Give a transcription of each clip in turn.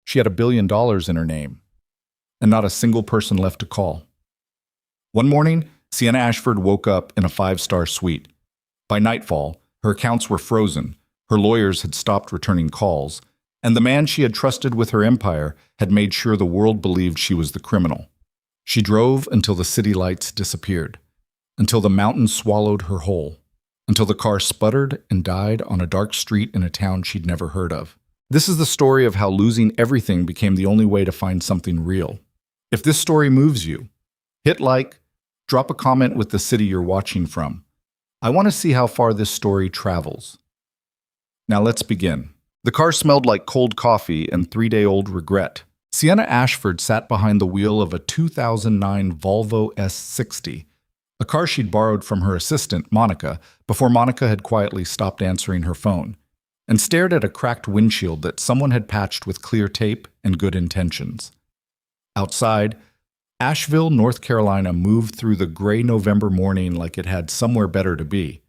She had $1 billion in her name, and not a single person left to call. One morning, Sienna Ashford woke up in a 5-star suite. By nightfall, her accounts were frozen, her lawyers had stopped returning calls, and the man she had trusted with her empire had made sure the world believed she was the criminal. She drove until the city lights disappeared, until the mountains swallowed her whole, until the car sputtered and died on a dark street in a town she'd never heard of. This is the story of how losing everything became the only way to find something real. If this story moves you, hit like, drop a comment with the city you're watching from. I want to see how far this story travels. Now let's begin. The car smelled like cold coffee and 3-day-old regret. Sienna Ashford sat behind the wheel of a 2009 Volvo S60, a car she'd borrowed from her assistant, Monica, before Monica had quietly stopped answering her phone, and stared at a cracked windshield that someone had patched with clear tape and good intentions. Outside, Asheville, North Carolina moved through the gray November morning like it had somewhere better to be.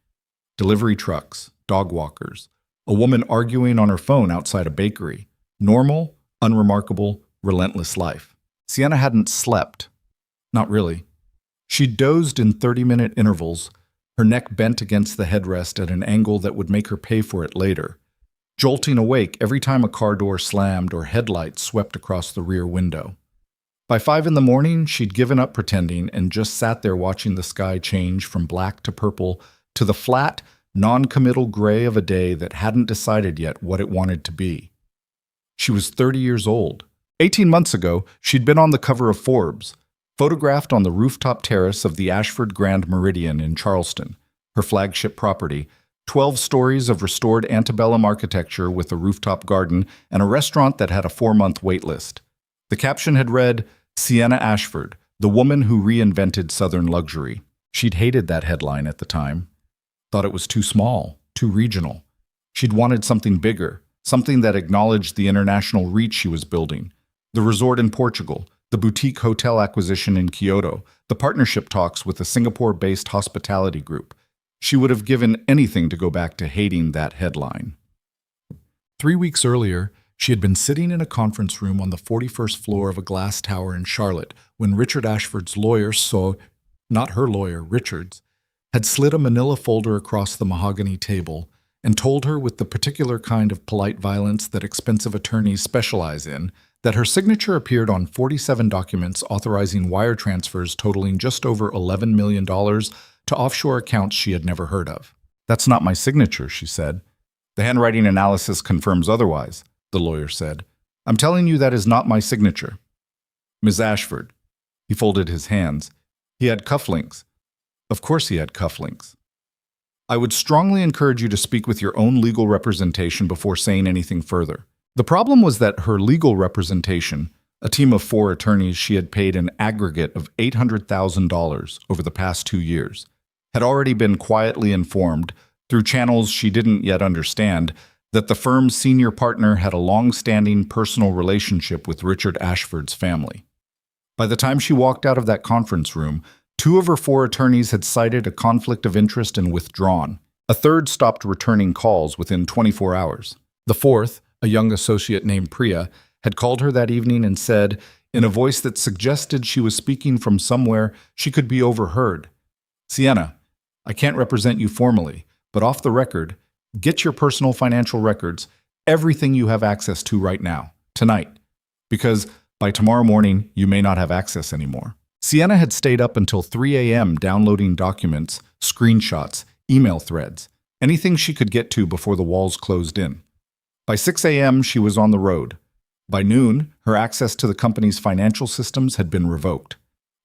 Delivery trucks, dog walkers, a woman arguing on her phone outside a bakery. Normal, unremarkable, relentless life. Sienna hadn't slept. Not really. She dozed in 30-minute intervals, her neck bent against the headrest at an angle that would make her pay for it later, jolting awake every time a car door slammed or headlights swept across the rear window. By 5 in the morning, she'd given up pretending and just sat there watching the sky change from black to purple to the flat, non-committal gray of a day that hadn't decided yet what it wanted to be. She was 30 years old. 18 months ago, she'd been on the cover of Forbes, photographed on the rooftop terrace of the Ashford Grand Meridian in Charleston, her flagship property, 12 stories of restored antebellum architecture with a rooftop garden and a restaurant that had a 4-month wait list. The caption had read, "Sienna Ashford, the woman who reinvented Southern luxury." She'd hated that headline at the time. Thought it was too small, too regional. She'd wanted something bigger, something that acknowledged the international reach she was building. The resort in Portugal, the boutique hotel acquisition in Kyoto, the partnership talks with a Singapore-based hospitality group. She would have given anything to go back to hating that headline. 3 weeks earlier, she had been sitting in a conference room on the 41st floor of a glass tower in Charlotte when Richard Ashford's lawyer not her lawyer, Richard's, had slid a manila folder across the mahogany table and told her with the particular kind of polite violence that expensive attorneys specialize in that her signature appeared on 47 documents authorizing wire transfers totaling just over $11 million to offshore accounts she had never heard of. "That's not my signature," she said. "The handwriting analysis confirms otherwise," the lawyer said. "I'm telling you that is not my signature." "Ms. Ashford." He folded his hands. He had cufflinks. Of course he had cufflinks. "I would strongly encourage you to speak with your own legal representation before saying anything further." The problem was that her legal representation, a team of 4 attorneys she had paid an aggregate of $800,000 over the past 2 years, had already been quietly informed, through channels she didn't yet understand, that the firm's senior partner had a long-standing personal relationship with Richard Ashford's family. By the time she walked out of that conference room, 2 of her 4 attorneys had cited a conflict of interest and withdrawn. A third stopped returning calls within 24 hours. The fourth, a young associate named Priya, had called her that evening and said, in a voice that suggested she was speaking from somewhere she could be overheard, "Sienna, I can't represent you formally, but off the record, get your personal financial records, everything you have access to right now, tonight, because by tomorrow morning you may not have access anymore." Sienna had stayed up until 3 a.m. downloading documents, screenshots, email threads, anything she could get to before the walls closed in. By 6 a.m., she was on the road. By noon, her access to the company's financial systems had been revoked.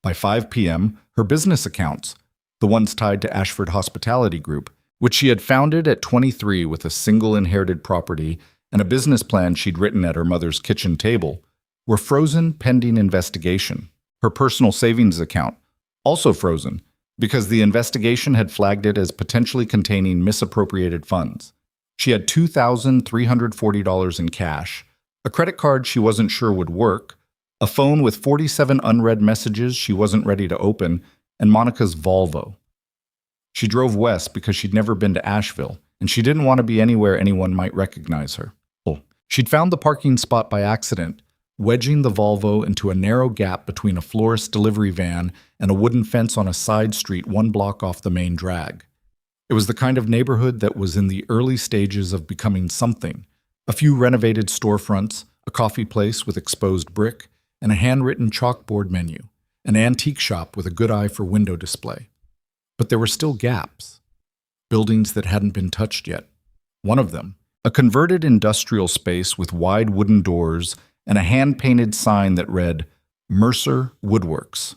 By 5 p.m., her business accounts, the ones tied to Ashford Hospitality Group, which she had founded at 23 with a single inherited property and a business plan she'd written at her mother's kitchen table, were frozen pending investigation. Her personal savings account, also frozen, because the investigation had flagged it as potentially containing misappropriated funds. She had $2,340 in cash, a credit card she wasn't sure would work, a phone with 47 unread messages she wasn't ready to open, and Monica's Volvo. She drove west because she'd never been to Asheville, and she didn't want to be anywhere anyone might recognize her. She'd found the parking spot by accident, wedging the Volvo into a narrow gap between a florist delivery van and a wooden fence on a side street 1 block off the main drag. It was the kind of neighborhood that was in the early stages of becoming something. A few renovated storefronts, a coffee place with exposed brick, and a handwritten chalkboard menu, an antique shop with a good eye for window display. But there were still gaps, buildings that hadn't been touched yet. One of them, a converted industrial space with wide wooden doors and a hand-painted sign that read, Mercer Woodworks.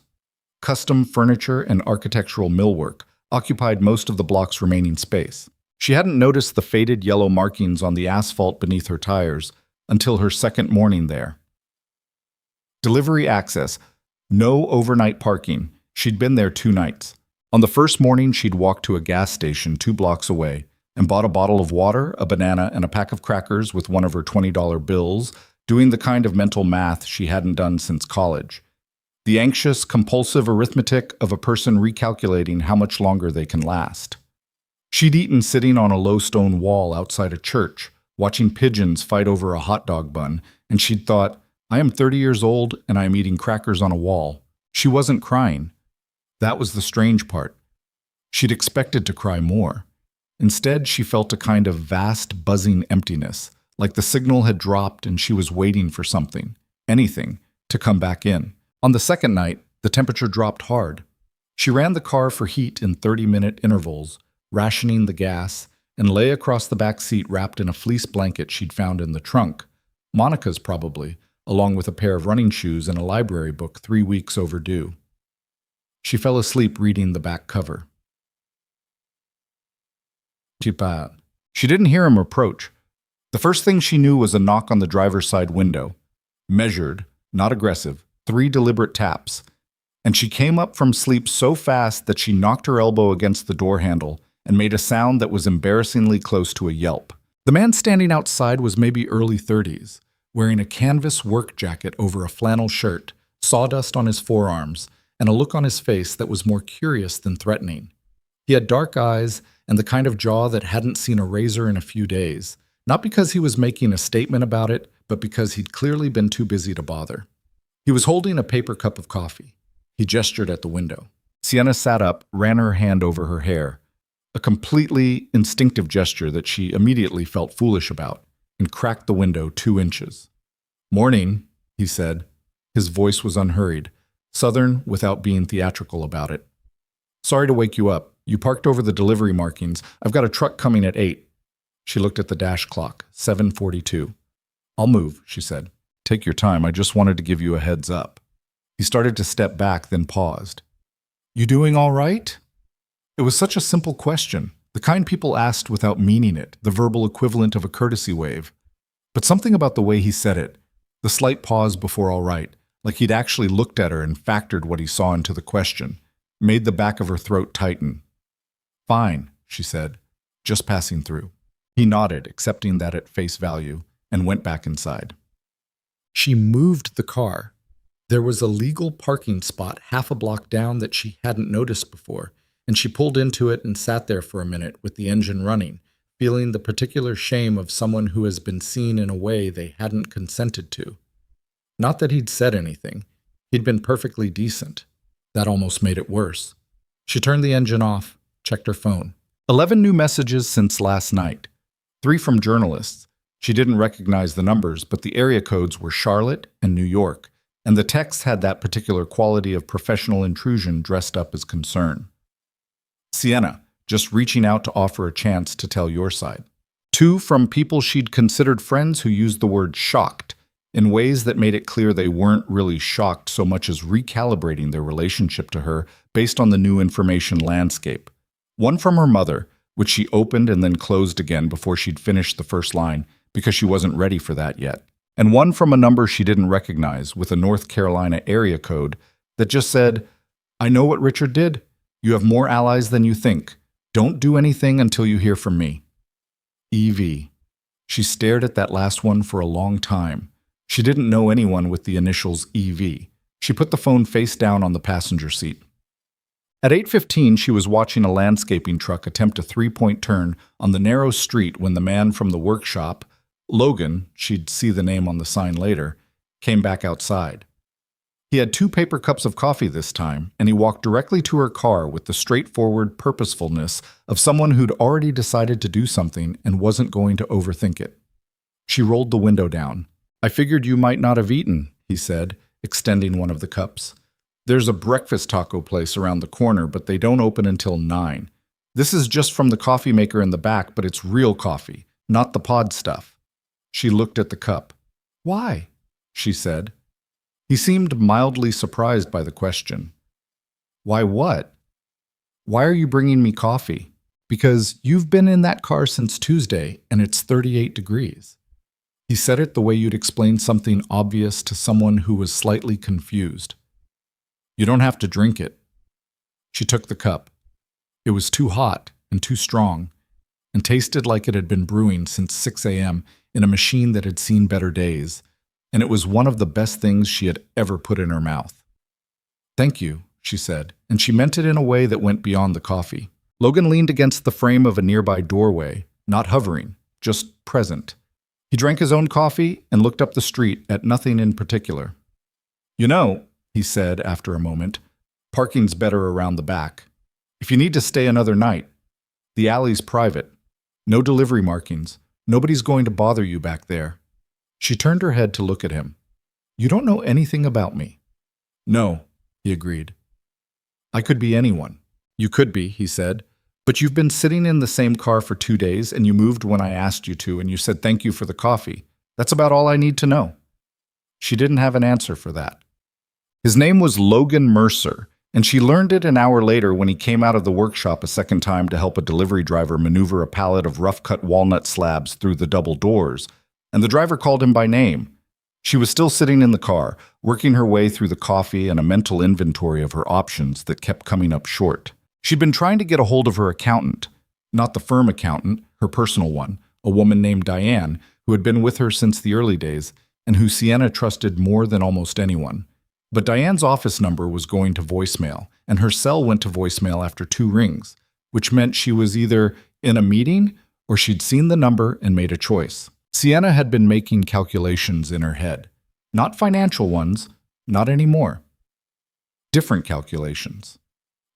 Custom furniture and architectural millwork occupied most of the block's remaining space. She hadn't noticed the faded yellow markings on the asphalt beneath her tires until her second morning there. Delivery access, no overnight parking. She'd been there 2 nights. On the first morning, she'd walked to a gas station 2 blocks away and bought a bottle of water, a banana, and a pack of crackers with one of her $20 bills, doing the kind of mental math she hadn't done since college. The anxious, compulsive arithmetic of a person recalculating how much longer they can last. She'd eaten sitting on a low stone wall outside a church, watching pigeons fight over a hot dog bun, and she'd thought, I am 30 years old and I am eating crackers on a wall. She wasn't crying. That was the strange part. She'd expected to cry more. Instead, she felt a kind of vast, buzzing emptiness, like the signal had dropped and she was waiting for something, anything, to come back in. On the second night, the temperature dropped hard. She ran the car for heat in 30-minute intervals, rationing the gas, and lay across the back seat wrapped in a fleece blanket she'd found in the trunk. Monica's probably, along with a pair of running shoes and a library book 3 weeks overdue. She fell asleep reading the back cover. She didn't hear him approach. The first thing she knew was a knock on the driver's side window. Measured, not aggressive, 3 deliberate taps. And she came up from sleep so fast that she knocked her elbow against the door handle and made a sound that was embarrassingly close to a yelp. The man standing outside was maybe early 30s, wearing a canvas work jacket over a flannel shirt, sawdust on his forearms, and a look on his face that was more curious than threatening. He had dark eyes and the kind of jaw that hadn't seen a razor in a few days, not because he was making a statement about it, but because he'd clearly been too busy to bother. He was holding a paper cup of coffee. He gestured at the window. Sienna sat up, ran her hand over her hair, a completely instinctive gesture that she immediately felt foolish about, and cracked the window 2 inches. "Morning," he said. His voice was unhurried, southern without being theatrical about it. "Sorry to wake you up. You parked over the delivery markings. I've got a truck coming at 8. She looked at the dash clock, 7:42. "I'll move," she said. "Take your time. I just wanted to give you a heads up." He started to step back, then paused. "You doing all right?" It was such a simple question, the kind people asked without meaning it, the verbal equivalent of a courtesy wave. But something about the way he said it, the slight pause before all right, like he'd actually looked at her and factored what he saw into the question, made the back of her throat tighten. "Fine," she said, "just passing through." He nodded, accepting that at face value, and went back inside. She moved the car. There was a legal parking spot half a block down that she hadn't noticed before, and she pulled into it and sat there for a minute with the engine running, feeling the particular shame of someone who has been seen in a way they hadn't consented to. Not that he'd said anything. He'd been perfectly decent. That almost made it worse. She turned the engine off, checked her phone. 11 new messages since last night. 3 from journalists. She didn't recognize the numbers, but the area codes were Charlotte and New York, and the text had that particular quality of professional intrusion dressed up as concern. Sienna, just reaching out to offer a chance to tell your side. 2 from people she'd considered friends who used the word shocked in ways that made it clear they weren't really shocked so much as recalibrating their relationship to her based on the new information landscape. 1 from her mother, which she opened and then closed again before she'd finished the first line because she wasn't ready for that yet. And 1 from a number she didn't recognize with a North Carolina area code that just said, "I know what Richard did. You have more allies than you think. Don't do anything until you hear from me. EV." She stared at that last one for a long time. She didn't know anyone with the initials EV. She put the phone face down on the passenger seat. At 8:15, she was watching a landscaping truck attempt a 3-point turn on the narrow street when the man from the workshop, Logan, she'd see the name on the sign later, came back outside. He had 2 paper cups of coffee this time, and he walked directly to her car with the straightforward purposefulness of someone who'd already decided to do something and wasn't going to overthink it. She rolled the window down. "I figured you might not have eaten," he said, extending one of the cups. "There's a breakfast taco place around the corner, but they don't open until 9. This is just from the coffee maker in the back, but it's real coffee, not the pod stuff." She looked at the cup. "Why?" she said. He seemed mildly surprised by the question. "Why what?" "Why are you bringing me coffee?" "Because you've been in that car since Tuesday, and it's 38 degrees. He said it the way you'd explain something obvious to someone who was slightly confused. "You don't have to drink it." She took the cup. It was too hot and too strong, and tasted like it had been brewing since 6 a.m. in a machine that had seen better days, and it was one of the best things she had ever put in her mouth. "Thank you," she said, and she meant it in a way that went beyond the coffee. Logan leaned against the frame of a nearby doorway, not hovering, just present. He drank his own coffee and looked up the street at nothing in particular. "You know," he said after a moment, "parking's better around the back. If you need to stay another night, the alley's private. No delivery markings. Nobody's going to bother you back there." She turned her head to look at him. "You don't know anything about me." "No," he agreed. "I could be anyone." "You could be," he said. "But you've been sitting in the same car for 2 days, and you moved when I asked you to, and you said thank you for the coffee. That's about all I need to know." She didn't have an answer for that. His name was Logan Mercer, and she learned it an hour later when he came out of the workshop a second time to help a delivery driver maneuver a pallet of rough-cut walnut slabs through the double doors, and the driver called him by name. She was still sitting in the car, working her way through the coffee and a mental inventory of her options that kept coming up short. She'd been trying to get a hold of her accountant, not the firm accountant, her personal one, a woman named Diane, who had been with her since the early days, and who Sienna trusted more than almost anyone. But Diane's office number was going to voicemail, and her cell went to voicemail after 2 rings, which meant she was either in a meeting or she'd seen the number and made a choice. Sienna had been making calculations in her head. Not financial ones, not anymore. Different calculations.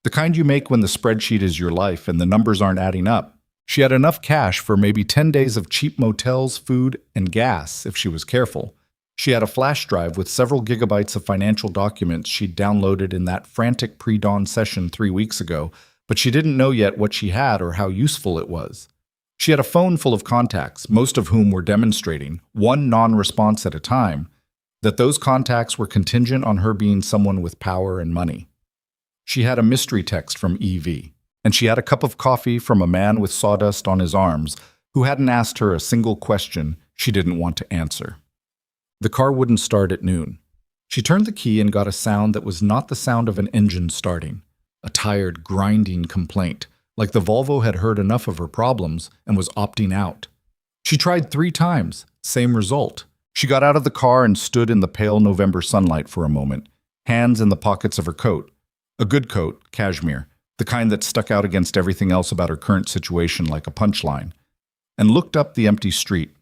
The kind you make when the spreadsheet is your life and the numbers aren't adding up. She had enough cash for maybe 10 days of cheap motels, food, and gas if she was careful. She had a flash drive with several gigabytes of financial documents she'd downloaded in that frantic pre-dawn session 3 weeks ago, but she didn't know yet what she had or how useful it was. She had a phone full of contacts, most of whom were demonstrating, one non-response at a time, that those contacts were contingent on her being someone with power and money. She had a mystery text from EV, and she had a cup of coffee from a man with sawdust on his arms who hadn't asked her a single question she didn't want to answer. The car wouldn't start at noon. She turned the key and got a sound that was not the sound of an engine starting, a tired, grinding complaint, like the Volvo had heard enough of her problems and was opting out. She tried 3 times, same result. She got out of the car and stood in the pale November sunlight for a moment, hands in the pockets of her coat. A good coat, cashmere, the kind that stuck out against everything else about her current situation like a punchline, and looked up the empty street.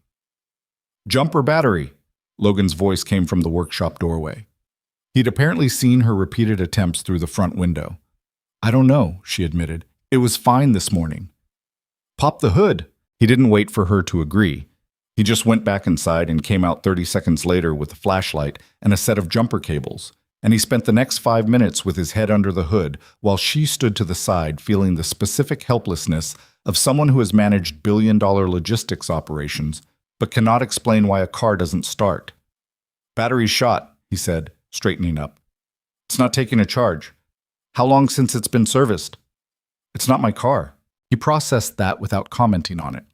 "Jump or battery?" Logan's voice came from the workshop doorway. He'd apparently seen her repeated attempts through the front window. "I don't know," she admitted. "It was fine this morning." "Pop the hood." He didn't wait for her to agree. He just went back inside and came out 30 seconds later with a flashlight and a set of jumper cables, and he spent the next 5 minutes with his head under the hood while she stood to the side feeling the specific helplessness of someone who has managed billion-dollar logistics operations but cannot explain why a car doesn't start. "Battery's shot," he said, straightening up. "It's not taking a charge." "How long since it's been serviced?" "It's not my car." He processed that without commenting on it.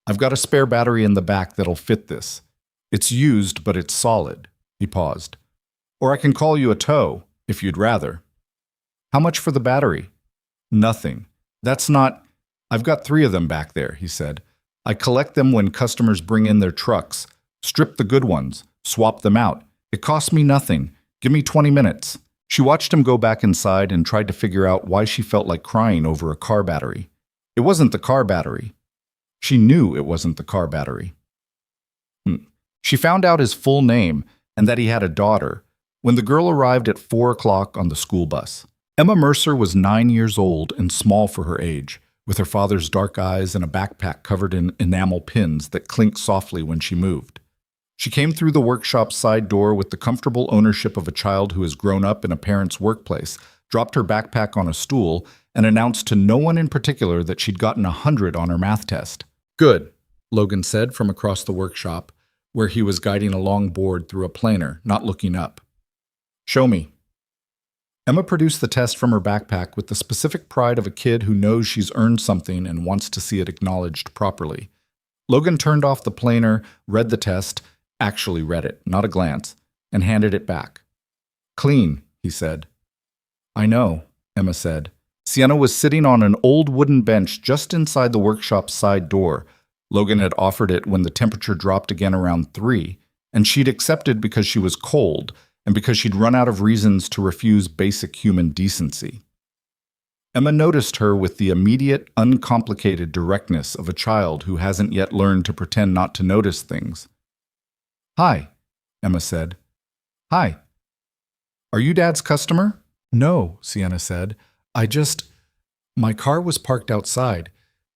"I've got a spare battery in the back that'll fit this. It's used, but it's solid." He paused. "Or I can call you a tow, if you'd rather." "How much for the battery?" "Nothing. That's not—" "I've got 3 of them back there," he said. "I collect them when customers bring in their trucks. Strip the good ones. Swap them out. It costs me nothing. Give me 20 minutes. She watched him go back inside and tried to figure out why she felt like crying over a car battery. It wasn't the car battery. She knew it wasn't the car battery. She found out his full name and that he had a daughter, when the girl arrived at 4 o'clock on the school bus. Emma Mercer was 9 years old and small for her age, with her father's dark eyes and a backpack covered in enamel pins that clinked softly when she moved. She came through the workshop's side door with the comfortable ownership of a child who has grown up in a parent's workplace, dropped her backpack on a stool, and announced to no one in particular that she'd gotten 100 on her math test. "Good," Logan said from across the workshop, where he was guiding a long board through a planer, not looking up. "Show me." Emma produced the test from her backpack with the specific pride of a kid who knows she's earned something and wants to see it acknowledged properly. Logan turned off the planer, read the test, actually read it, not a glance, and handed it back. "Clean," he said. "I know," Emma said. Sienna was sitting on an old wooden bench just inside the workshop's side door. Logan had offered it when the temperature dropped again around 3, and she'd accepted because she was cold and because she'd run out of reasons to refuse basic human decency. Emma noticed her with the immediate, uncomplicated directness of a child who hasn't yet learned to pretend not to notice things. "Hi," Emma said. "Hi. Are you Dad's customer?" "No," Sienna said. My car was parked outside.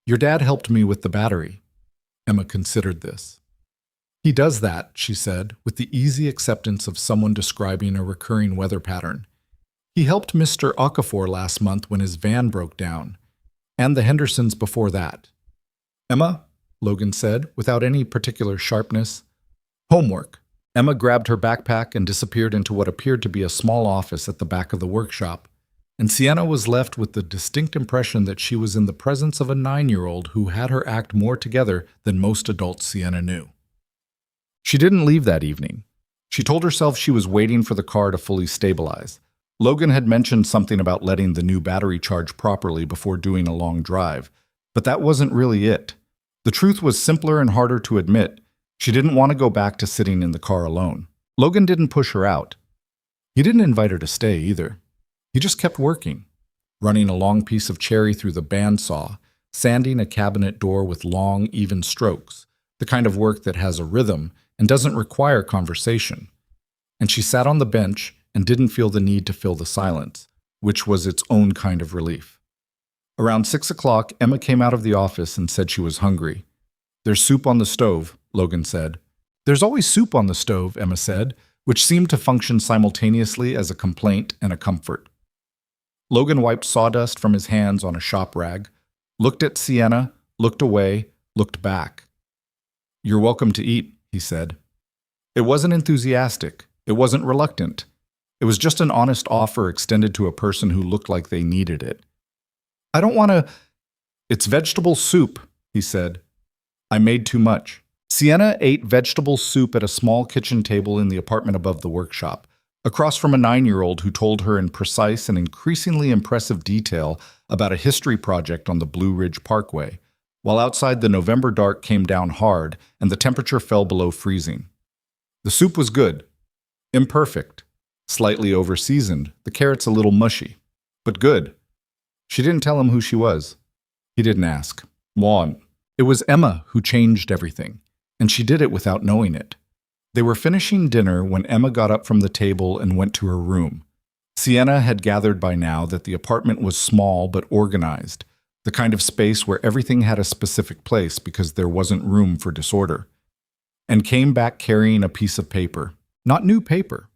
Your dad helped me with the battery." Emma considered this. "He does that," she said, with the easy acceptance of someone describing a recurring weather pattern. "He helped Mr. Okafor last month when his van broke down, and the Hendersons before that." "Emma," Logan said, without any particular sharpness. "Homework." Emma grabbed her backpack and disappeared into what appeared to be a small office at the back of the workshop, and Sienna was left with the distinct impression that she was in the presence of a 9-year-old who had her act more together than most adults Sienna knew. She didn't leave that evening. She told herself she was waiting for the car to fully stabilize. Logan had mentioned something about letting the new battery charge properly before doing a long drive, but that wasn't really it. The truth was simpler and harder to admit. She didn't want to go back to sitting in the car alone. Logan didn't push her out. He didn't invite her to stay either. He just kept working, running a long piece of cherry through the bandsaw, sanding a cabinet door with long, even strokes, the kind of work that has a rhythm and doesn't require conversation. And she sat on the bench and didn't feel the need to fill the silence, which was its own kind of relief. Around 6 o'clock, Emma came out of the office and said she was hungry. "There's soup on the stove," Logan said. "There's always soup on the stove," Emma said, which seemed to function simultaneously as a complaint and a comfort. Logan wiped sawdust from his hands on a shop rag, looked at Sienna, looked away, looked back. "You're welcome to eat," he said. It wasn't enthusiastic. It wasn't reluctant. It was just an honest offer extended to a person who looked like they needed it. "I don't want to—" "It's vegetable soup," he said. "I made too much." Sienna ate vegetable soup at a small kitchen table in the apartment above the workshop, across from a 9-year-old who told her in precise and increasingly impressive detail about a history project on the Blue Ridge Parkway, while outside the November dark came down hard and the temperature fell below freezing. The soup was good. Imperfect. Slightly over-seasoned, the carrots a little mushy. But good. She didn't tell him who she was. He didn't ask. Juan. It was Emma who changed everything, and she did it without knowing it. They were finishing dinner when Emma got up from the table and went to her room. Sienna had gathered by now that the apartment was small but organized, the kind of space where everything had a specific place because there wasn't room for disorder, and came back carrying a piece of paper. Not new paper.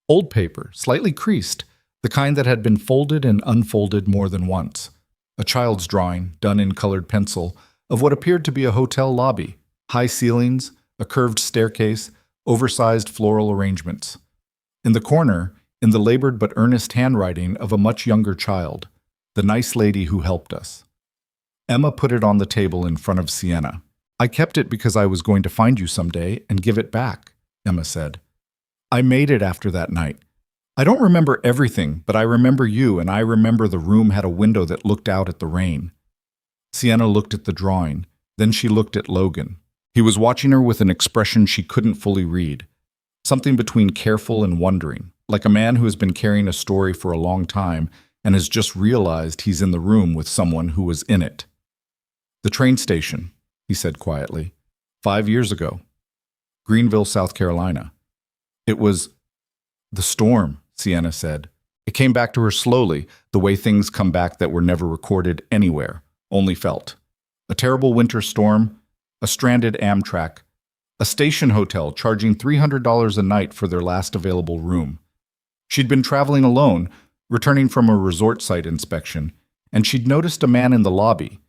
Old paper, slightly creased, the kind that had been folded and unfolded more than once. A child's drawing, done in colored pencil, of what appeared to be a hotel lobby, high ceilings, a curved staircase, oversized floral arrangements. In the corner, in the labored but earnest handwriting of a much younger child, the nice lady who helped us. Emma put it on the table in front of Sienna. "I kept it because I was going to find you someday and give it back," Emma said. "I made it after that night. I don't remember everything, but I remember you, and I remember the room had a window that looked out at the rain." Sienna looked at the drawing. Then she looked at Logan. He was watching her with an expression she couldn't fully read, something between careful and wondering, like a man who has been carrying a story for a long time and has just realized he's in the room with someone who was in it. "The train station," he said quietly. 5 years ago. Greenville, South Carolina. It was the storm, Sienna said. It came back to her slowly, the way things come back that were never recorded anywhere, only felt. A terrible winter storm, a stranded Amtrak, a station hotel charging $300 a night for their last available room. She'd been traveling alone, returning from a resort site inspection, and she'd noticed a man in the lobby,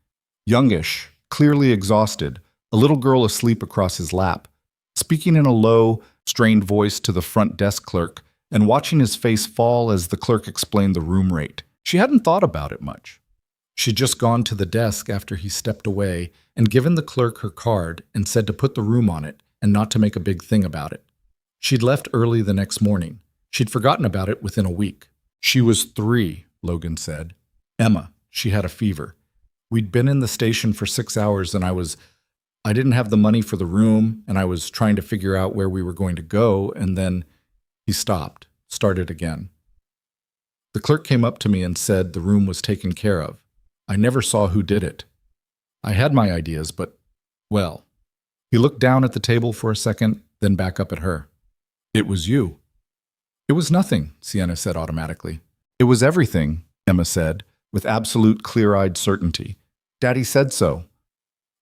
youngish, clearly exhausted, a little girl asleep across his lap, speaking in a low, strained voice to the front desk clerk and watching his face fall as the clerk explained the room rate. She hadn't thought about it much. She'd just gone to the desk after he stepped away and given the clerk her card and said to put the room on it and not to make a big thing about it. She'd left early the next morning. She'd forgotten about it within a week. She was 3, Logan said. Emma, she had a fever. We'd been in the station for 6 hours and I didn't have the money for the room and I was trying to figure out where we were going to go, and then he stopped, started again. The clerk came up to me and said the room was taken care of. I never saw who did it. I had my ideas, but, well. He looked down at the table for a second, then back up at her. It was you. It was nothing, Sienna said automatically. It was everything, Emma said, with absolute clear-eyed certainty. Daddy said so.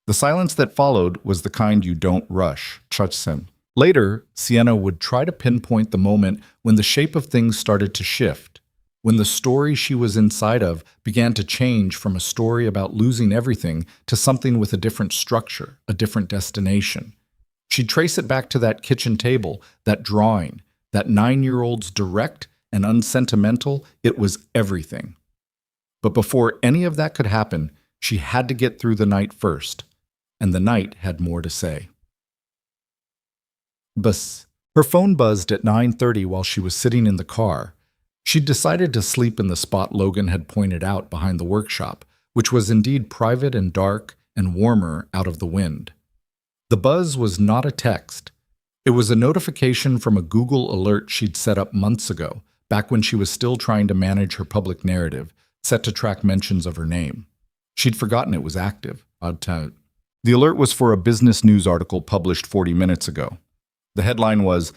The silence that followed was the kind you don't rush, Chutsim. Later, Sienna would try to pinpoint the moment when the shape of things started to shift, when the story she was inside of began to change from a story about losing everything to something with a different structure, a different destination. She'd trace it back to that kitchen table, that drawing, that 9-year-old's direct and unsentimental. It was everything. But before any of that could happen, she had to get through the night first, and the night had more to say. Buzz. Her phone buzzed at 9:30 while she was sitting in the car. She'd decided to sleep in the spot Logan had pointed out behind the workshop, which was indeed private and dark and warmer out of the wind. The buzz was not a text. It was a notification from a Google alert she'd set up months ago, back when she was still trying to manage her public narrative, set to track mentions of her name. She'd forgotten it was active. The alert was for a business news article published 40 minutes ago. The headline was,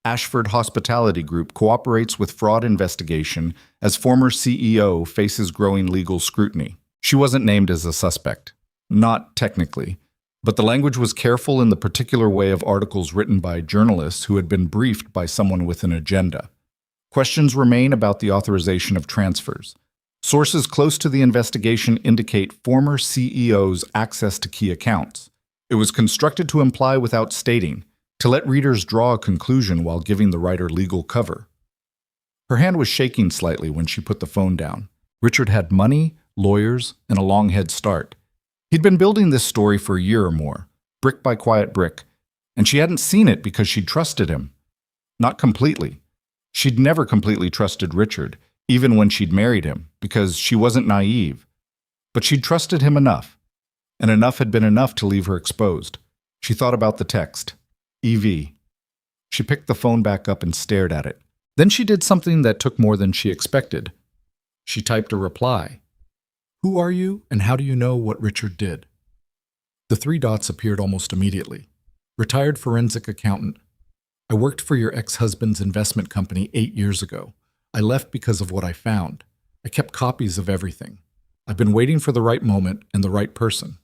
Ashford Hospitality Group cooperates with fraud investigation as former CEO faces growing legal scrutiny. She wasn't named as a suspect. Not technically. But the language was careful in the particular way of articles written by journalists who had been briefed by someone with an agenda. Questions remain about the authorization of transfers. Sources close to the investigation indicate former CEO's access to key accounts. It was constructed to imply without stating, to let readers draw a conclusion while giving the writer legal cover. Her hand was shaking slightly when she put the phone down. Richard had money, lawyers, and a long head start. He'd been building this story for a year or more, brick by quiet brick, and she hadn't seen it because she'd trusted him. Not completely. She'd never completely trusted Richard, even when she'd married him, because she wasn't naive. But she'd trusted him enough, and enough had been enough to leave her exposed. She thought about the text. EV. She picked the phone back up and stared at it. Then she did something that took more than she expected. She typed a reply. Who are you, and how do you know what Richard did? The 3 dots appeared almost immediately. Retired forensic accountant. I worked for your ex-husband's investment company 8 years ago. I left because of what I found. I kept copies of everything. I've been waiting for the right moment and the right person.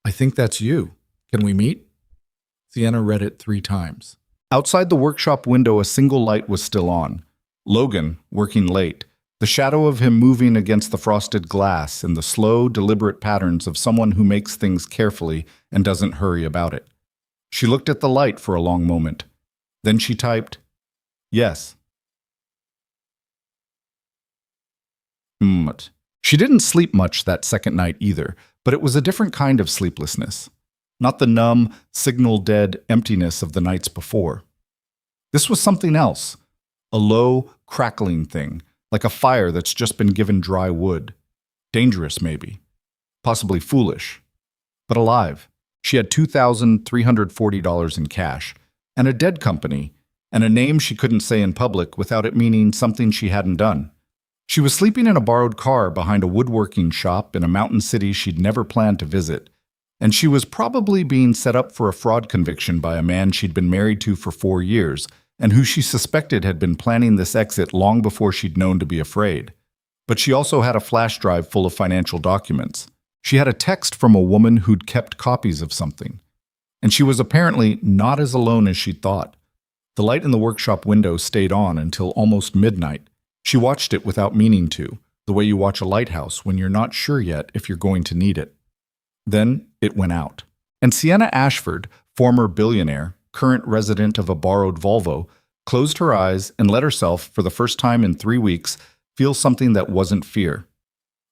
I think that's you. Can we meet? Sienna read it 3 times. Outside the workshop window, a single light was still on. Logan, working late, the shadow of him moving against the frosted glass in the slow, deliberate patterns of someone who makes things carefully and doesn't hurry about it. She looked at the light for a long moment. Then she typed, yes. She didn't sleep much that second night either, but it was a different kind of sleeplessness. Not the numb, signal-dead emptiness of the nights before. This was something else, a low, crackling thing, like a fire that's just been given dry wood. Dangerous, maybe. Possibly foolish. But alive. She had $2,340 in cash, and a dead company, and a name she couldn't say in public without it meaning something she hadn't done. She was sleeping in a borrowed car behind a woodworking shop in a mountain city she'd never planned to visit. And she was probably being set up for a fraud conviction by a man she'd been married to for 4 years, and who she suspected had been planning this exit long before she'd known to be afraid. But she also had a flash drive full of financial documents. She had a text from a woman who'd kept copies of something. And she was apparently not as alone as she'd thought. The light in the workshop window stayed on until almost midnight. She watched it without meaning to, the way you watch a lighthouse when you're not sure yet if you're going to need it. Then it went out. And Sienna Ashford, former billionaire, current resident of a borrowed Volvo, closed her eyes and let herself, for the first time in 3 weeks, feel something that wasn't fear.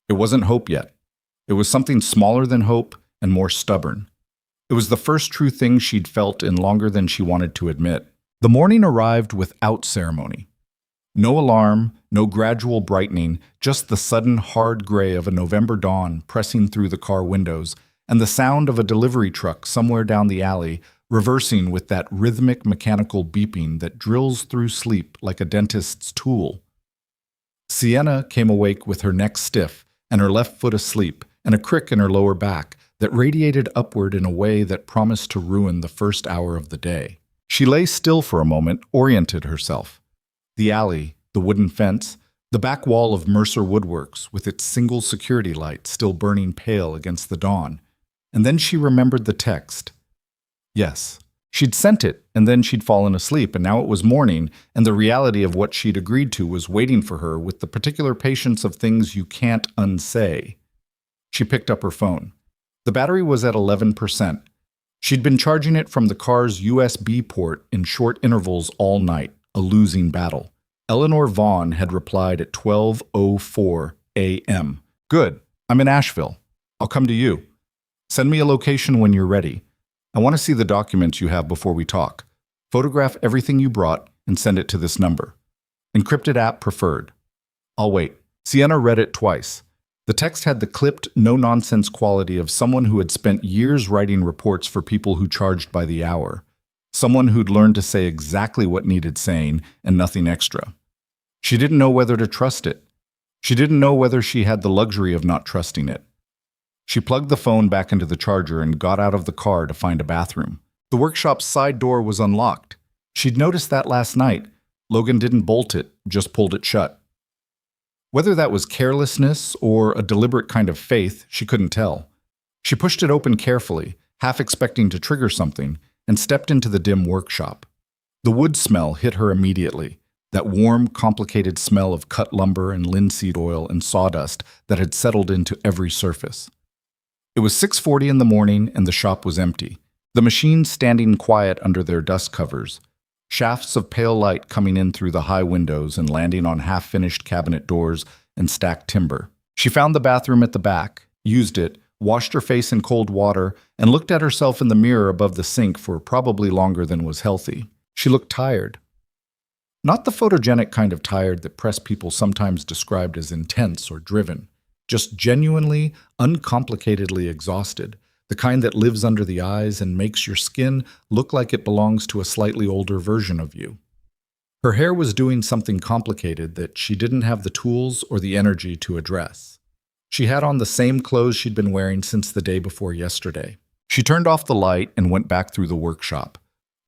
It wasn't hope yet. It was something smaller than hope and more stubborn. It was the first true thing she'd felt in longer than she wanted to admit. The morning arrived without ceremony. No alarm, no gradual brightening, just the sudden hard gray of a November dawn pressing through the car windows, and the sound of a delivery truck somewhere down the alley, reversing with that rhythmic mechanical beeping that drills through sleep like a dentist's tool. Sienna came awake with her neck stiff and her left foot asleep, and a crick in her lower back that radiated upward in a way that promised to ruin the first hour of the day. She lay still for a moment, oriented herself. The alley, the wooden fence, the back wall of Mercer Woodworks with its single security light still burning pale against the dawn. And then she remembered the text. Yes, she'd sent it, and then she'd fallen asleep, and now it was morning, and the reality of what she'd agreed to was waiting for her with the particular patience of things you can't unsay. She picked up her phone. The battery was at 11%. She'd been charging it from the car's USB port in short intervals all night, a losing battle. Eleanor Vaughn had replied at 12:04 a.m. Good, I'm in Asheville. I'll come to you. Send me a location when you're ready. I want to see the documents you have before we talk. Photograph everything you brought and send it to this number. Encrypted app preferred. I'll wait. Sienna read it twice. The text had the clipped, no-nonsense quality of someone who had spent years writing reports for people who charged by the hour. Someone who'd learned to say exactly what needed saying and nothing extra. She didn't know whether to trust it. She didn't know whether she had the luxury of not trusting it. She plugged the phone back into the charger and got out of the car to find a bathroom. The workshop's side door was unlocked. She'd noticed that last night. Logan didn't bolt it, just pulled it shut. Whether that was carelessness or a deliberate kind of faith, she couldn't tell. She pushed it open carefully, half expecting to trigger something, and stepped into the dim workshop. The wood smell hit her immediately, that warm, complicated smell of cut lumber and linseed oil and sawdust that had settled into every surface. It was 6:40 in the morning and the shop was empty, the machines standing quiet under their dust covers, shafts of pale light coming in through the high windows and landing on half-finished cabinet doors and stacked timber. She found the bathroom at the back, used it, washed her face in cold water, and looked at herself in the mirror above the sink for probably longer than was healthy. She looked tired. Not the photogenic kind of tired that press people sometimes described as intense or driven. Just genuinely, uncomplicatedly exhausted, the kind that lives under the eyes and makes your skin look like it belongs to a slightly older version of you. Her hair was doing something complicated that she didn't have the tools or the energy to address. She had on the same clothes she'd been wearing since the day before yesterday. She turned off the light and went back through the workshop.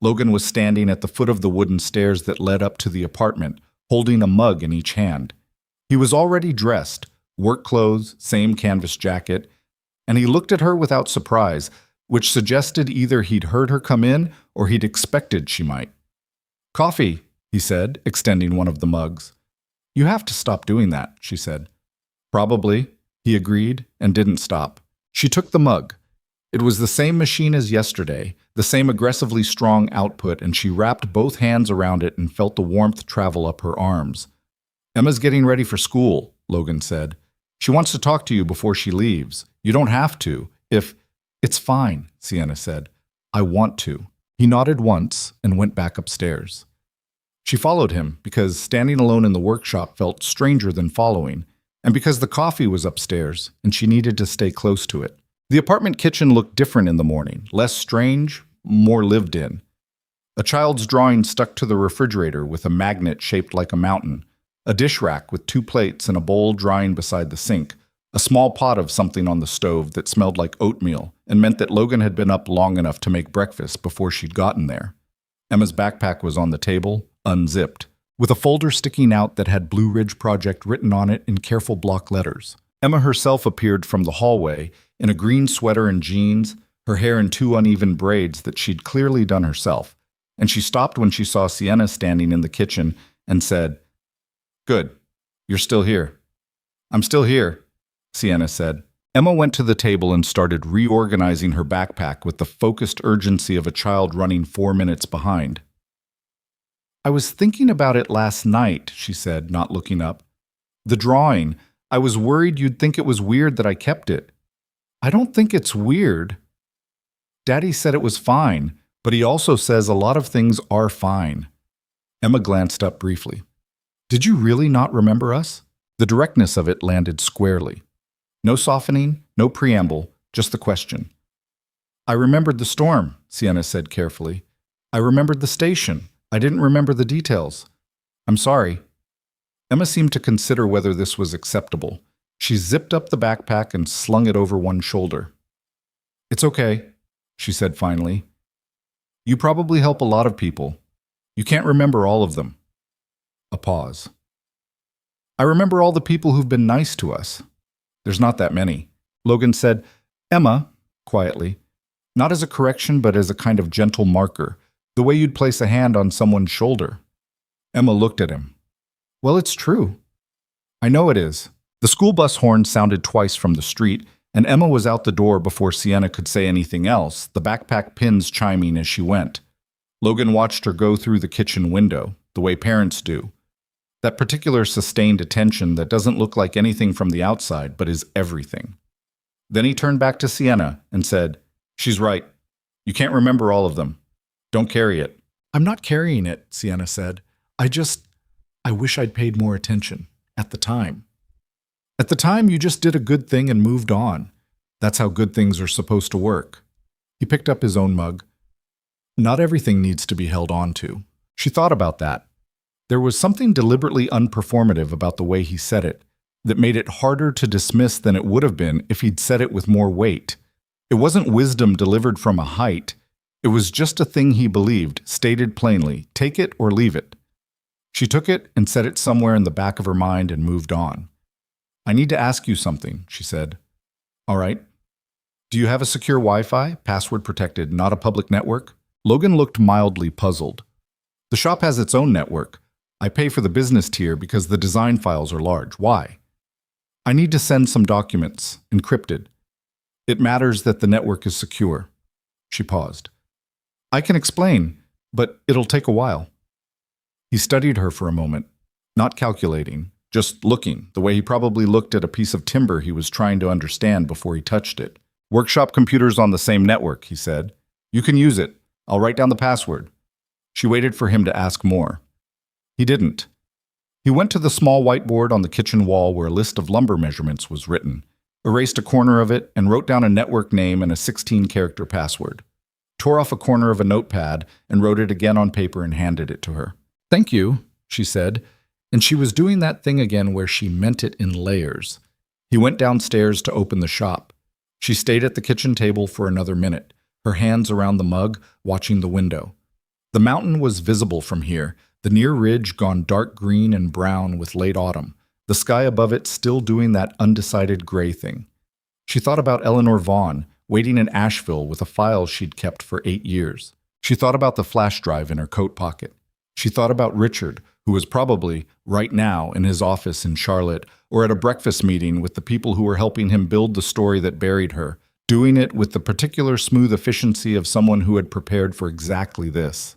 Logan was standing at the foot of the wooden stairs that led up to the apartment, holding a mug in each hand. He was already dressed, work clothes, same canvas jacket, and he looked at her without surprise, which suggested either he'd heard her come in or he'd expected she might. "Coffee," he said, extending one of the mugs. "You have to stop doing that," she said. "Probably," he agreed, and didn't stop. She took the mug. It was the same machine as yesterday, the same aggressively strong output, and she wrapped both hands around it and felt the warmth travel up her arms. "Emma's getting ready for school," Logan said. "She wants to talk to you before she leaves. You don't have to. It's fine," Sienna said. "I want to." He nodded once and went back upstairs. She followed him because standing alone in the workshop felt stranger than following, and because the coffee was upstairs and she needed to stay close to it. The apartment kitchen looked different in the morning, less strange, more lived in. A child's drawing stuck to the refrigerator with a magnet shaped like a mountain, a dish rack with 2 plates and a bowl drying beside the sink, a small pot of something on the stove that smelled like oatmeal and meant that Logan had been up long enough to make breakfast before she'd gotten there. Emma's backpack was on the table, unzipped, with a folder sticking out that had Blue Ridge Project written on it in careful block letters. Emma herself appeared from the hallway in a green sweater and jeans, her hair in two uneven braids that she'd clearly done herself, and she stopped when she saw Sienna standing in the kitchen and said, "Good, you're still here." "I'm still here," Sienna said. Emma went to the table and started reorganizing her backpack with the focused urgency of a child running 4 minutes behind. "I was thinking about it last night," she said, not looking up. "The drawing. I was worried you'd think it was weird that I kept it." "I don't think it's weird. Daddy said it was fine, but he also says a lot of things are fine." Emma glanced up briefly. "Did you really not remember us?" The directness of it landed squarely. No softening, no preamble, just the question. "I remembered the storm," Sienna said carefully. "I remembered the station. I didn't remember the details. I'm sorry." Emma seemed to consider whether this was acceptable. She zipped up the backpack and slung it over one shoulder. "It's okay," she said finally. "You probably help a lot of people. You can't remember all of them." A pause. "I remember all the people who've been nice to us." "There's not that many." Logan said, "Emma," quietly, "not as a correction but as a kind of gentle marker, the way you'd place a hand on someone's shoulder." Emma looked at him. "Well, it's true." "I know it is." The school bus horn sounded twice from the street, and Emma was out the door before Sienna could say anything else, the backpack pins chiming as she went. Logan watched her go through the kitchen window, the way parents do. That particular sustained attention that doesn't look like anything from the outside, but is everything. Then he turned back to Sienna and said, "She's right. You can't remember all of them. Don't carry it." "I'm not carrying it," Sienna said. I wish I'd paid more attention. At the time. At the time, you just did a good thing and moved on. That's how good things are supposed to work." He picked up his own mug. "Not everything needs to be held on to." She thought about that. There was something deliberately unperformative about the way he said it that made it harder to dismiss than it would have been if he'd said it with more weight. It wasn't wisdom delivered from a height. It was just a thing he believed, stated plainly, take it or leave it. She took it and set it somewhere in the back of her mind and moved on. "I need to ask you something," she said. "All right. Do you have a secure Wi-Fi, password protected, not a public network?" Logan looked mildly puzzled. "The shop has its own network. I pay for the business tier because the design files are large. Why?" "I need to send some documents, encrypted. It matters that the network is secure." She paused. "I can explain, but it'll take a while." He studied her for a moment, not calculating, just looking, the way he probably looked at a piece of timber he was trying to understand before he touched it. "Workshop computer's on the same network," he said. "You can use it. I'll write down the password." She waited for him to ask more. He didn't. He went to the small whiteboard on the kitchen wall where a list of lumber measurements was written, erased a corner of it, and wrote down a network name and a 16-character password. Tore off a corner of a notepad and wrote it again on paper and handed it to her. "Thank you," she said, and she was doing that thing again where she meant it in layers. He went downstairs to open the shop. She stayed at the kitchen table for another minute, her hands around the mug, watching the window. The mountain was visible from here, the near ridge gone dark green and brown with late autumn, the sky above it still doing that undecided gray thing. She thought about Eleanor Vaughn, waiting in Asheville with a file she'd kept for 8 years. She thought about the flash drive in her coat pocket. She thought about Richard, who was probably, right now, in his office in Charlotte, or at a breakfast meeting with the people who were helping him build the story that buried her, doing it with the particular smooth efficiency of someone who had prepared for exactly this.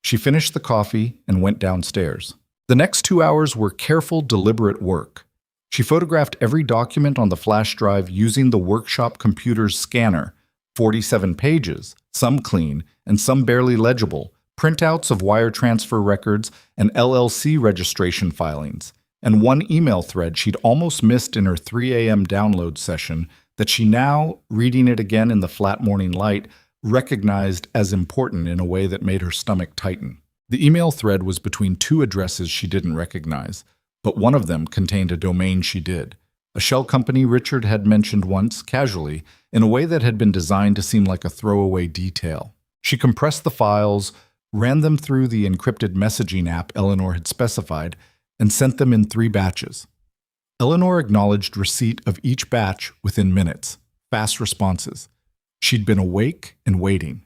She finished the coffee and went downstairs. The next 2 hours were careful, deliberate work. She photographed every document on the flash drive using the workshop computer's scanner, 47 pages, some clean and some barely legible, printouts of wire transfer records and LLC registration filings, and one email thread she'd almost missed in her 3 a.m. download session that she now, reading it again in the flat morning light, recognized as important in a way that made her stomach tighten. The email thread was between 2 addresses she didn't recognize, but one of them contained a domain she did, a shell company Richard had mentioned once, casually, in a way that had been designed to seem like a throwaway detail. She compressed the files, ran them through the encrypted messaging app Eleanor had specified, and sent them in 3 batches. Eleanor acknowledged receipt of each batch within minutes. Fast responses. She'd been awake and waiting.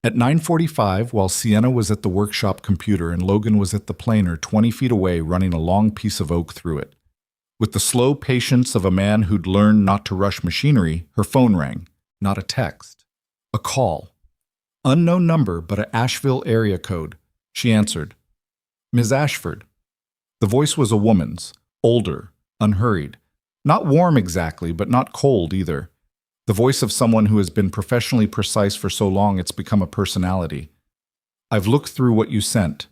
At 9:45, while Sienna was at the workshop computer and Logan was at the planer 20 feet away running a long piece of oak through it. With the slow patience of a man who'd learned not to rush machinery, her phone rang. Not a text. A call. Unknown number, but an Asheville area code. She answered. Ms. Ashford. The voice was a woman's, older, unhurried. Not warm exactly, but not cold either. The voice of someone who has been professionally precise for so long it's become a personality. I've looked through what you sent.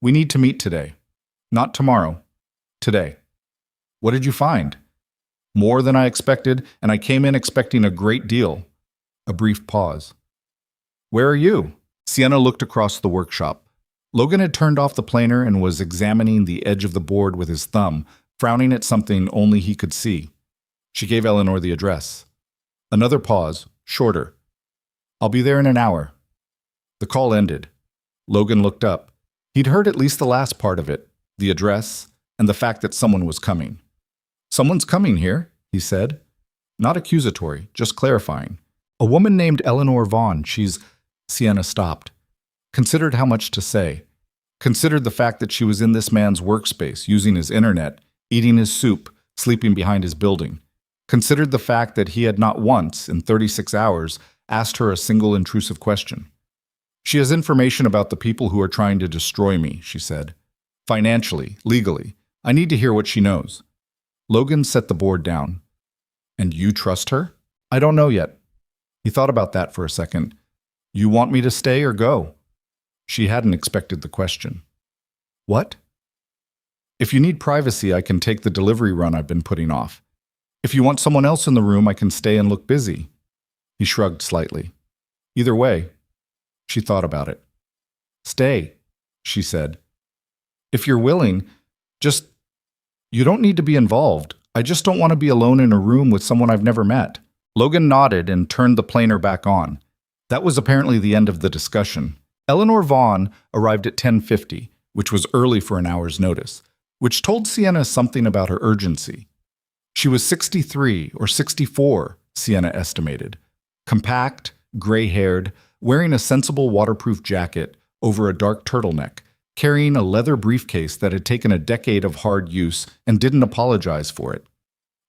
We need to meet today. Not tomorrow. Today. What did you find? More than I expected, and I came in expecting a great deal. A brief pause. Where are you? Sienna looked across the workshop. Logan had turned off the planer and was examining the edge of the board with his thumb, frowning at something only he could see. She gave Eleanor the address. Another pause, shorter. I'll be there in an hour. The call ended. Logan looked up. He'd heard at least the last part of it, the address, and the fact that someone was coming. Someone's coming here, he said. Not accusatory, just clarifying. A woman named Eleanor Vaughn. Sienna stopped. Considered how much to say. Considered the fact that she was in this man's workspace, using his internet, eating his soup, sleeping behind his building. Considered the fact that he had not once, in 36 hours, asked her a single intrusive question. She has information about the people who are trying to destroy me, she said. Financially, legally. I need to hear what she knows. Logan set the board down. And you trust her? I don't know yet. He thought about that for a second. You want me to stay or go? She hadn't expected the question. What? If you need privacy, I can take the delivery run I've been putting off. If you want someone else in the room, I can stay and look busy. He shrugged slightly. Either way. She thought about it. Stay, she said. If you're willing, you don't need to be involved. I just don't want to be alone in a room with someone I've never met. Logan nodded and turned the planer back on. That was apparently the end of the discussion. Eleanor Vaughn arrived at 10:50, which was early for an hour's notice, which told Sienna something about her urgency. She was 63 or 64, Sienna estimated. Compact, gray-haired, wearing a sensible waterproof jacket over a dark turtleneck, carrying a leather briefcase that had taken a decade of hard use and didn't apologize for it.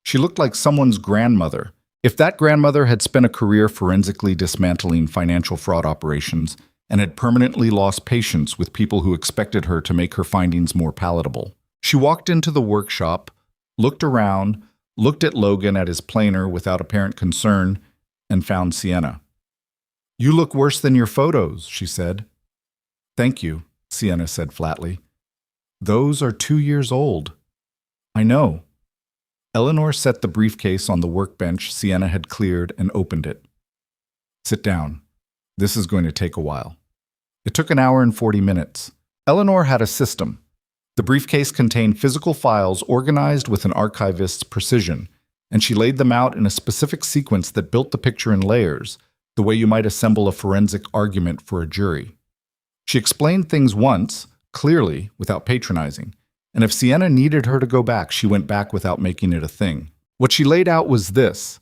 She looked like someone's grandmother. If that grandmother had spent a career forensically dismantling financial fraud operations and had permanently lost patience with people who expected her to make her findings more palatable. She walked into the workshop, looked around, looked at Logan at his planer without apparent concern, and found Sienna. You look worse than your photos, she said. Thank you, Sienna said flatly. Those are 2 years old. I know. Eleanor set the briefcase on the workbench Sienna had cleared and opened it. Sit down. This is going to take a while. It took an hour and 40 minutes. Eleanor had a system. The briefcase contained physical files organized with an archivist's precision, and she laid them out in a specific sequence that built the picture in layers, the way you might assemble a forensic argument for a jury. She explained things once, clearly, without patronizing, and if Sienna needed her to go back, she went back without making it a thing. What she laid out was this.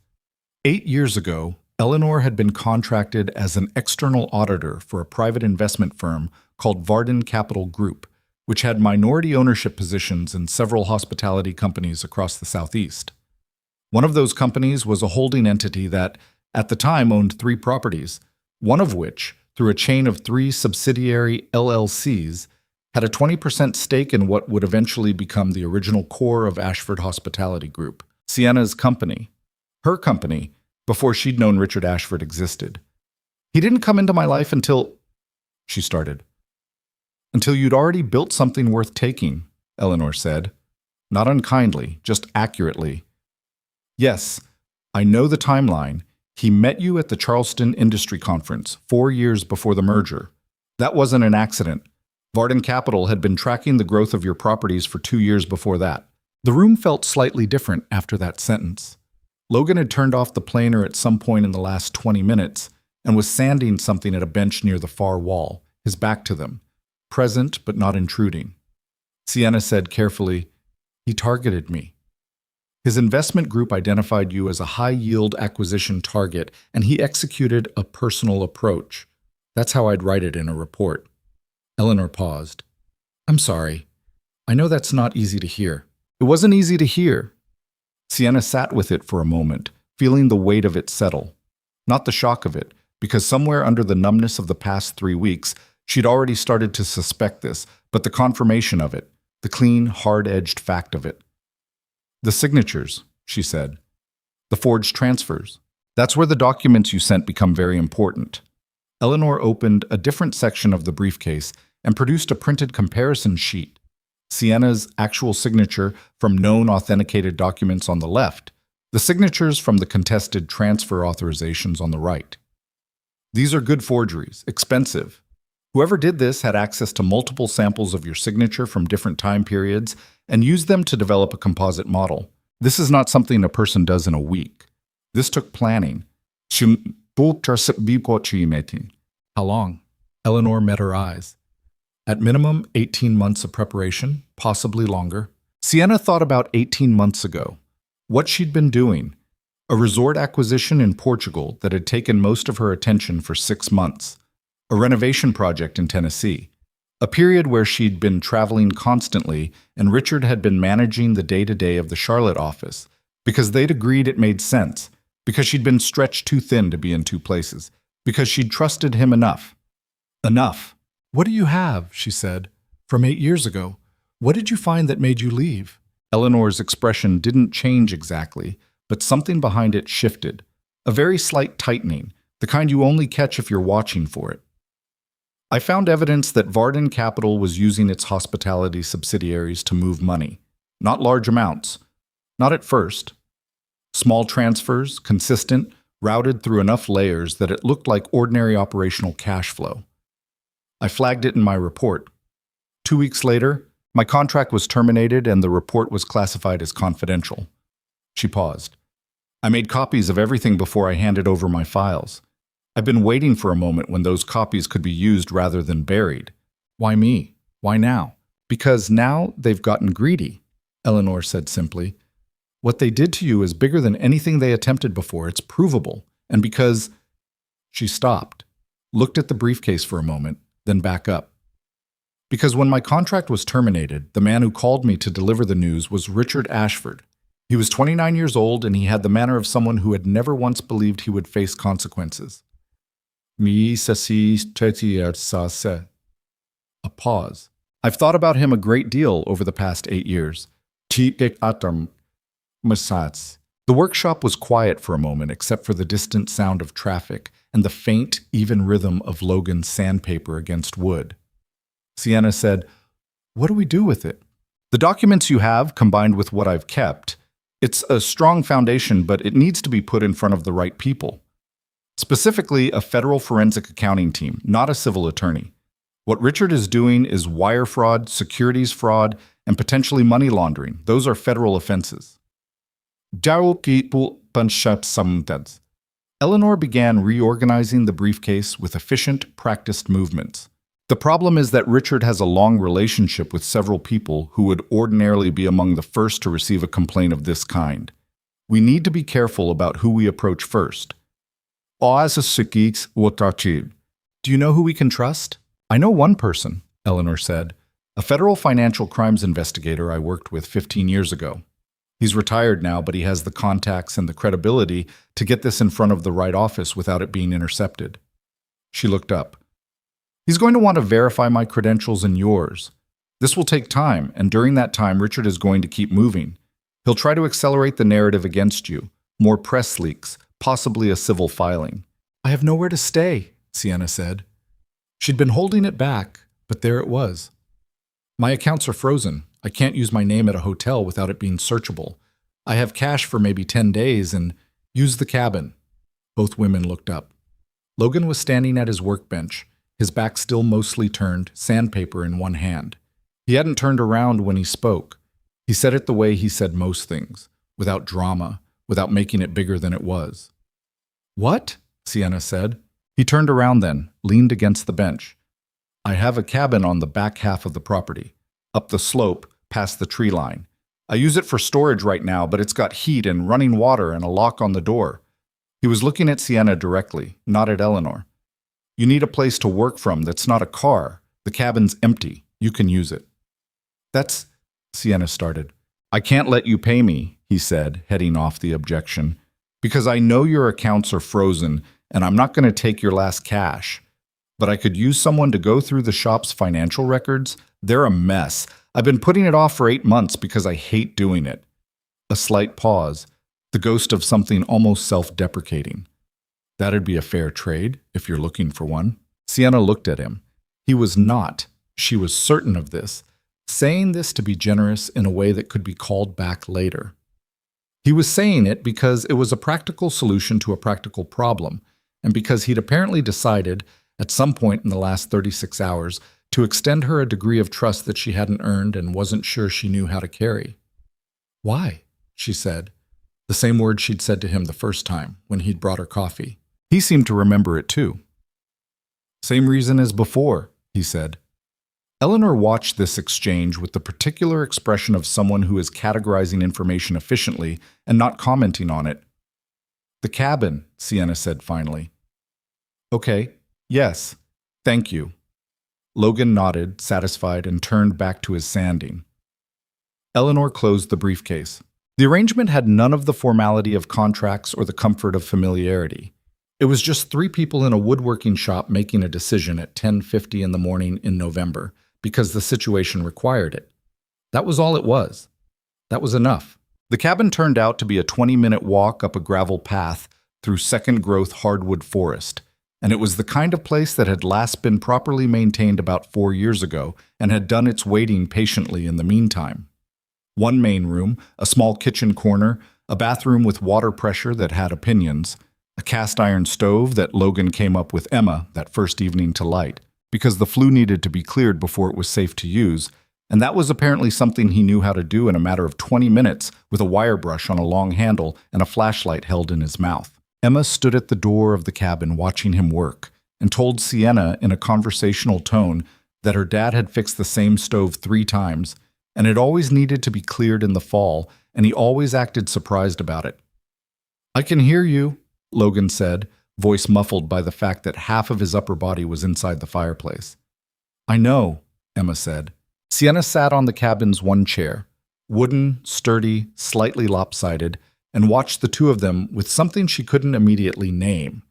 8 years ago, Eleanor had been contracted as an external auditor for a private investment firm called Varden Capital Group, which had minority ownership positions in several hospitality companies across the Southeast. One of those companies was a holding entity that, at the time, owned 3 properties, one of which, through a chain of 3 subsidiary LLCs, had a 20% stake in what would eventually become the original core of Ashford Hospitality Group, Sienna's company, her company, before she'd known Richard Ashford existed. He didn't come into my life until, she started. Until you'd already built something worth taking, Eleanor said. Not unkindly, just accurately. Yes, I know the timeline. He met you at the Charleston Industry Conference 4 years before the merger. That wasn't an accident. Varden Capital had been tracking the growth of your properties for 2 years before that. The room felt slightly different after that sentence. Logan had turned off the planer at some point in the last 20 minutes and was sanding something at a bench near the far wall, his back to them, present but not intruding. Sienna said carefully, "He targeted me. His investment group identified you as a high-yield acquisition target, and he executed a personal approach. That's how I'd write it in a report." Eleanor paused. "I'm sorry. I know that's not easy to hear." It wasn't easy to hear. Sienna sat with it for a moment, feeling the weight of it settle. Not the shock of it, because somewhere under the numbness of the past 3 weeks, she'd already started to suspect this, but the confirmation of it, the clean, hard-edged fact of it. "The signatures," she said. "The forged transfers. That's where the documents you sent become very important." Eleanor opened a different section of the briefcase and produced a printed comparison sheet. Sienna's actual signature from known authenticated documents on the left, the signatures from the contested transfer authorizations on the right. These are good forgeries, expensive. Whoever did this had access to multiple samples of your signature from different time periods and used them to develop a composite model. This is not something a person does in a week. This took planning. How long? Eleanor met her eyes. At minimum, 18 months of preparation, possibly longer. Sienna thought about 18 months ago. What she'd been doing. A resort acquisition in Portugal that had taken most of her attention for 6 months. A renovation project in Tennessee. A period where she'd been traveling constantly and Richard had been managing the day-to-day of the Charlotte office. Because they'd agreed it made sense. Because she'd been stretched too thin to be in 2 places. Because she'd trusted him enough. Enough. "What do you have?" she said. "From 8 years ago. What did you find that made you leave?" Eleanor's expression didn't change exactly, but something behind it shifted. A very slight tightening, the kind you only catch if you're watching for it. "I found evidence that Varden Capital was using its hospitality subsidiaries to move money. Not large amounts. Not at first. Small transfers, consistent, routed through enough layers that it looked like ordinary operational cash flow. I flagged it in my report. 2 weeks later, my contract was terminated and the report was classified as confidential." She paused. "I made copies of everything before I handed over my files. I've been waiting for a moment when those copies could be used rather than buried." "Why me? Why now?" "Because now they've gotten greedy," Eleanor said simply. "What they did to you is bigger than anything they attempted before. It's provable. And because—" She stopped, looked at the briefcase for a moment, then back up. "Because when my contract was terminated, the man who called me to deliver the news was Richard Ashford. He was 29 years old and he had the manner of someone who had never once believed he would face consequences." A pause. "I've thought about him a great deal over the past 8 years. The workshop was quiet for a moment except for the distant sound of traffic and the faint, even rhythm of Logan's sandpaper against wood. Sienna said, "What do we do with it?" "The documents you have, combined with what I've kept, it's a strong foundation, but it needs to be put in front of the right people. Specifically, a federal forensic accounting team, not a civil attorney. What Richard is doing is wire fraud, securities fraud, and potentially money laundering. Those are federal offenses." Eleanor began reorganizing the briefcase with efficient, practiced movements. "The problem is that Richard has a long relationship with several people who would ordinarily be among the first to receive a complaint of this kind. We need to be careful about who we approach first." "Do you know who we can trust?" "I know one person," Eleanor said. "A federal financial crimes investigator I worked with 15 years ago. He's retired now, but he has the contacts and the credibility to get this in front of the right office without it being intercepted." She looked up. "He's going to want to verify my credentials and yours. This will take time, and during that time, Richard is going to keep moving. He'll try to accelerate the narrative against you, more press leaks, possibly a civil filing." "I have nowhere to stay," Sienna said. She'd been holding it back, but there it was. "My accounts are frozen. I can't use my name at a hotel without it being searchable. I have cash for maybe 10 days and use the cabin." Both women looked up. Logan was standing at his workbench, his back still mostly turned, sandpaper in one hand. He hadn't turned around when he spoke. He said it the way he said most things, without drama, without making it bigger than it was. "What?" Sienna said. He turned around then, leaned against the bench. I have a cabin on the back half of the property, up the slope, past the tree line. I use it for storage right now, but it's got heat and running water and a lock on the door. He was looking at Sienna directly, not at Eleanor. You need a place to work from that's not a car. The cabin's empty. You can use it. That's, Sienna started. I can't let you pay me, he said, heading off the objection, because I know your accounts are frozen and I'm not going to take your last cash. But I could use someone to go through the shop's financial records. They're a mess. I've been putting it off for 8 months because I hate doing it. A slight pause, the ghost of something almost self-deprecating. That'd be a fair trade, if you're looking for one. Sienna looked at him. He was not, she was certain of this, saying this to be generous in a way that could be called back later. He was saying it because it was a practical solution to a practical problem, and because he'd apparently decided, at some point in the last 36 hours, to extend her a degree of trust that she hadn't earned and wasn't sure she knew how to carry. Why? She said, the same word she'd said to him the first time, when he'd brought her coffee. He seemed to remember it too. Same reason as before, he said. Eleanor watched this exchange with the particular expression of someone who is categorizing information efficiently and not commenting on it. The cabin, Sienna said finally. Okay, yes, thank you. Logan nodded, satisfied, and turned back to his sanding. Eleanor closed the briefcase. The arrangement had none of the formality of contracts or the comfort of familiarity. It was just 3 people in a woodworking shop making a decision at 10:50 in the morning in November because the situation required it. That was all it was. That was enough. The cabin turned out to be a 20-minute walk up a gravel path through second-growth hardwood forest, and it was the kind of place that had last been properly maintained about 4 years ago and had done its waiting patiently in the meantime. One main room, a small kitchen corner, a bathroom with water pressure that had opinions, a cast-iron stove that Logan came up with Emma that first evening to light, because the flue needed to be cleared before it was safe to use, and that was apparently something he knew how to do in a matter of 20 minutes with a wire brush on a long handle and a flashlight held in his mouth. Emma stood at the door of the cabin watching him work and told Sienna in a conversational tone that her dad had fixed the same stove 3 times, and it always needed to be cleared in the fall, and he always acted surprised about it. I can hear you, Logan said, voice muffled by the fact that half of his upper body was inside the fireplace. I know, Emma said. Sienna sat on the cabin's one chair, wooden, sturdy, slightly lopsided, and watched the two of them with something she couldn't immediately name.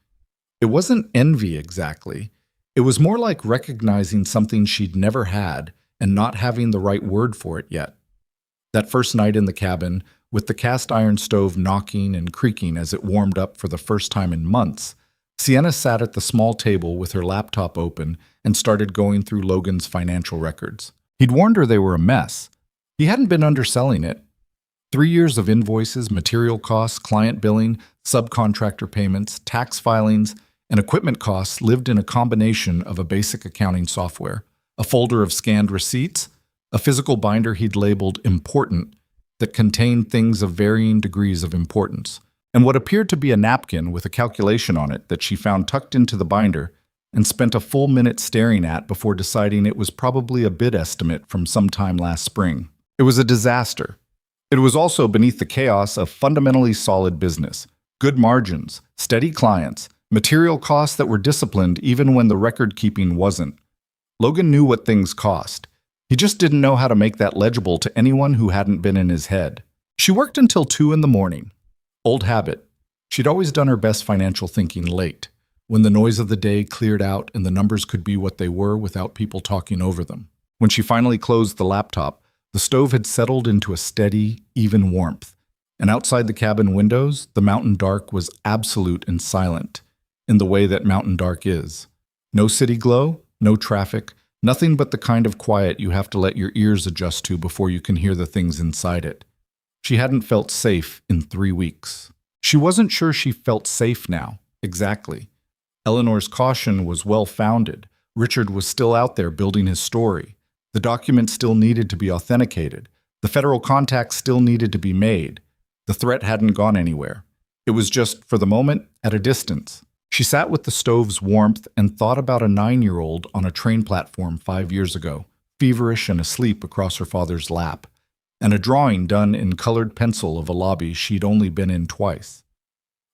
It wasn't envy exactly. It was more like recognizing something she'd never had and not having the right word for it yet. That first night in the cabin, with the cast-iron stove knocking and creaking as it warmed up for the first time in months, Sienna sat at the small table with her laptop open and started going through Logan's financial records. He'd warned her they were a mess. He hadn't been underselling it. 3 years of invoices, material costs, client billing, subcontractor payments, tax filings, and equipment costs lived in a combination of a basic accounting software, a folder of scanned receipts, a physical binder he'd labeled important that contained things of varying degrees of importance, and what appeared to be a napkin with a calculation on it that she found tucked into the binder and spent a full minute staring at before deciding it was probably a bid estimate from sometime last spring. It was a disaster. It was also beneath the chaos of fundamentally solid business, good margins, steady clients, material costs that were disciplined even when the record-keeping wasn't. Logan knew what things cost. He just didn't know how to make that legible to anyone who hadn't been in his head. She worked until 2 in the morning. Old habit. She'd always done her best financial thinking late, when the noise of the day cleared out and the numbers could be what they were without people talking over them. When she finally closed the laptop, the stove had settled into a steady, even warmth, and outside the cabin windows, the mountain dark was absolute and silent, in the way that mountain dark is. No city glow, no traffic, nothing but the kind of quiet you have to let your ears adjust to before you can hear the things inside it. She hadn't felt safe in 3 weeks. She wasn't sure she felt safe now, exactly. Eleanor's caution was well-founded. Richard was still out there building his story. The documents still needed to be authenticated. The federal contacts still needed to be made. The threat hadn't gone anywhere. It was just, for the moment, at a distance. She sat with the stove's warmth and thought about a 9-year-old on a train platform 5 years ago, feverish and asleep across her father's lap, and a drawing done in colored pencil of a lobby she'd only been in twice.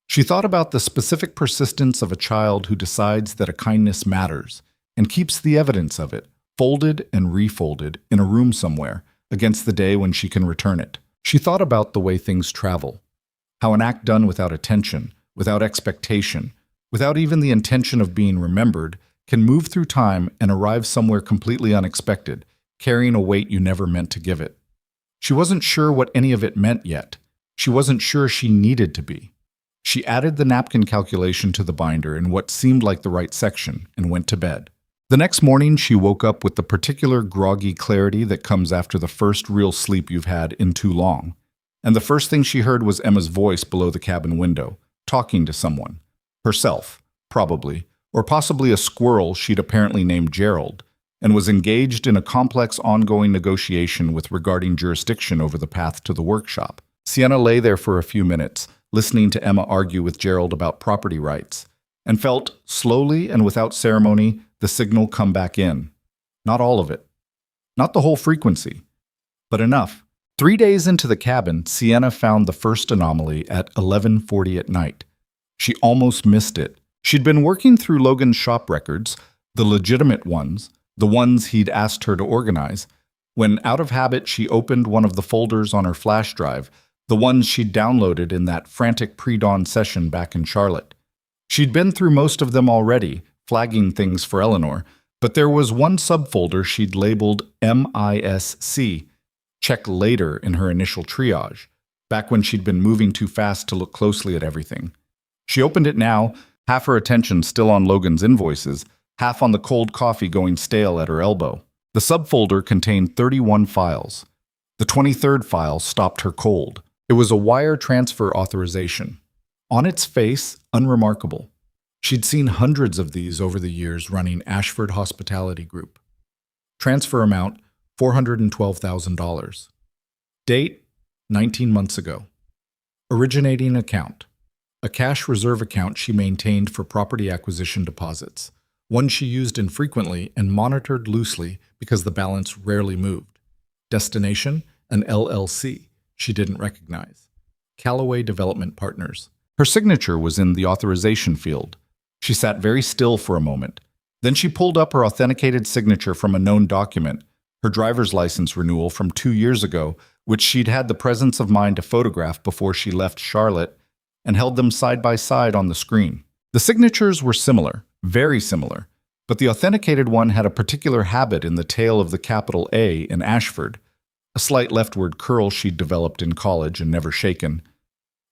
She thought about the specific persistence of a child who decides that a kindness matters and keeps the evidence of it, folded and refolded, in a room somewhere, against the day when she can return it. She thought about the way things travel, how an act done without attention, without expectation, without even the intention of being remembered, can move through time and arrive somewhere completely unexpected, carrying a weight you never meant to give it. She wasn't sure what any of it meant yet. She wasn't sure she needed to be. She added the napkin calculation to the binder in what seemed like the right section and went to bed. The next morning, she woke up with the particular groggy clarity that comes after the first real sleep you've had in too long. And the first thing she heard was Emma's voice below the cabin window, talking to someone. Herself, probably, or possibly a squirrel she'd apparently named Gerald, and was engaged in a complex ongoing negotiation with regarding jurisdiction over the path to the workshop. Sienna lay there for a few minutes, listening to Emma argue with Gerald about property rights, and felt, slowly and without ceremony, the signal come back in. Not all of it. Not the whole frequency. But enough. 3 days into the cabin, Sienna found the first anomaly at 11:40 at night. She almost missed it. She'd been working through Logan's shop records, the legitimate ones, the ones he'd asked her to organize, when out of habit she opened one of the folders on her flash drive, the ones she'd downloaded in that frantic pre-dawn session back in Charlotte. She'd been through most of them already, flagging things for Eleanor, but there was one subfolder she'd labeled MISC, check later in her initial triage, back when she'd been moving too fast to look closely at everything. She opened it now, half her attention still on Logan's invoices, half on the cold coffee going stale at her elbow. The subfolder contained 31 files. The 23rd file stopped her cold. It was a wire transfer authorization. On its face, unremarkable. She'd seen hundreds of these over the years running Ashford Hospitality Group. Transfer amount, $412,000. Date, 19 months ago. Originating account. A cash reserve account she maintained for property acquisition deposits, one she used infrequently and monitored loosely because the balance rarely moved. Destination, an LLC she didn't recognize. Callaway Development Partners. Her signature was in the authorization field. She sat very still for a moment. Then she pulled up her authenticated signature from a known document, her driver's license renewal from 2 years ago, which she'd had the presence of mind to photograph before she left Charlotte, and held them side by side on the screen. The signatures were similar, very similar, but the authenticated one had a particular habit in the tail of the capital A in Ashford, a slight leftward curl she'd developed in college and never shaken,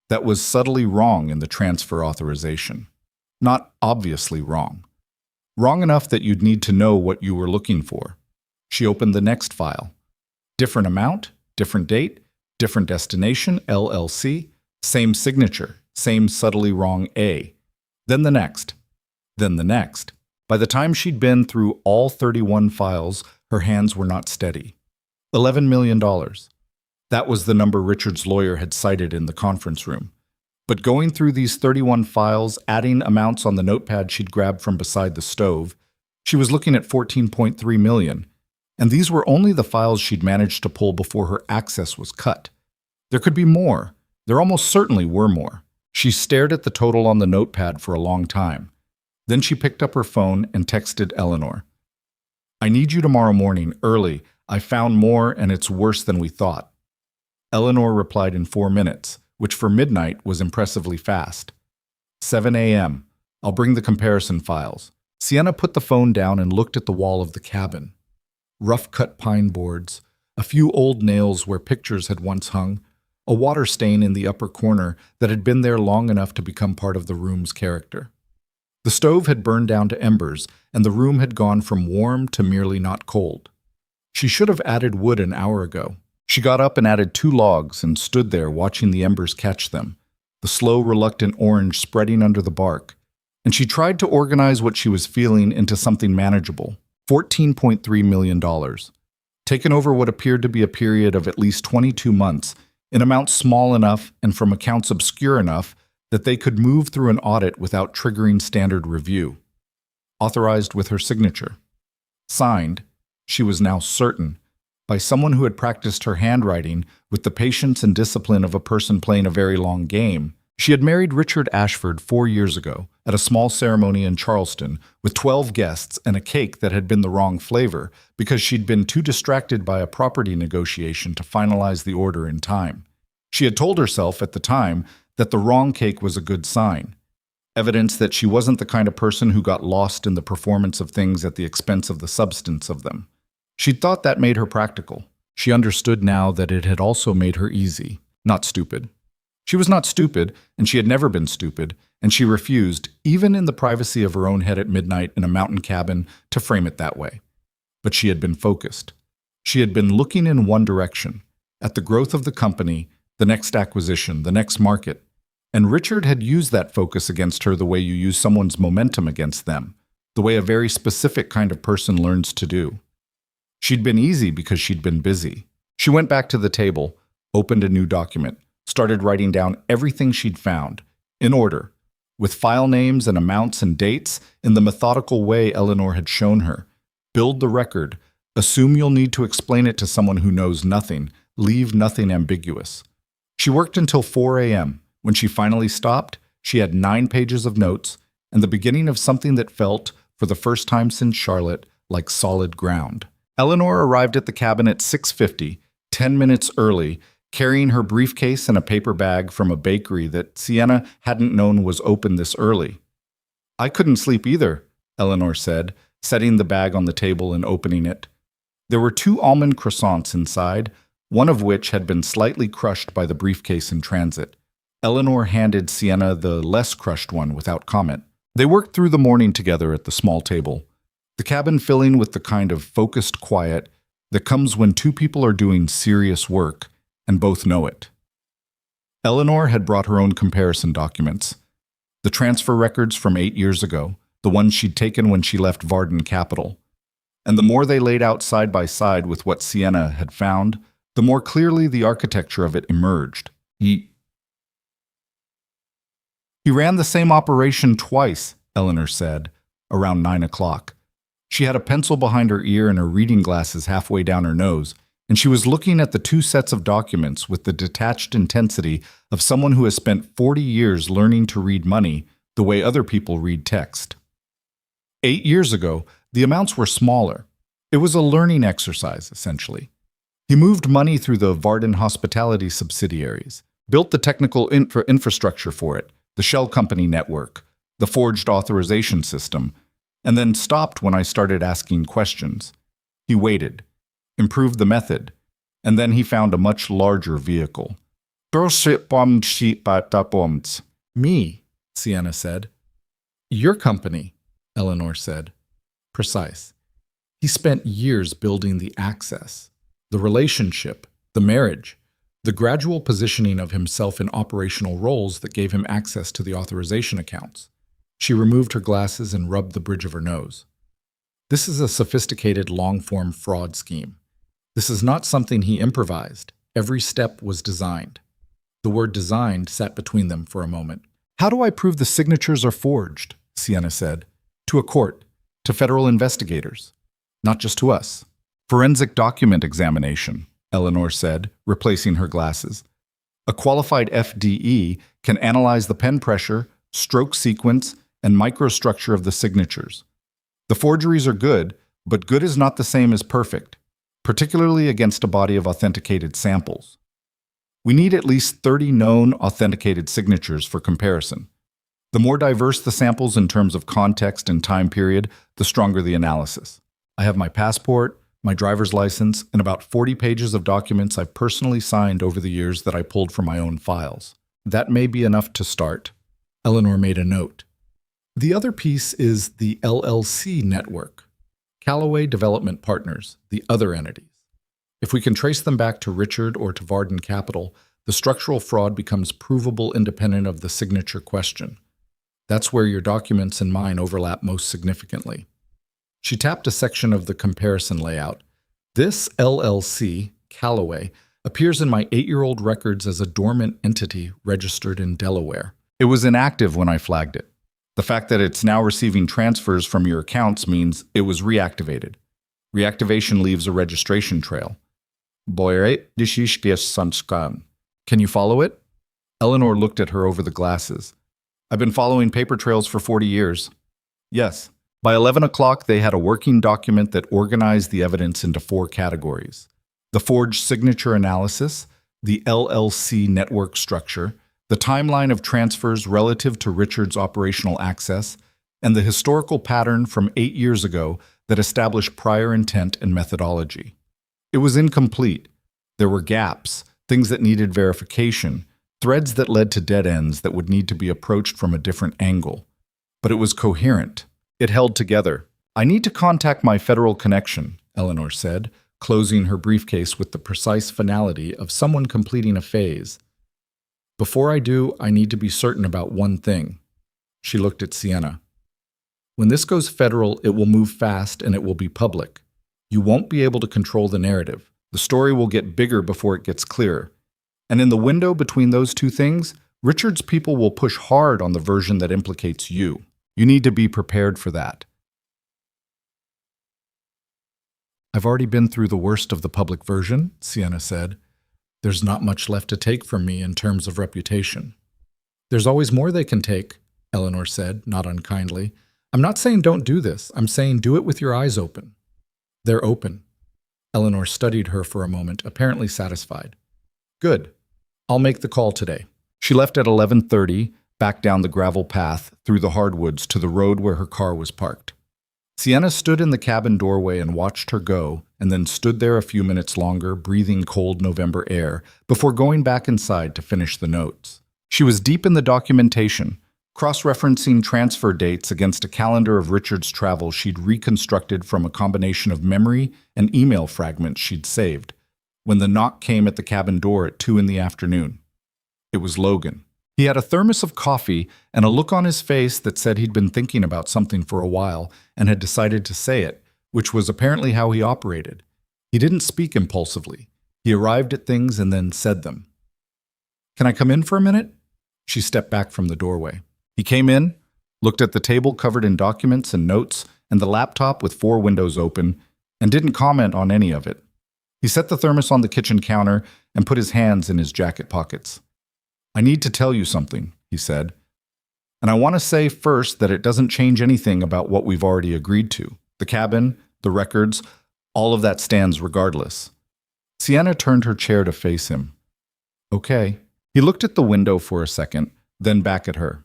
that was subtly wrong in the transfer authorization. Not obviously wrong. Wrong enough that you'd need to know what you were looking for. She opened the next file. Different amount, different date, different destination, LLC, same signature, same subtly wrong A. Then the next. Then the next. By the time she'd been through all 31 files, her hands were not steady. $11 million. That was the number Richard's lawyer had cited in the conference room. But going through these 31 files, adding amounts on the notepad she'd grabbed from beside the stove, she was looking at $14.3 million. And these were only the files she'd managed to pull before her access was cut. There could be more. There almost certainly were more. She stared at the total on the notepad for a long time. Then she picked up her phone and texted Eleanor. "I need you tomorrow morning, early. I found more and it's worse than we thought." Eleanor replied in 4 minutes, which for midnight was impressively fast. 7 a.m. I'll bring the comparison files. Sienna put the phone down and looked at the wall of the cabin. Rough-cut pine boards, a few old nails where pictures had once hung, a water stain in the upper corner that had been there long enough to become part of the room's character. The stove had burned down to embers, and the room had gone from warm to merely not cold. She should have added wood an hour ago. She got up and added 2 logs and stood there watching the embers catch them, the slow, reluctant orange spreading under the bark, and she tried to organize what she was feeling into something manageable. $14.3 million. Taken over what appeared to be a period of at least 22 months, in amounts small enough and from accounts obscure enough that they could move through an audit without triggering standard review. Authorized with her signature. Signed, she was now certain, by someone who had practiced her handwriting with the patience and discipline of a person playing a very long game. She had married Richard Ashford 4 years ago at a small ceremony in Charleston with 12 guests and a cake that had been the wrong flavor because she'd been too distracted by a property negotiation to finalize the order in time. She had told herself at the time that the wrong cake was a good sign, evidence that she wasn't the kind of person who got lost in the performance of things at the expense of the substance of them. She'd thought that made her practical. She understood now that it had also made her easy, not stupid. She was not stupid, and she had never been stupid, and she refused, even in the privacy of her own head at midnight in a mountain cabin, to frame it that way. But she had been focused. She had been looking in one direction, at the growth of the company, the next acquisition, the next market. And Richard had used that focus against her the way you use someone's momentum against them, the way a very specific kind of person learns to do. She'd been easy because she'd been busy. She went back to the table, opened a new document, started writing down everything she'd found, in order, with file names and amounts and dates, in the methodical way Eleanor had shown her. Build the record. Assume you'll need to explain it to someone who knows nothing. Leave nothing ambiguous. She worked until 4 a.m. When she finally stopped, she had 9 pages of notes and the beginning of something that felt, for the first time since Charlotte, like solid ground. Eleanor arrived at the cabin at 6:50, 10 minutes early, carrying her briefcase and a paper bag from a bakery that Sienna hadn't known was open this early. I couldn't sleep either, Eleanor said, setting the bag on the table and opening it. There were 2 almond croissants inside, one of which had been slightly crushed by the briefcase in transit. Eleanor handed Sienna the less crushed one without comment. They worked through the morning together at the small table, the cabin filling with the kind of focused quiet that comes when 2 people are doing serious work and both know it. Eleanor had brought her own comparison documents, the transfer records from 8 years ago, the ones she'd taken when she left Varden Capital. And the more they laid out side by side with what Sienna had found, the more clearly the architecture of it emerged. He ran the same operation twice, Eleanor said, around 9 o'clock. She had a pencil behind her ear and her reading glasses halfway down her nose, and she was looking at the 2 sets of documents with the detached intensity of someone who has spent 40 years learning to read money the way other people read text. 8 years ago, the amounts were smaller. It was a learning exercise, essentially. He moved money through the Varden Hospitality subsidiaries, built the technical infrastructure for it, the shell company network, the forged authorization system, and then stopped when I started asking questions. He waited, improved the method, and then he found a much larger vehicle. Me, Sienna said. Your company, Eleanor said. Precise. He spent years building the access, the relationship, the marriage, the gradual positioning of himself in operational roles that gave him access to the authorization accounts. She removed her glasses and rubbed the bridge of her nose. This is a sophisticated long-form fraud scheme. This is not something he improvised. Every step was designed. The word designed sat between them for a moment. How do I prove the signatures are forged? Sienna said. To a court, to federal investigators, not just to us. Forensic document examination, Eleanor said, replacing her glasses. A qualified FDE can analyze the pen pressure, stroke sequence, and microstructure of the signatures. The forgeries are good, but good is not the same as perfect, particularly against a body of authenticated samples. We need at least 30 known authenticated signatures for comparison. The more diverse the samples in terms of context and time period, the stronger the analysis. I have my passport, my driver's license, and about 40 pages of documents I've personally signed over the years that I pulled from my own files. That may be enough to start. Eleanor made a note. The other piece is the LLC network, Callaway Development Partners, the other entities. If we can trace them back to Richard or to Varden Capital, the structural fraud becomes provable independent of the signature question. That's where your documents and mine overlap most significantly. She tapped a section of the comparison layout. This LLC, Callaway, appears in my 8-year-old records as a dormant entity registered in Delaware. It was inactive when I flagged it. The fact that it's now receiving transfers from your accounts means it was reactivated. Reactivation leaves a registration trail. Can you follow it? Eleanor looked at her over the glasses. I've been following paper trails for 40 years. Yes. By 11 o'clock, they had a working document that organized the evidence into 4 categories: the forged signature analysis, the LLC network structure, the timeline of transfers relative to Richard's operational access, and the historical pattern from 8 years ago that established prior intent and methodology. It was incomplete. There were gaps, things that needed verification, threads that led to dead ends that would need to be approached from a different angle. But it was coherent. It held together. I need to contact my federal connection, Eleanor said, closing her briefcase with the precise finality of someone completing a phase. Before I do, I need to be certain about one thing. She looked at Sienna. When this goes federal, it will move fast and it will be public. You won't be able to control the narrative. The story will get bigger before it gets clearer. And in the window between those two things, Richard's people will push hard on the version that implicates you. You need to be prepared for that. I've already been through the worst of the public version, Sienna said. There's not much left to take from me in terms of reputation. There's always more they can take, Eleanor said, not unkindly. I'm not saying don't do this. I'm saying do it with your eyes open. They're open. Eleanor studied her for a moment, apparently satisfied. Good. I'll make the call today. She left at 11:30, back down the gravel path, through the hardwoods to the road where her car was parked. Sienna stood in the cabin doorway and watched her go, and then stood there a few minutes longer, breathing cold November air, before going back inside to finish the notes. She was deep in the documentation, cross-referencing transfer dates against a calendar of Richard's travel she'd reconstructed from a combination of memory and email fragments she'd saved, when the knock came at the cabin door at 2 p.m. It was Logan. He had a thermos of coffee and a look on his face that said he'd been thinking about something for a while and had decided to say it, which was apparently how he operated. He didn't speak impulsively. He arrived at things and then said them. Can I come in for a minute? She stepped back from the doorway. He came in, looked at the table covered in documents and notes and the laptop with 4 windows open, and didn't comment on any of it. He set the thermos on the kitchen counter and put his hands in his jacket pockets. I need to tell you something, he said. And I want to say first that it doesn't change anything about what we've already agreed to. The cabin, the records, all of that stands regardless. Sienna turned her chair to face him. Okay. He looked at the window for a second, then back at her.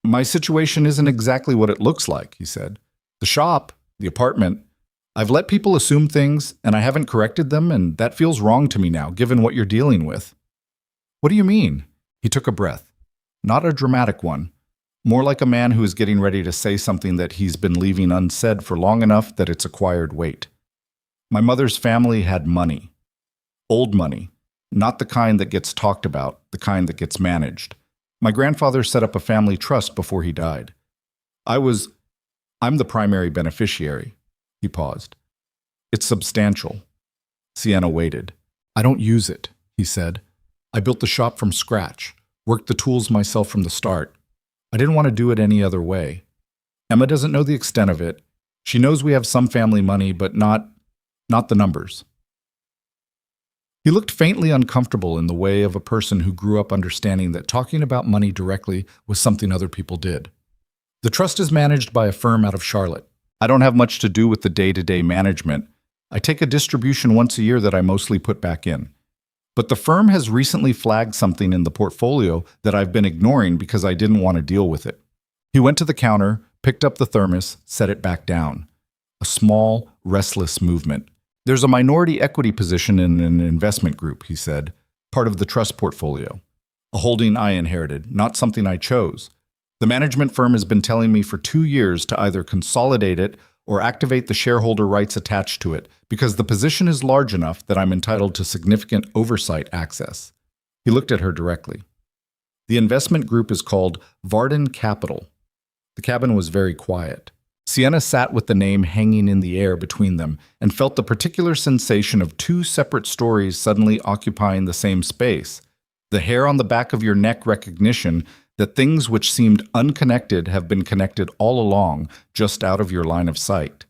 My situation isn't exactly what it looks like, he said. The shop, the apartment, I've let people assume things, and I haven't corrected them, and that feels wrong to me now, given what you're dealing with. What do you mean? He took a breath. Not a dramatic one. More like a man who is getting ready to say something that he's been leaving unsaid for long enough that it's acquired weight. My mother's family had money. Old money. Not the kind that gets talked about, the kind that gets managed. My grandfather set up a family trust before he died. I'm the primary beneficiary. He paused. It's substantial. Sienna waited. I don't use it, he said. I built the shop from scratch, worked the tools myself from the start. I didn't want to do it any other way. Emma doesn't know the extent of it. She knows we have some family money, but not the numbers. He looked faintly uncomfortable in the way of a person who grew up understanding that talking about money directly was something other people did. The trust is managed by a firm out of Charlotte. I don't have much to do with the day-to-day management. I take a distribution once a year that I mostly put back in. But the firm has recently flagged something in the portfolio that I've been ignoring because I didn't want to deal with it. He went to the counter, picked up the thermos, set it back down. A small, restless movement. There's a minority equity position in an investment group, he said, part of the trust portfolio. A holding I inherited, not something I chose. The management firm has been telling me for 2 years to either consolidate it or activate the shareholder rights attached to it because the position is large enough that I'm entitled to significant oversight access. He looked at her directly. The investment group is called Varden Capital. The cabin was very quiet. Sienna sat with the name hanging in the air between them and felt the particular sensation of 2 separate stories suddenly occupying the same space. The hair on the back of your neck recognition that things which seemed unconnected have been connected all along, just out of your line of sight.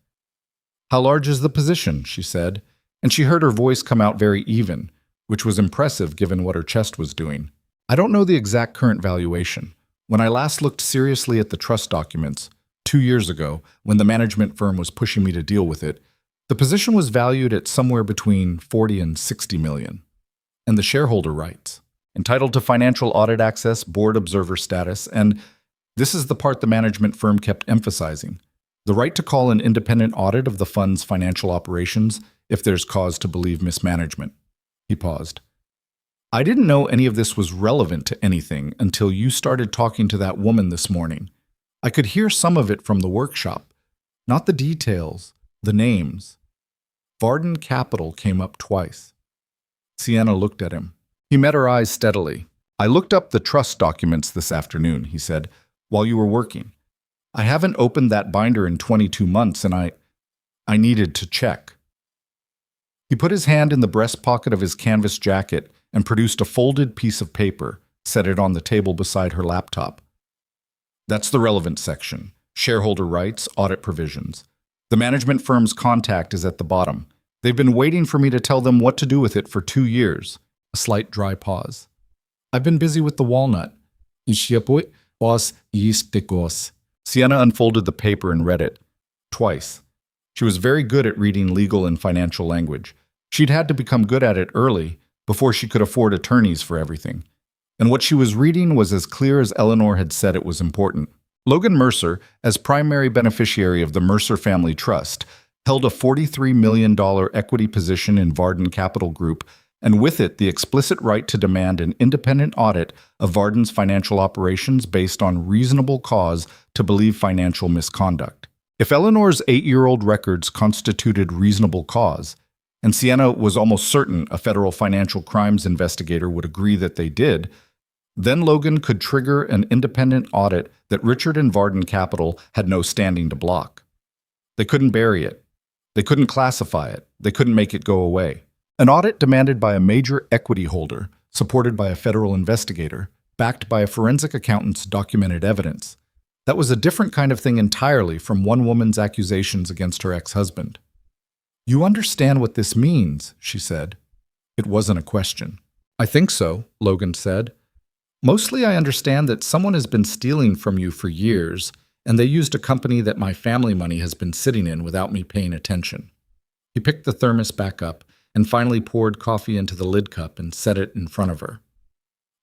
How large is the position? She said, and she heard her voice come out very even, which was impressive given what her chest was doing. I don't know the exact current valuation. When I last looked seriously at the trust documents, 2 years ago, when the management firm was pushing me to deal with it, the position was valued at somewhere between 40 and 60 million. And the shareholder rights, entitled to financial audit access, board observer status, and this is the part the management firm kept emphasizing, the right to call an independent audit of the fund's financial operations if there's cause to believe mismanagement. He paused. I didn't know any of this was relevant to anything until you started talking to that woman this morning. I could hear some of it from the workshop, not the details, the names. Varden Capital came up twice. Sienna looked at him. He met her eyes steadily. I looked up the trust documents this afternoon, he said, while you were working. I haven't opened that binder in 22 months and I needed to check. He put his hand in the breast pocket of his canvas jacket and produced a folded piece of paper, set it on the table beside her laptop. That's the relevant section. Shareholder rights, audit provisions. The management firm's contact is at the bottom. They've been waiting for me to tell them what to do with it for 2 years. A slight dry pause. I've been busy with the walnut. Sienna unfolded the paper and read it. Twice. She was very good at reading legal and financial language. She'd had to become good at it early, before she could afford attorneys for everything. And what she was reading was as clear as Eleanor had said it was important. Logan Mercer, as primary beneficiary of the Mercer Family Trust, held a $43 million equity position in Varden Capital Group, and with it the explicit right to demand an independent audit of Varden's financial operations based on reasonable cause to believe financial misconduct. If Eleanor's 8-year-old records constituted reasonable cause, and Sienna was almost certain a federal financial crimes investigator would agree that they did, then Logan could trigger an independent audit that Richard and Varden Capital had no standing to block. They couldn't bury it. They couldn't classify it. They couldn't make it go away. An audit demanded by a major equity holder, supported by a federal investigator, backed by a forensic accountant's documented evidence. That was a different kind of thing entirely from one woman's accusations against her ex-husband. You understand what this means, she said. It wasn't a question. I think so, Logan said. Mostly I understand that someone has been stealing from you for years, and they used a company that my family money has been sitting in without me paying attention. He picked the thermos back up and finally poured coffee into the lid cup and set it in front of her.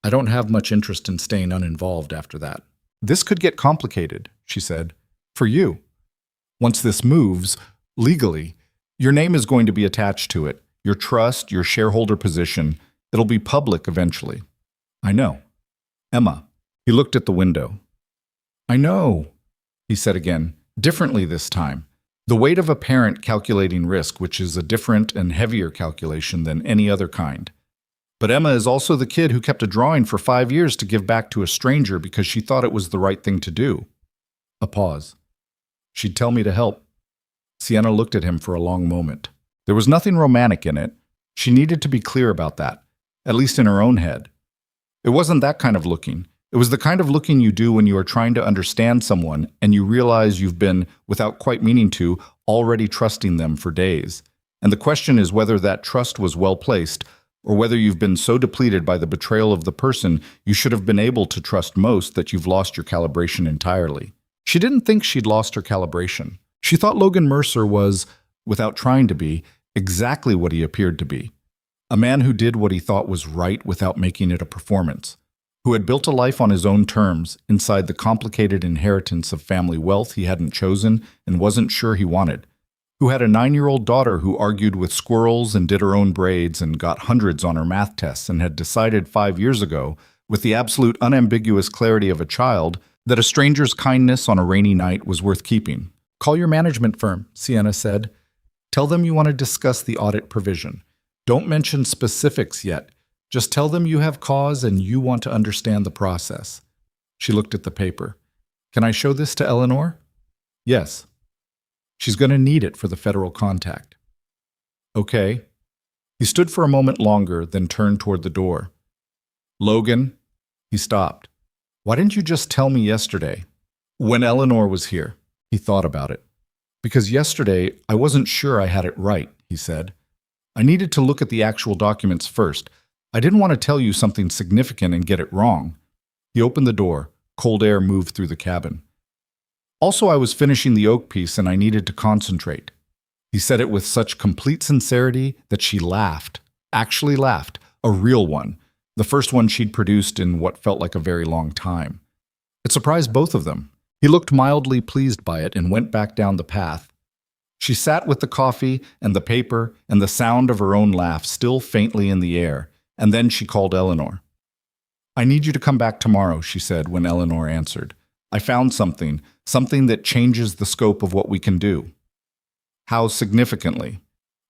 I don't have much interest in staying uninvolved after that. This could get complicated, she said. For you. Once this moves, legally, your name is going to be attached to it, your trust, your shareholder position. It'll be public eventually. I know. Emma. He looked at the window. I know, he said again, differently this time. The weight of a parent calculating risk, which is a different and heavier calculation than any other kind. But Emma is also the kid who kept a drawing for 5 years to give back to a stranger because she thought it was the right thing to do. A pause. She'd tell me to help. Sienna looked at him for a long moment. There was nothing romantic in it. She needed to be clear about that, at least in her own head. It wasn't that kind of looking. It was the kind of looking you do when you are trying to understand someone and you realize you've been, without quite meaning to, already trusting them for days. And the question is whether that trust was well placed, or whether you've been so depleted by the betrayal of the person you should have been able to trust most that you've lost your calibration entirely. She didn't think she'd lost her calibration. She thought Logan Mercer was, without trying to be, exactly what he appeared to be. A man who did what he thought was right without making it a performance, who had built a life on his own terms inside the complicated inheritance of family wealth he hadn't chosen and wasn't sure he wanted, who had a 9-year-old daughter who argued with squirrels and did her own braids and got hundreds on her math tests and had decided 5 years ago, with the absolute unambiguous clarity of a child, that a stranger's kindness on a rainy night was worth keeping. Call your management firm, Sienna said. Tell them you want to discuss the audit provision. Don't mention specifics yet. Just tell them you have cause and you want to understand the process. She looked at the paper. Can I show this to Eleanor? Yes. She's going to need it for the federal contact. Okay. He stood for a moment longer, then turned toward the door. Logan, he stopped. Why didn't you just tell me yesterday? When Eleanor was here, he thought about it. Because yesterday, I wasn't sure I had it right, he said. I needed to look at the actual documents first. I didn't want to tell you something significant and get it wrong. He opened the door. Cold air moved through the cabin. Also, I was finishing the oak piece and I needed to concentrate. He said it with such complete sincerity that she laughed. Actually laughed. A real one. The first one she'd produced in what felt like a very long time. It surprised both of them. He looked mildly pleased by it and went back down the path. She sat with the coffee and the paper and the sound of her own laugh still faintly in the air, and then she called Eleanor. I need you to come back tomorrow, she said when Eleanor answered. I found something that changes the scope of what we can do. How significantly?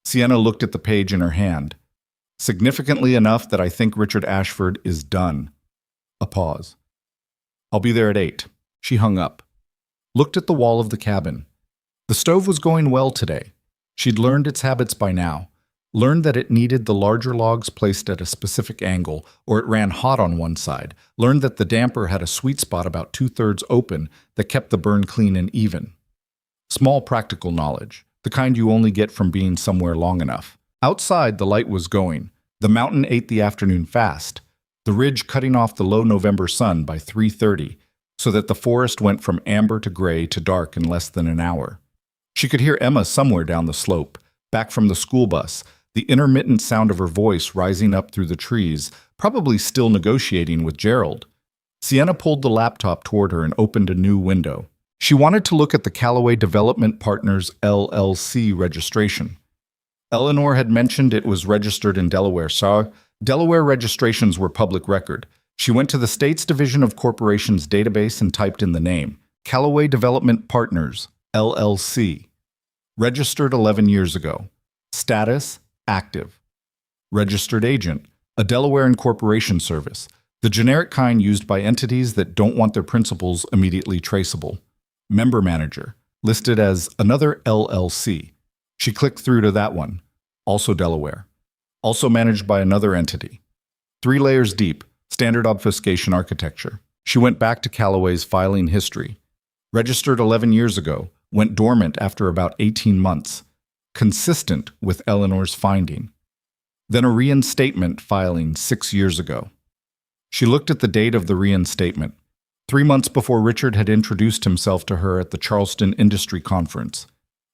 Sienna looked at the page in her hand. Significantly enough that I think Richard Ashford is done. A pause. I'll be there at 8. She hung up. Looked at the wall of the cabin. The stove was going well today. She'd learned its habits by now. Learned that it needed the larger logs placed at a specific angle, or it ran hot on one side. Learned that the damper had a sweet spot about 2/3 open that kept the burn clean and even. Small practical knowledge, the kind you only get from being somewhere long enough. Outside, the light was going. The mountain ate the afternoon fast, the ridge cutting off the low November sun by 3:30, so that the forest went from amber to gray to dark in less than an hour. She could hear Emma somewhere down the slope, back from the school bus, the intermittent sound of her voice rising up through the trees, probably still negotiating with Gerald. Sienna pulled the laptop toward her and opened a new window. She wanted to look at the Callaway Development Partners LLC registration. Eleanor had mentioned it was registered in Delaware, so Delaware registrations were public record. She went to the state's Division of Corporations database and typed in the name, Callaway Development Partners, LLC. Registered 11 years ago. Status, active. Registered agent, a Delaware incorporation service, the generic kind used by entities that don't want their principals immediately traceable. Member manager, listed as another LLC. She clicked through to that one, also Delaware, also managed by another entity. 3 layers deep, standard obfuscation architecture. She went back to Callaway's filing history. Registered 11 years ago, went dormant after about 18 months, consistent with Eleanor's finding. Then a reinstatement filing 6 years ago. She looked at the date of the reinstatement, 3 months before Richard had introduced himself to her at the Charleston Industry Conference.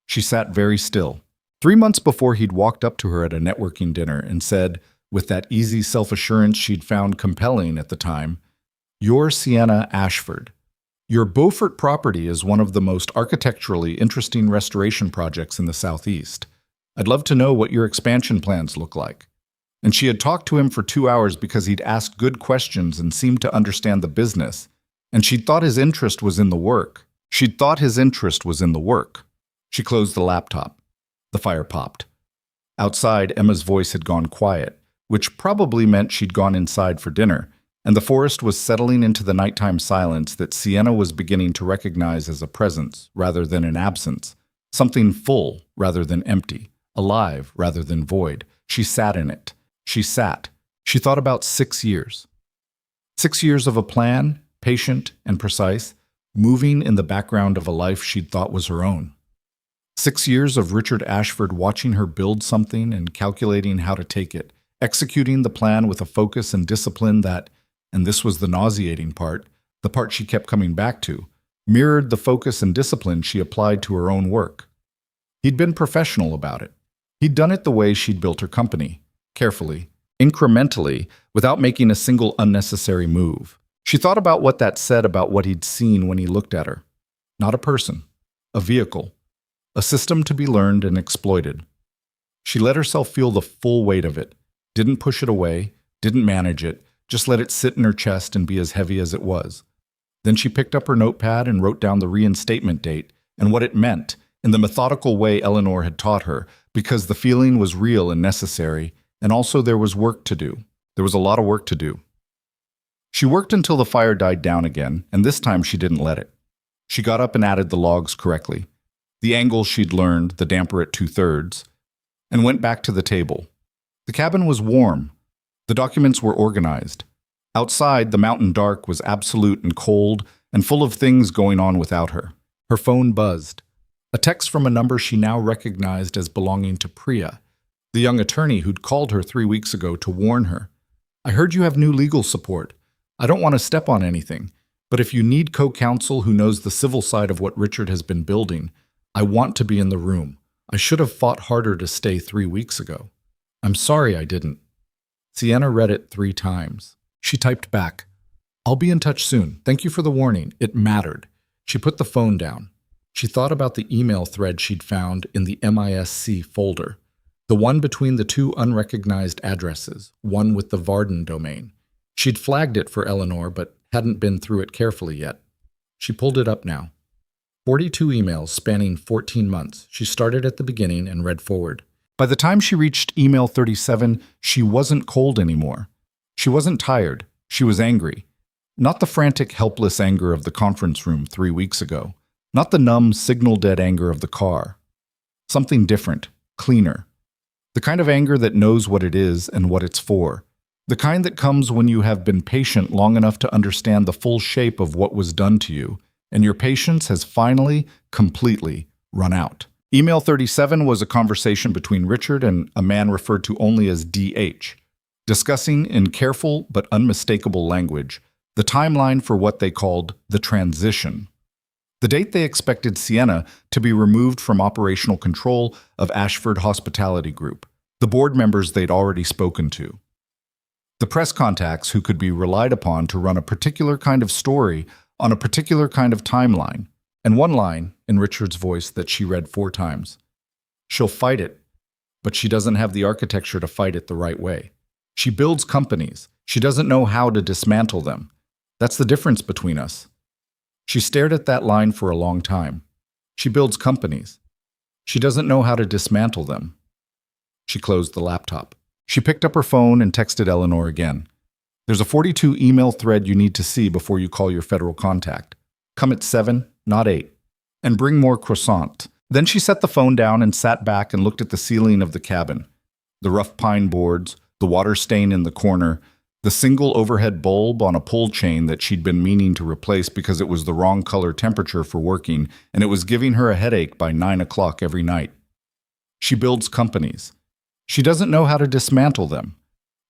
She sat very still. 3 months before he'd walked up to her at a networking dinner and said, with that easy self-assurance she'd found compelling at the time, "You're Sienna Ashford. Your Beaufort property is one of the most architecturally interesting restoration projects in the Southeast. I'd love to know what your expansion plans look like." And she had talked to him for 2 hours because he'd asked good questions and seemed to understand the business. And she'd thought his interest was in the work. She closed the laptop. The fire popped. Outside, Emma's voice had gone quiet, which probably meant she'd gone inside for dinner, and the forest was settling into the nighttime silence that Sienna was beginning to recognize as a presence rather than an absence, something full rather than empty, alive rather than void. She sat in it. She thought about 6 years. 6 years of a plan, patient and precise, moving in the background of a life she'd thought was her own. 6 years of Richard Ashford watching her build something and calculating how to take it, executing the plan with a focus and discipline that, and this was the nauseating part, the part she kept coming back to, mirrored the focus and discipline she applied to her own work. He'd been professional about it. He'd done it the way she'd built her company, carefully, incrementally, without making a single unnecessary move. She thought about what that said about what he'd seen when he looked at her. Not a person, a vehicle. A system to be learned and exploited. She let herself feel the full weight of it, didn't push it away, didn't manage it, just let it sit in her chest and be as heavy as it was. Then she picked up her notepad and wrote down the reinstatement date and what it meant in the methodical way Eleanor had taught her, because the feeling was real and necessary, and also there was work to do. There was a lot of work to do. She worked until the fire died down again, and this time she didn't let it. She got up and added the logs correctly. The angle she'd learned, the damper at 2/3, and went back to the table. The cabin was warm. The documents were organized. Outside, the mountain dark was absolute and cold and full of things going on without her. Her phone buzzed. A text from a number she now recognized as belonging to Priya, the young attorney who'd called her 3 weeks ago to warn her. "I heard you have new legal support. I don't want to step on anything, but if you need co-counsel who knows the civil side of what Richard has been building, I want to be in the room. I should have fought harder to stay 3 weeks ago. I'm sorry I didn't." Sienna read it 3 times. She typed back, "I'll be in touch soon. Thank you for the warning. It mattered." She put the phone down. She thought about the email thread she'd found in the MISC folder, the one between the 2 unrecognized addresses, one with the Varden domain. She'd flagged it for Eleanor, but hadn't been through it carefully yet. She pulled it up now. 42 emails spanning 14 months. She started at the beginning and read forward. By the time she reached email 37, she wasn't cold anymore. She wasn't tired. She was angry. Not the frantic, helpless anger of the conference room 3 weeks ago. Not the numb, signal-dead anger of the car. Something different, cleaner. The kind of anger that knows what it is and what it's for. The kind that comes when you have been patient long enough to understand the full shape of what was done to you, and your patience has finally, completely run out. Email 37 was a conversation between Richard and a man referred to only as DH, discussing in careful but unmistakable language the timeline for what they called the transition. The date they expected Sienna to be removed from operational control of Ashford Hospitality Group, the board members they'd already spoken to. The press contacts who could be relied upon to run a particular kind of story on a particular kind of timeline, and one line in Richard's voice that she read 4 times. "She'll fight it, but she doesn't have the architecture to fight it the right way. She builds companies. She doesn't know how to dismantle them. That's the difference between us." She stared at that line for a long time. She builds companies. She doesn't know how to dismantle them. She closed the laptop. She picked up her phone and texted Eleanor again. "There's a 42 email thread you need to see before you call your federal contact. Come at 7, not 8. And bring more croissant." Then she set the phone down and sat back and looked at the ceiling of the cabin. The rough pine boards, the water stain in the corner, the single overhead bulb on a pull chain that she'd been meaning to replace because it was the wrong color temperature for working, and it was giving her a headache by 9 o'clock every night. She builds companies. She doesn't know how to dismantle them.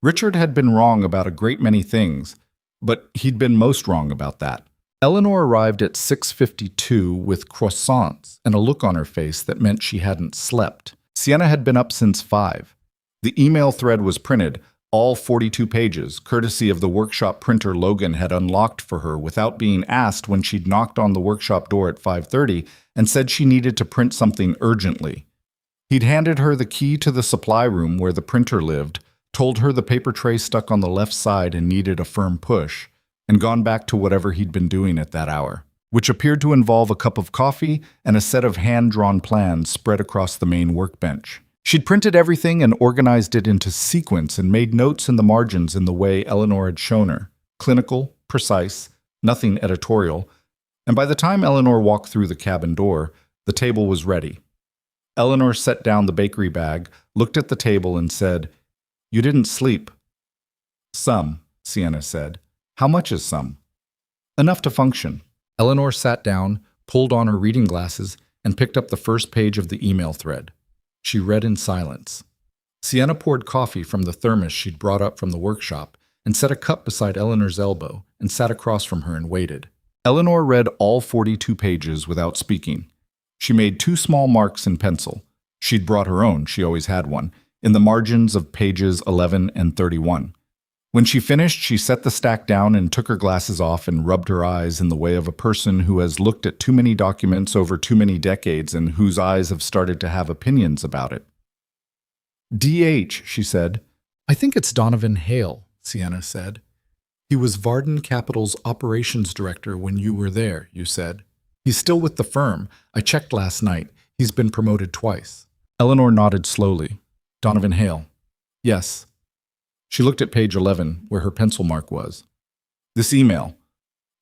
Richard had been wrong about a great many things, but he'd been most wrong about that. Eleanor arrived at 6:52 with croissants and a look on her face that meant she hadn't slept. Sienna had been up since 5. The email thread was printed, all 42 pages, courtesy of the workshop printer Logan had unlocked for her without being asked when she'd knocked on the workshop door at 5:30 and said she needed to print something urgently. He'd handed her the key to the supply room where the printer lived, told her the paper tray stuck on the left side and needed a firm push, and gone back to whatever he'd been doing at that hour, which appeared to involve a cup of coffee and a set of hand-drawn plans spread across the main workbench. She'd printed everything and organized it into sequence and made notes in the margins in the way Eleanor had shown her. Clinical, precise, nothing editorial. And by the time Eleanor walked through the cabin door, the table was ready. Eleanor set down the bakery bag, looked at the table and said, "You didn't sleep." "Some," Sienna said. "How much is some?" "Enough to function." Eleanor sat down, pulled on her reading glasses, and picked up the first page of the email thread. She read in silence. Sienna poured coffee from the thermos she'd brought up from the workshop and set a cup beside Eleanor's elbow and sat across from her and waited. Eleanor read all 42 pages without speaking. She made 2 small marks in pencil. She'd brought her own, she always had one, in the margins of pages 11 and 31. When she finished, she set the stack down and took her glasses off and rubbed her eyes in the way of a person who has looked at too many documents over too many decades and whose eyes have started to have opinions about it. "DH," she said. "I think it's Donovan Hale," Sienna said. "He was Varden Capital's operations director when you were there, you said. He's still with the firm. I checked last night. He's been promoted twice." Eleanor nodded slowly. "Donovan Hale. Yes." She looked at page 11, where her pencil mark was. "This email,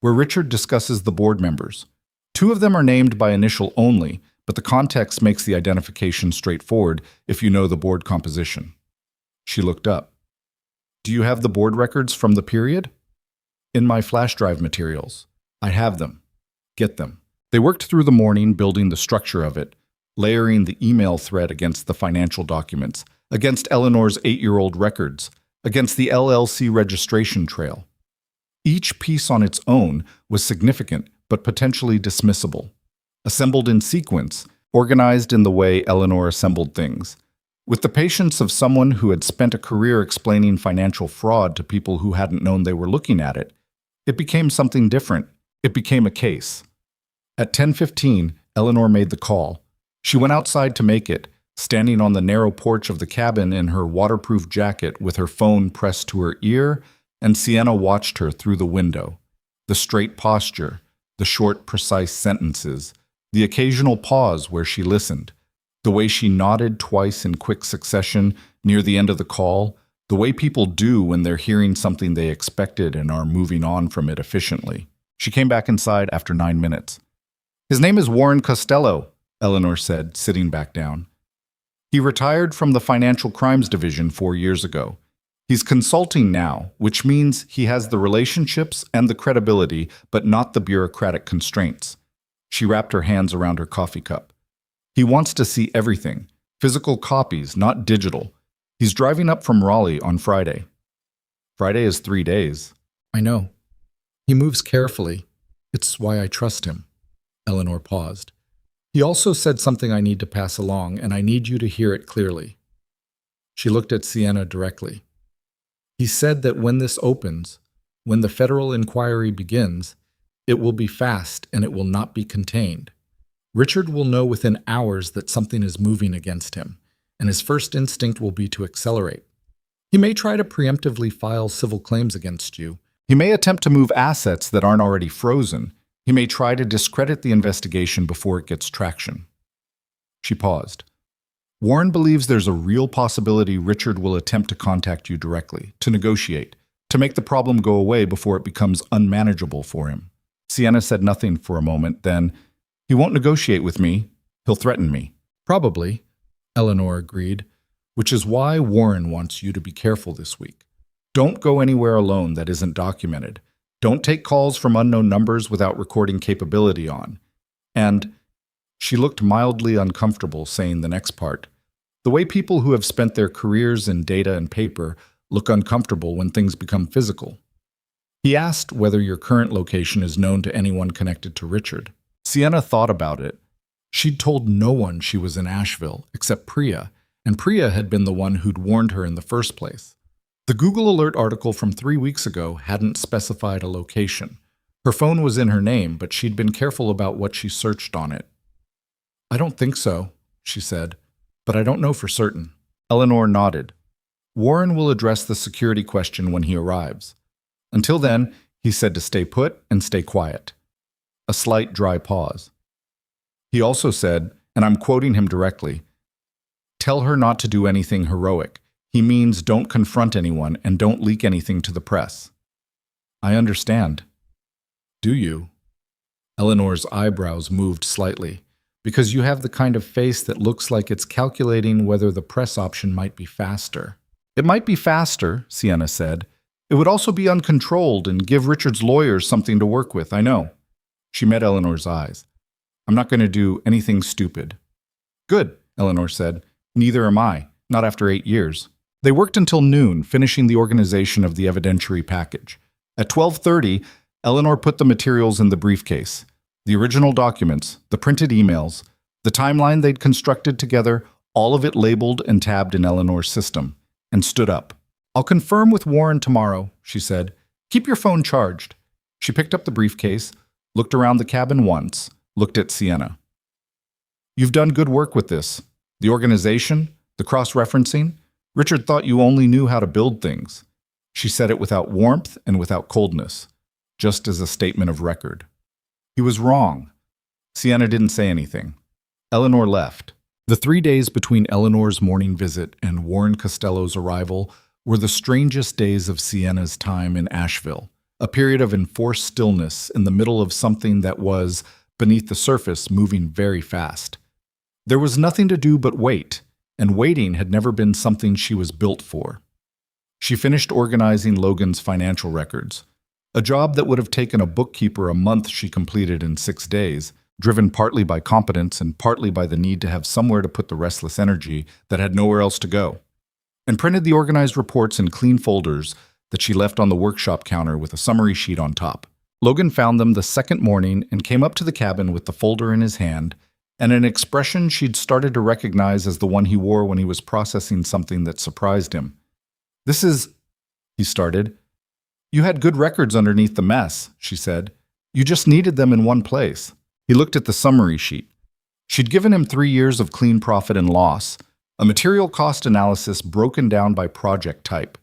where Richard discusses the board members. 2 of them are named by initial only, but the context makes the identification straightforward if you know the board composition." She looked up. "Do you have the board records from the period?" In my flash drive materials. I have them. Get them. They worked through the morning building the structure of it, layering the email thread against the financial documents, against Eleanor's 8-year-old records, against the LLC registration trail. Each piece on its own was significant but potentially dismissible. Assembled in sequence, organized in the way Eleanor assembled things. With the patience of someone who had spent a career explaining financial fraud to people who hadn't known they were looking at it, it became something different. It became a case. At 10:15, Eleanor made the call. She went outside to make it, standing on the narrow porch of the cabin in her waterproof jacket with her phone pressed to her ear, and Sienna watched her through the window. The straight posture, the short, precise sentences, the occasional pause where she listened, the way she nodded twice in quick succession near the end of the call, the way people do when they're hearing something they expected and are moving on from it efficiently. She came back inside after 9 minutes. "His name is Warren Costello," Eleanor said, sitting back down. "He retired from the Financial Crimes Division 4 years ago. He's consulting now, which means he has the relationships and the credibility, but not the bureaucratic constraints." She wrapped her hands around her coffee cup. "He wants to see everything, physical copies, not digital. He's driving up from Raleigh on Friday." "Friday is 3 days." "I know. He moves carefully. It's why I trust him." Eleanor paused. "He also said something I need to pass along, and I need you to hear it clearly." She looked at Sienna directly. "He said that when this opens, when the federal inquiry begins, it will be fast and it will not be contained. Richard will know within hours that something is moving against him, and his first instinct will be to accelerate. He may try to preemptively file civil claims against you. He may attempt to move assets that aren't already frozen. He may try to discredit the investigation before it gets traction." She paused. "Warren believes there's a real possibility Richard will attempt to contact you directly, to negotiate, to make the problem go away before it becomes unmanageable for him." Sienna said nothing for a moment, then, "He won't negotiate with me. He'll threaten me." "Probably," Eleanor agreed, "which is why Warren wants you to be careful this week. Don't go anywhere alone that isn't documented. Don't take calls from unknown numbers without recording capability on. And," she looked mildly uncomfortable saying the next part, "the way people who have spent their careers in data and paper look uncomfortable when things become physical." He asked whether your current location is known to anyone connected to Richard. Sienna thought about it. She'd told no one she was in Asheville except Priya, and Priya had been the one who'd warned her in the first place. The Google Alert article from 3 weeks ago hadn't specified a location. Her phone was in her name, but she'd been careful about what she searched on it. "I don't think so," she said, "but I don't know for certain." Eleanor nodded. "Warren will address the security question when he arrives. Until then, he said to stay put and stay quiet." A slight dry pause. He also said, and I'm quoting him directly, "Tell her not to do anything heroic. He means don't confront anyone and don't leak anything to the press." "I understand." "Do you?" Eleanor's eyebrows moved slightly. "Because you have the kind of face that looks like it's calculating whether the press option might be faster." "It might be faster," Sienna said. "It would also be uncontrolled and give Richard's lawyers something to work with, I know." She met Eleanor's eyes. "I'm not going to do anything stupid." "Good," Eleanor said. "Neither am I, not after 8 years." They worked until noon, finishing the organization of the evidentiary package. At 12:30, Eleanor put the materials in the briefcase. The original documents, the printed emails, the timeline they'd constructed together, all of it labeled and tabbed in Eleanor's system, and stood up. "I'll confirm with Warren tomorrow," she said. "Keep your phone charged." She picked up the briefcase, looked around the cabin once, looked at Sienna. "You've done good work with this. The organization, the cross-referencing. Richard thought you only knew how to build things." She said it without warmth and without coldness, just as a statement of record. He was wrong. Sienna didn't say anything. Eleanor left. The 3 days between Eleanor's morning visit and Warren Costello's arrival were the strangest days of Sienna's time in Asheville, a period of enforced stillness in the middle of something that was, beneath the surface, moving very fast. There was nothing to do but wait, and waiting had never been something she was built for. She finished organizing Logan's financial records. A job that would have taken a bookkeeper a month she completed in 6 days, driven partly by competence and partly by the need to have somewhere to put the restless energy that had nowhere else to go, and printed the organized reports in clean folders that she left on the workshop counter with a summary sheet on top. Logan found them the second morning and came up to the cabin with the folder in his hand and an expression she'd started to recognize as the one he wore when he was processing something that surprised him. "This is," he started. "You had good records underneath the mess," she said. "You just needed them in one place." He looked at the summary sheet. She'd given him 3 years of clean profit and loss, a material cost analysis broken down by project type,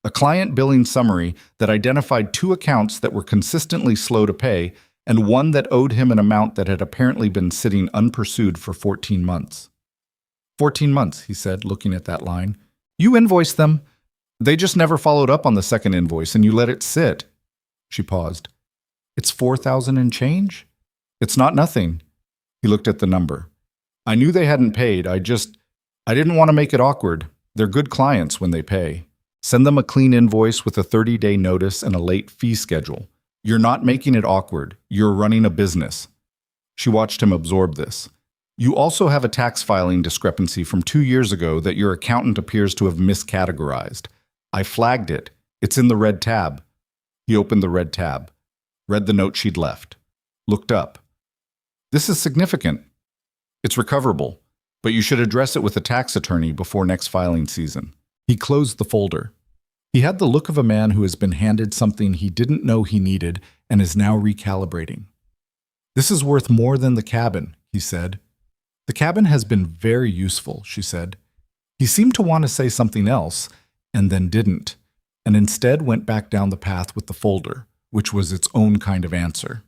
a client billing summary that identified 2 accounts that were consistently slow to pay, and one that owed him an amount that had apparently been sitting unpursued for 14 months. 14 months, he said, looking at that line. "You invoiced them. They just never followed up on the second invoice, and you let it sit." She paused. "It's 4,000 and change? It's not nothing." He looked at the number. "I knew they hadn't paid. I didn't want to make it awkward. They're good clients when they pay. Send them a clean invoice with a 30-day notice and a late fee schedule. You're not making it awkward. You're running a business." She watched him absorb this. "You also have a tax filing discrepancy from 2 years ago that your accountant appears to have miscategorized. I flagged it. It's in the red tab." He opened the red tab, read the note she'd left, looked up. "This is significant. It's recoverable, but you should address it with a tax attorney before next filing season." He closed the folder. He had the look of a man who has been handed something he didn't know he needed and is now recalibrating. "This is worth more than the cabin," he said. "The cabin has been very useful," she said. He seemed to want to say something else, and then didn't, and instead went back down the path with the folder, which was its own kind of answer.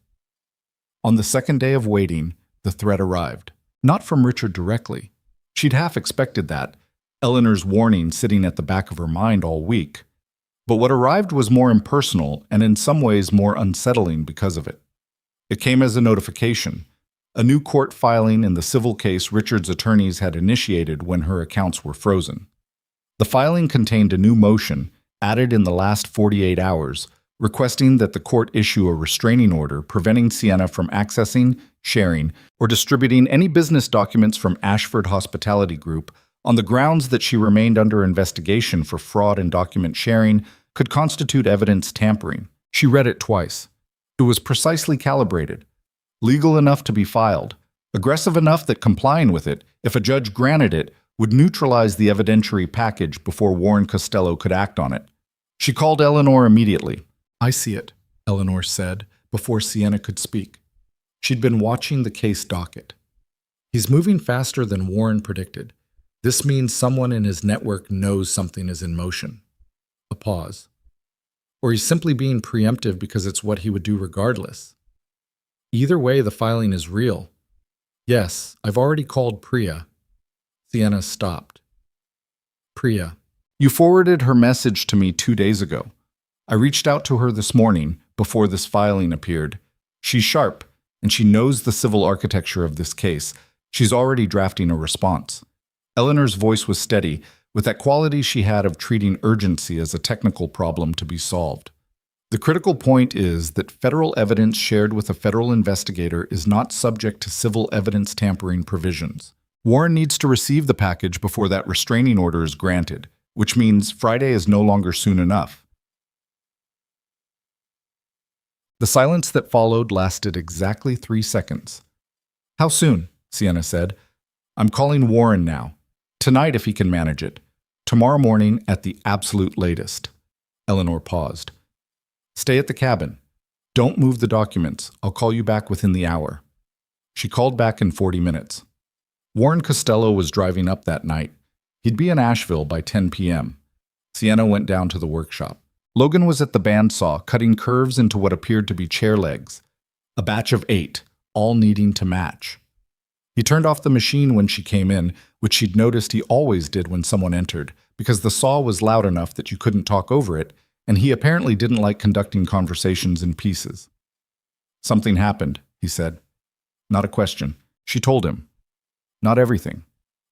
On the second day of waiting, the threat arrived. Not from Richard directly. She'd half expected that, Eleanor's warning sitting at the back of her mind all week. But what arrived was more impersonal and in some ways more unsettling because of it. It came as a notification, a new court filing in the civil case Richard's attorneys had initiated when her accounts were frozen. The filing contained a new motion, added in the last 48 hours, requesting that the court issue a restraining order preventing Sienna from accessing, sharing, or distributing any business documents from Ashford Hospitality Group on the grounds that she remained under investigation for fraud and document sharing could constitute evidence tampering. She read it twice. It was precisely calibrated, legal enough to be filed, aggressive enough that complying with it, if a judge granted it, would neutralize the evidentiary package before Warren Costello could act on it. She called Eleanor immediately. "I see it," Eleanor said, before Sienna could speak. She'd been watching the case docket. "He's moving faster than Warren predicted. This means someone in his network knows something is in motion." A pause. "Or he's simply being preemptive because it's what he would do regardless. Either way, the filing is real. Yes, I've already called Priya." Sienna stopped. "Priya, you forwarded her message to me 2 days ago. I reached out to her this morning, before this filing appeared. She's sharp, and she knows the civil architecture of this case. She's already drafting a response." Eleanor's voice was steady, with that quality she had of treating urgency as a technical problem to be solved. "The critical point is that federal evidence shared with a federal investigator is not subject to civil evidence tampering provisions. Warren needs to receive the package before that restraining order is granted, which means Friday is no longer soon enough." The silence that followed lasted exactly 3 seconds. "How soon?" Sienna said. "I'm calling Warren now. Tonight if he can manage it. Tomorrow morning at the absolute latest." Eleanor paused. "Stay at the cabin. Don't move the documents. I'll call you back within the hour." She called back in 40 minutes. Warren Costello was driving up that night. He'd be in Asheville by 10 p.m. Sienna went down to the workshop. Logan was at the bandsaw, cutting curves into what appeared to be chair legs. A batch of 8, all needing to match. He turned off the machine when she came in, which she'd noticed he always did when someone entered, because the saw was loud enough that you couldn't talk over it, and he apparently didn't like conducting conversations in pieces. "Something happened," he said. Not a question. She told him. Not everything.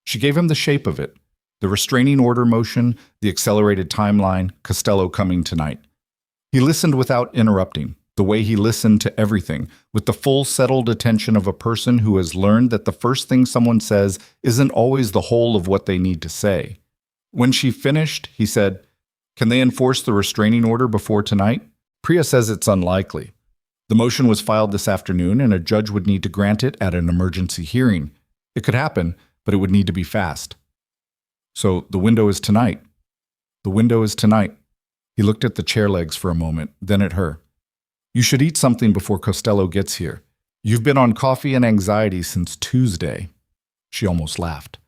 She gave him the shape of it. The restraining order motion, the accelerated timeline, Costello coming tonight. He listened without interrupting, the way he listened to everything, with the full settled attention of a person who has learned that the first thing someone says isn't always the whole of what they need to say. When she finished, he said, "Can they enforce the restraining order before tonight?" Priya says it's unlikely. The motion was filed this afternoon, and a judge would need to grant it at an emergency hearing. It could happen, but it would need to be fast. So the window is tonight. The window is tonight. He looked at the chair legs for a moment, then at her. "You should eat something before Costello gets here. You've been on coffee and anxiety since Tuesday." She almost laughed.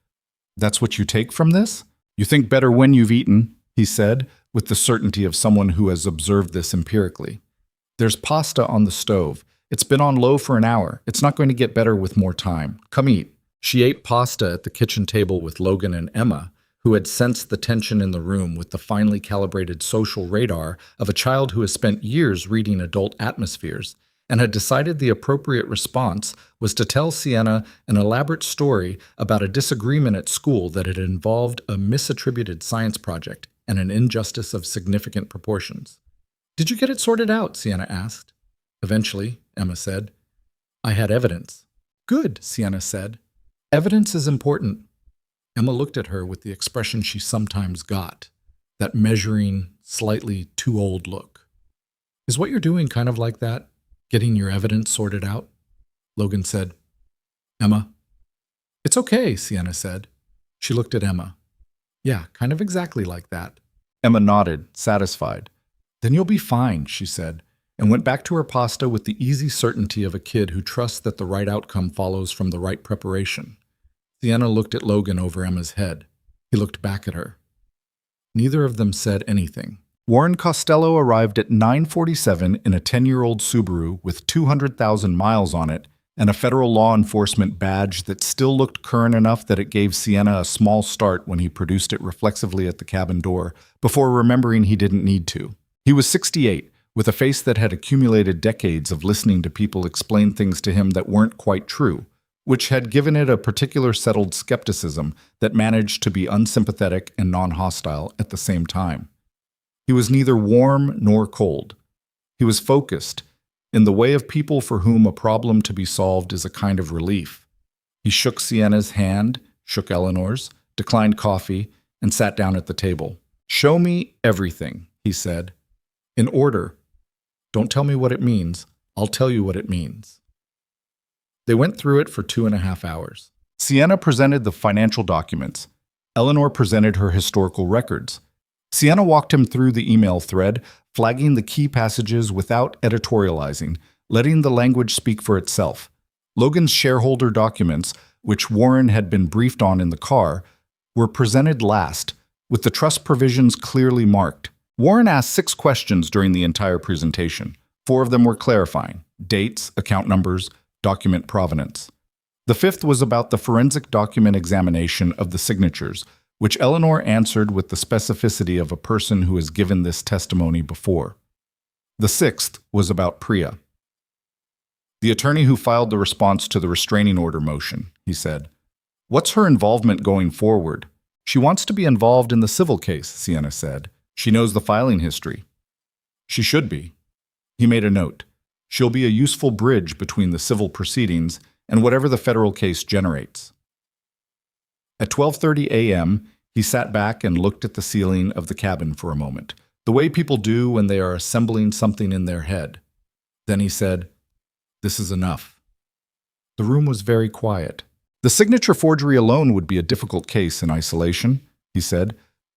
"That's what you take from this? You think better when you've eaten," he said, with the certainty of someone who has observed this empirically. "There's pasta on the stove. It's been on low for an hour. It's not going to get better with more time. Come eat." She ate pasta at the kitchen table with Logan and Emma, who had sensed the tension in the room with the finely calibrated social radar of a child who has spent years reading adult atmospheres, and had decided the appropriate response was to tell Sienna an elaborate story about a disagreement at school that had involved a misattributed science project and an injustice of significant proportions. "Did you get it sorted out?" Sienna asked. "Eventually," Emma said. "I had evidence." "Good," Sienna said. "Evidence is important." Emma looked at her with the expression she sometimes got, that measuring, slightly too old look. "Is what you're doing kind of like that? Getting your evidence sorted out?" Logan said, "Emma." "It's okay," Sienna said. She looked at Emma. "Yeah, kind of exactly like that." Emma nodded, satisfied. "Then you'll be fine," she said, and went back to her pasta with the easy certainty of a kid who trusts that the right outcome follows from the right preparation. Sienna looked at Logan over Emma's head. He looked back at her. Neither of them said anything. Warren Costello arrived at 9:47 in a 10-year-old Subaru with 200,000 miles on it and a federal law enforcement badge that still looked current enough that it gave Sienna a small start when he produced it reflexively at the cabin door, before remembering he didn't need to. He was 68, with a face that had accumulated decades of listening to people explain things to him that weren't quite true, which had given it a particular settled skepticism that managed to be unsympathetic and non-hostile at the same time. He was neither warm nor cold. He was focused, in the way of people for whom a problem to be solved is a kind of relief. He shook Sienna's hand, shook Eleanor's, declined coffee, and sat down at the table. "Show me everything," he said. "In order. Don't tell me what it means. I'll tell you what it means." They went through it for 2.5 hours. Sienna presented the financial documents. Eleanor presented her historical records. Sienna walked him through the email thread, flagging the key passages without editorializing, letting the language speak for itself. Logan's shareholder documents, which Warren had been briefed on in the car, were presented last, with the trust provisions clearly marked. Warren asked 6 questions during the entire presentation. 4 of them were clarifying: dates, account numbers, document provenance. The 5th was about the forensic document examination of the signatures, which Eleanor answered with the specificity of a person who has given this testimony before. The 6th was about Priya. "The attorney who filed the response to the restraining order motion," he said. "What's her involvement going forward?" "She wants to be involved in the civil case," Sienna said. "She knows the filing history." "She should be." He made a note. "She'll be a useful bridge between the civil proceedings and whatever the federal case generates." At 12:30 a.m., he sat back and looked at the ceiling of the cabin for a moment, the way people do when they are assembling something in their head. Then he said, "This is enough." The room was very quiet. "The signature forgery alone would be a difficult case in isolation," he said.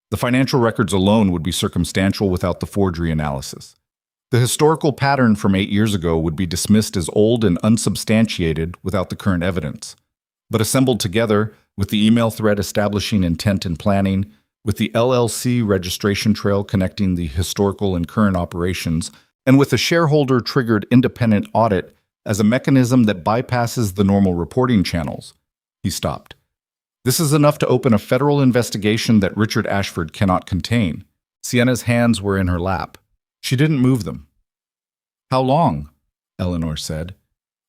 "The financial records alone would be circumstantial without the forgery analysis. The historical pattern from 8 years ago would be dismissed as old and unsubstantiated without the current evidence. But assembled together, with the email thread establishing intent and planning, with the LLC registration trail connecting the historical and current operations, and with a shareholder-triggered independent audit as a mechanism that bypasses the normal reporting channels," he stopped. "This is enough to open a federal investigation that Richard Ashford cannot contain." Sienna's hands were in her lap. She didn't move them. "How long?" Eleanor said.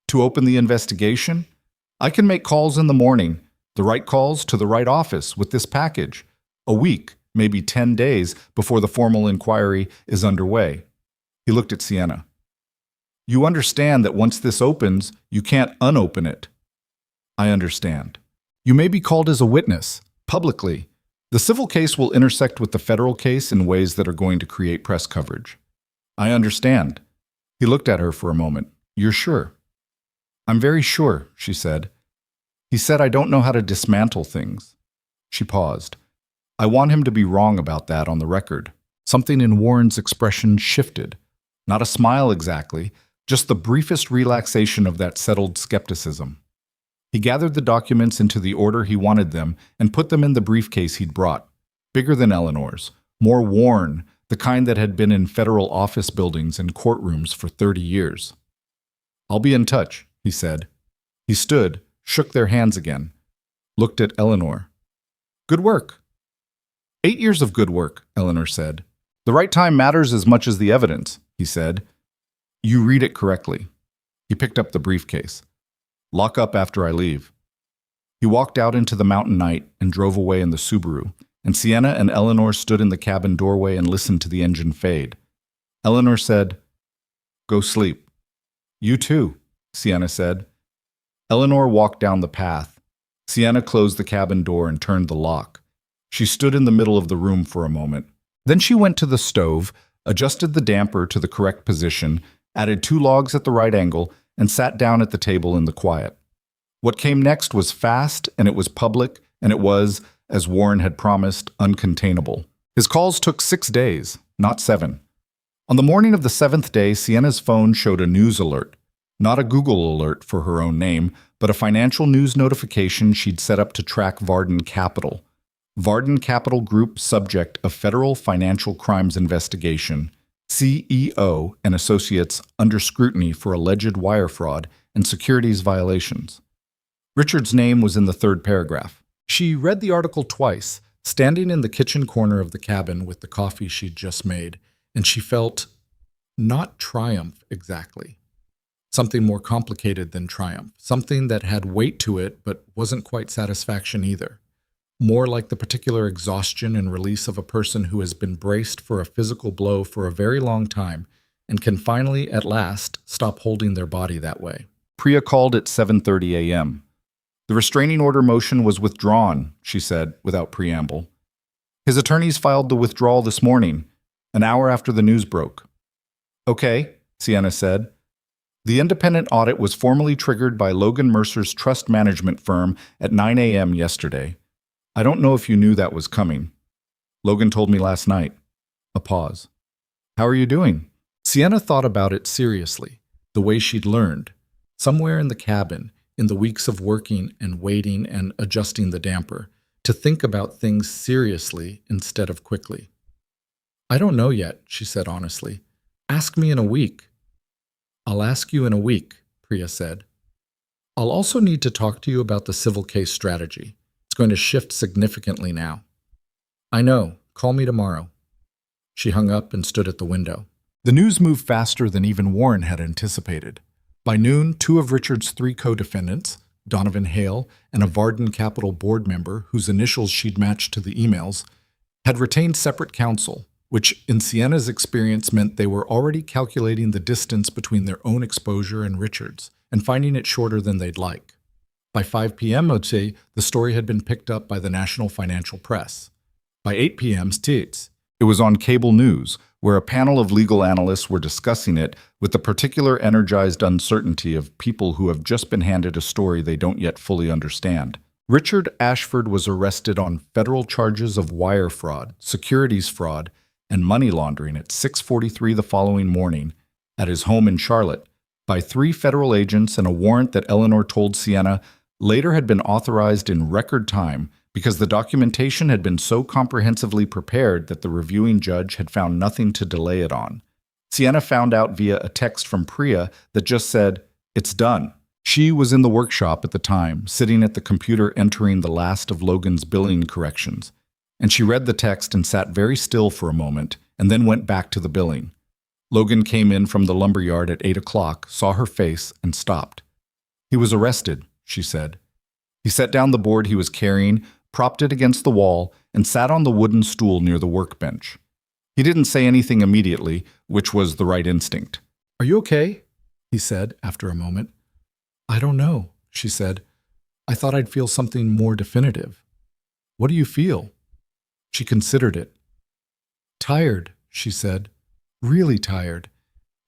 "To open the investigation? I can make calls in the morning, the right calls to the right office with this package. A week, maybe 10 days before the formal inquiry is underway." He looked at Sienna. You understand that once this opens, you can't unopen it. I understand. You may be called as a witness, publicly. The civil case will intersect with the federal case in ways that are going to create press coverage. I understand. He looked at her for a moment. You're sure? I'm very sure, she said. He said I don't know how to dismantle things. She paused. I want him to be wrong about that on the record. Something in Warren's expression shifted. Not a smile exactly, just the briefest relaxation of that settled skepticism. He gathered the documents into the order he wanted them and put them in the briefcase he'd brought. Bigger than Eleanor's, more worn, the kind that had been in federal office buildings and courtrooms for 30 years. I'll be in touch, he said. He stood, shook their hands again, looked at Eleanor. Good work. 8 years of good work, Eleanor said. The right time matters as much as the evidence, he said. You read it correctly. He picked up the briefcase. Lock up after I leave. He walked out into the mountain night and drove away in the Subaru, and Sienna and Eleanor stood in the cabin doorway and listened to the engine fade. Eleanor said, Go sleep. You too, Sienna said. Eleanor walked down the path. Sienna closed the cabin door and turned the lock. She stood in the middle of the room for a moment. Then she went to the stove, adjusted the damper to the correct position, added 2 logs at the right angle, and sat down at the table in the quiet. What came next was fast, and it was public, and it was, as Warren had promised, uncontainable. His calls took 6 days, not 7. On the morning of the 7th day, Sienna's phone showed a news alert. Not a Google alert for her own name, but a financial news notification she'd set up to track Varden Capital. Varden Capital Group subject of federal financial crimes investigation. CEO and Associates under scrutiny for alleged wire fraud and securities violations. Richard's name was in the 3rd paragraph. She read the article twice, standing in the kitchen corner of the cabin with the coffee she'd just made, and she felt not triumph exactly. Something more complicated than triumph, something that had weight to it but wasn't quite satisfaction either. More like the particular exhaustion and release of a person who has been braced for a physical blow for a very long time and can finally, at last, stop holding their body that way. Priya called at 7:30 a.m. The restraining order motion was withdrawn, she said, without preamble. His attorneys filed the withdrawal this morning, an hour after the news broke. Okay, Sienna said. The independent audit was formally triggered by Logan Mercer's trust management firm at 9 a.m. yesterday. I don't know if you knew that was coming. Logan told me last night. A pause. How are you doing? Sienna thought about it seriously, the way she'd learned. Somewhere in the cabin, in the weeks of working and waiting and adjusting the damper, to think about things seriously instead of quickly. I don't know yet, she said honestly. Ask me in a week. I'll ask you in a week, Priya said. I'll also need to talk to you about the civil case strategy. It's going to shift significantly now. I know. Call me tomorrow. She hung up and stood at the window. The news moved faster than even Warren had anticipated. By noon, 2 of Richard's 3 co-defendants, Donovan Hale and a Varden Capital board member whose initials she'd matched to the emails, had retained separate counsel, which in Sienna's experience meant they were already calculating the distance between their own exposure and Richard's and finding it shorter than they'd like. By 5 p.m. OT, the story had been picked up by the national financial press. By 8 p.m. States, it was on cable news, where a panel of legal analysts were discussing it with the particular energized uncertainty of people who have just been handed a story they don't yet fully understand. Richard Ashford was arrested on federal charges of wire fraud, securities fraud, and money laundering at 6:43 the following morning at his home in Charlotte by 3 federal agents, and a warrant that Eleanor told Sienna later had been authorized in record time because the documentation had been so comprehensively prepared that the reviewing judge had found nothing to delay it on. Sienna found out via a text from Priya that just said, "It's done." She was in the workshop at the time, sitting at the computer entering the last of Logan's billing corrections, and she read the text and sat very still for a moment and then went back to the billing. Logan came in from the lumberyard at 8 o'clock, saw her face, and stopped. "He was arrested," she said. He set down the board he was carrying, propped it against the wall, and sat on the wooden stool near the workbench. He didn't say anything immediately, which was the right instinct. "Are you okay?" he said after a moment. "I don't know," she said. "I thought I'd feel something more definitive." "What do you feel?" She considered it. "Tired," she said. "Really tired.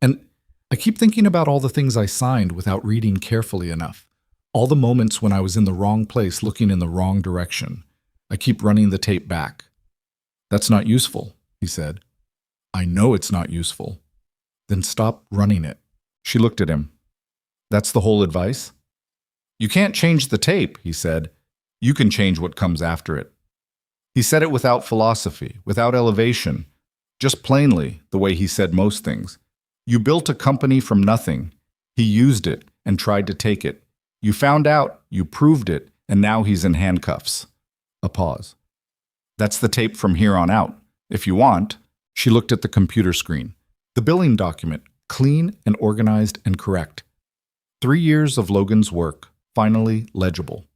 And I keep thinking about all the things I signed without reading carefully enough. All the moments when I was in the wrong place looking in the wrong direction. I keep running the tape back." "That's not useful," he said. "I know it's not useful." "Then stop running it." She looked at him. "That's the whole advice?" "You can't change the tape," he said. "You can change what comes after it." He said it without philosophy, without elevation, just plainly, the way he said most things. "You built a company from nothing. He used it and tried to take it. You found out, you proved it, and now he's in handcuffs." A pause. "That's the tape from here on out. If you want." She looked at the computer screen. The billing document, clean and organized and correct. 3 years of Logan's work, finally legible.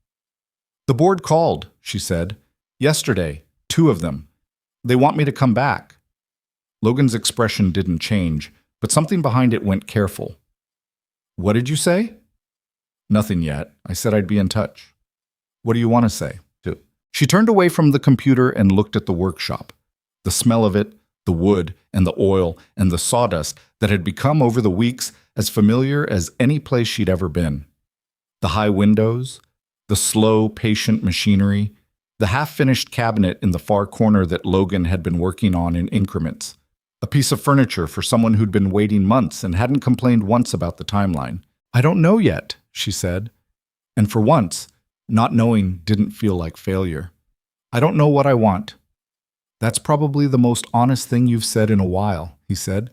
"The board called," she said. "Yesterday, 2 of them. They want me to come back." Logan's expression didn't change, but something behind it went careful. "What did you say?" "Nothing yet. I said I'd be in touch." "What do you want to say?" She turned away from the computer and looked at the workshop. The smell of it, the wood and the oil and the sawdust that had become over the weeks as familiar as any place she'd ever been. The high windows, the slow, patient machinery, the half-finished cabinet in the far corner that Logan had been working on in increments. A piece of furniture for someone who'd been waiting months and hadn't complained once about the timeline. "I don't know yet," she said. And for once, not knowing didn't feel like failure. "I don't know what I want." "That's probably the most honest thing you've said in a while," he said.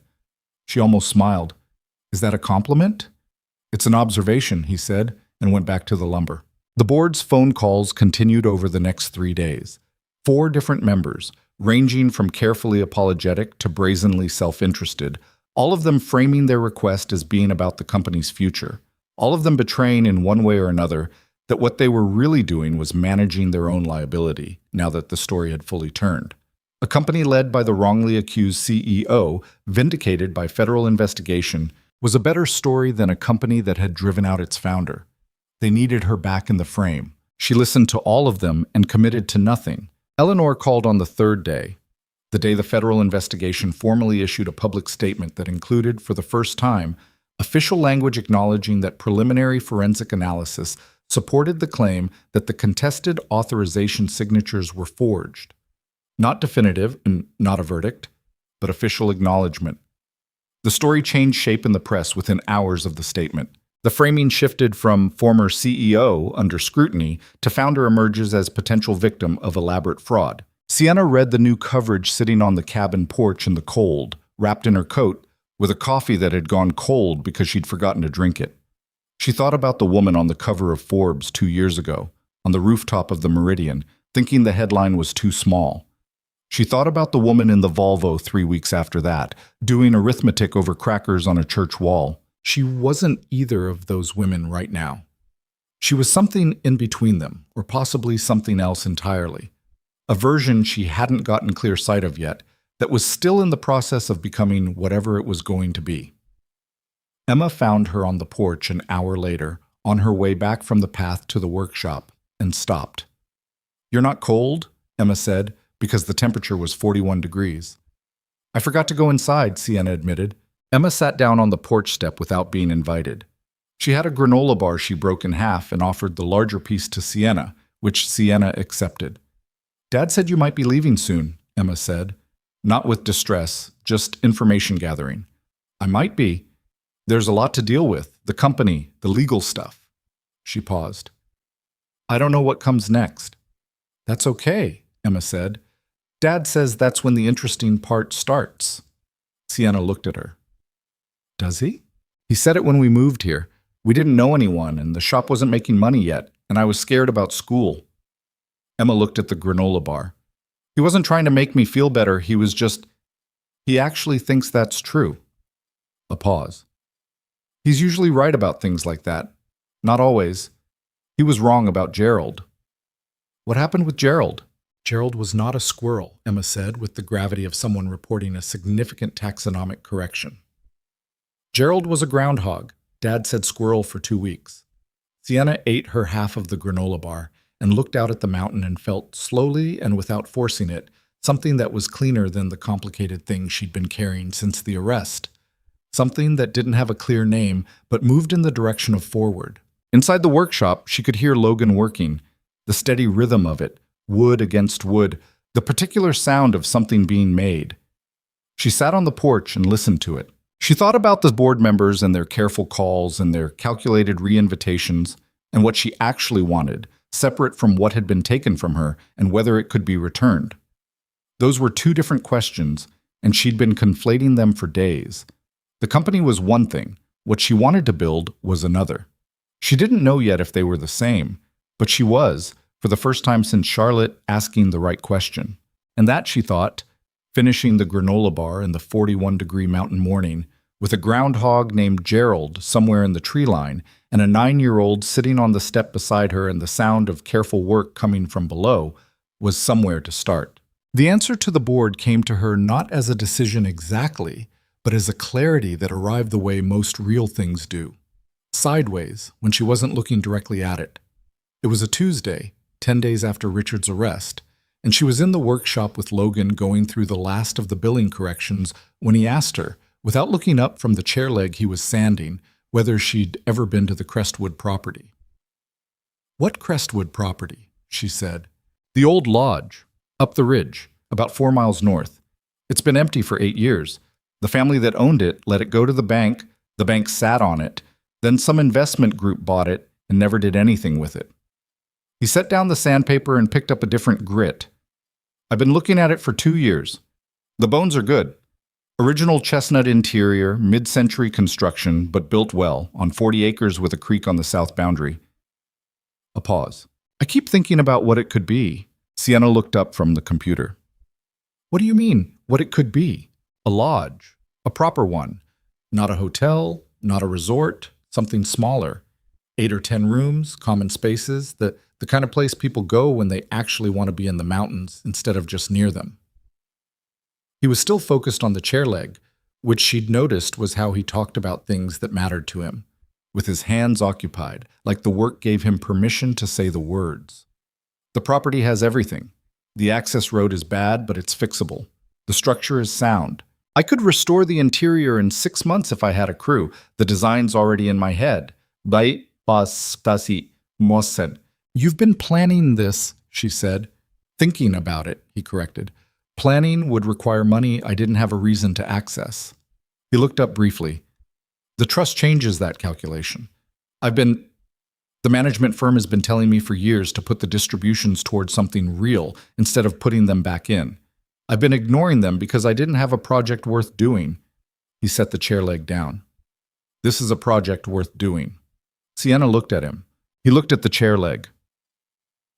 She almost smiled. "Is that a compliment?" "It's an observation," he said, and went back to the lumber. The board's phone calls continued over the next 3 days. 4 different members, ranging from carefully apologetic to brazenly self-interested, all of them framing their request as being about the company's future, all of them betraying in one way or another that what they were really doing was managing their own liability, now that the story had fully turned. A company led by the wrongly accused CEO, vindicated by federal investigation, was a better story than a company that had driven out its founder. They needed her back in the frame. She listened to all of them and committed to nothing. Eleanor called on the 3rd day, the day the federal investigation formally issued a public statement that included, for the first time, official language acknowledging that preliminary forensic analysis supported the claim that the contested authorization signatures were forged. Not definitive and not a verdict, but official acknowledgement. The story changed shape in the press within hours of the statement. The framing shifted from former CEO under scrutiny to founder emerges as potential victim of elaborate fraud. Sienna read the new coverage sitting on the cabin porch in the cold, wrapped in her coat, with a coffee that had gone cold because she'd forgotten to drink it. She thought about the woman on the cover of Forbes 2 years ago, on the rooftop of the Meridian, thinking the headline was too small. She thought about the woman in the Volvo 3 weeks after that, doing arithmetic over crackers on a church wall. She wasn't either of those women right now. She was something in between them, or possibly something else entirely. A version she hadn't gotten clear sight of yet, that was still in the process of becoming whatever it was going to be. Emma found her on the porch an hour later, on her way back from the path to the workshop, and stopped. "You're not cold?" Emma said, because the temperature was 41 degrees. "I forgot to go inside," Sienna admitted. Emma sat down on the porch step without being invited. She had a granola bar she broke in half and offered the larger piece to Sienna, which Sienna accepted. "Dad said you might be leaving soon," Emma said. Not with distress, just information gathering. "I might be. There's a lot to deal with, the company, the legal stuff." She paused. "I don't know what comes next." "That's okay," Emma said. "Dad says that's when the interesting part starts." Sienna looked at her. "Does he?" "He said it when we moved here. We didn't know anyone, and the shop wasn't making money yet, and I was scared about school." Emma looked at the granola bar. "He wasn't trying to make me feel better, he was just... He actually thinks that's true." A pause. "He's usually right about things like that. Not always. He was wrong about Gerald." "What happened with Gerald?" Gerald was not a squirrel, Emma said, with the gravity of someone reporting a significant taxonomic correction. Gerald was a groundhog. Dad said squirrel for 2 weeks. Sienna ate her half of the granola bar and looked out at the mountain and felt, slowly and without forcing it, something that was cleaner than the complicated thing she'd been carrying since the arrest. Something that didn't have a clear name, but moved in the direction of forward. Inside the workshop, she could hear Logan working, the steady rhythm of it, wood against wood, the particular sound of something being made. She sat on the porch and listened to it. She thought about the board members and their careful calls and their calculated re-invitations and what she actually wanted, separate from what had been taken from her and whether it could be returned. Those were two different questions, and she'd been conflating them for days. The company was one thing. What she wanted to build was another. She didn't know yet if they were the same, but she was, for the first time since Charlotte, asking the right question. And that, she thought, finishing the granola bar in the 41-degree mountain morning, with a groundhog named Gerald somewhere in the tree line, and a 9-year-old sitting on the step beside her and the sound of careful work coming from below, was somewhere to start. The answer to the board came to her not as a decision exactly, but as a clarity that arrived the way most real things do. Sideways, when she wasn't looking directly at it. It was a Tuesday, 10 days after Richard's arrest, and she was in the workshop with Logan going through the last of the billing corrections when he asked her, without looking up from the chair leg he was sanding, whether she'd ever been to the Crestwood property. "What Crestwood property?" she said. "The old lodge, up the ridge, about 4 miles north. It's been empty for 8 years. The family that owned it let it go to the bank sat on it, then some investment group bought it and never did anything with it." He set down the sandpaper and picked up a different grit. "I've been looking at it for 2 years. The bones are good. Original chestnut interior, mid-century construction, but built well, on 40 acres with a creek on the south boundary." A pause. "I keep thinking about what it could be." Sienna looked up from the computer. "What do you mean, what it could be?" "A lodge. A proper one. Not a hotel, not a resort, something smaller. 8 or 10 rooms, common spaces, the kind of place people go when they actually want to be in the mountains instead of just near them." He was still focused on the chair leg, which she'd noticed was how he talked about things that mattered to him, with his hands occupied, like the work gave him permission to say the words. "The property has everything. The access road is bad, but it's fixable. The structure is sound. I could restore the interior in 6 months if I had a crew. The design's already in my head." "You've been planning this," she said. "Thinking about it," he corrected. "Planning would require money I didn't have a reason to access." He looked up briefly. "The trust changes that calculation. The management firm has been telling me for years to put the distributions towards something real instead of putting them back in. I've been ignoring them because I didn't have a project worth doing." He set the chair leg down. "This is a project worth doing." Sienna looked at him. He looked at the chair leg.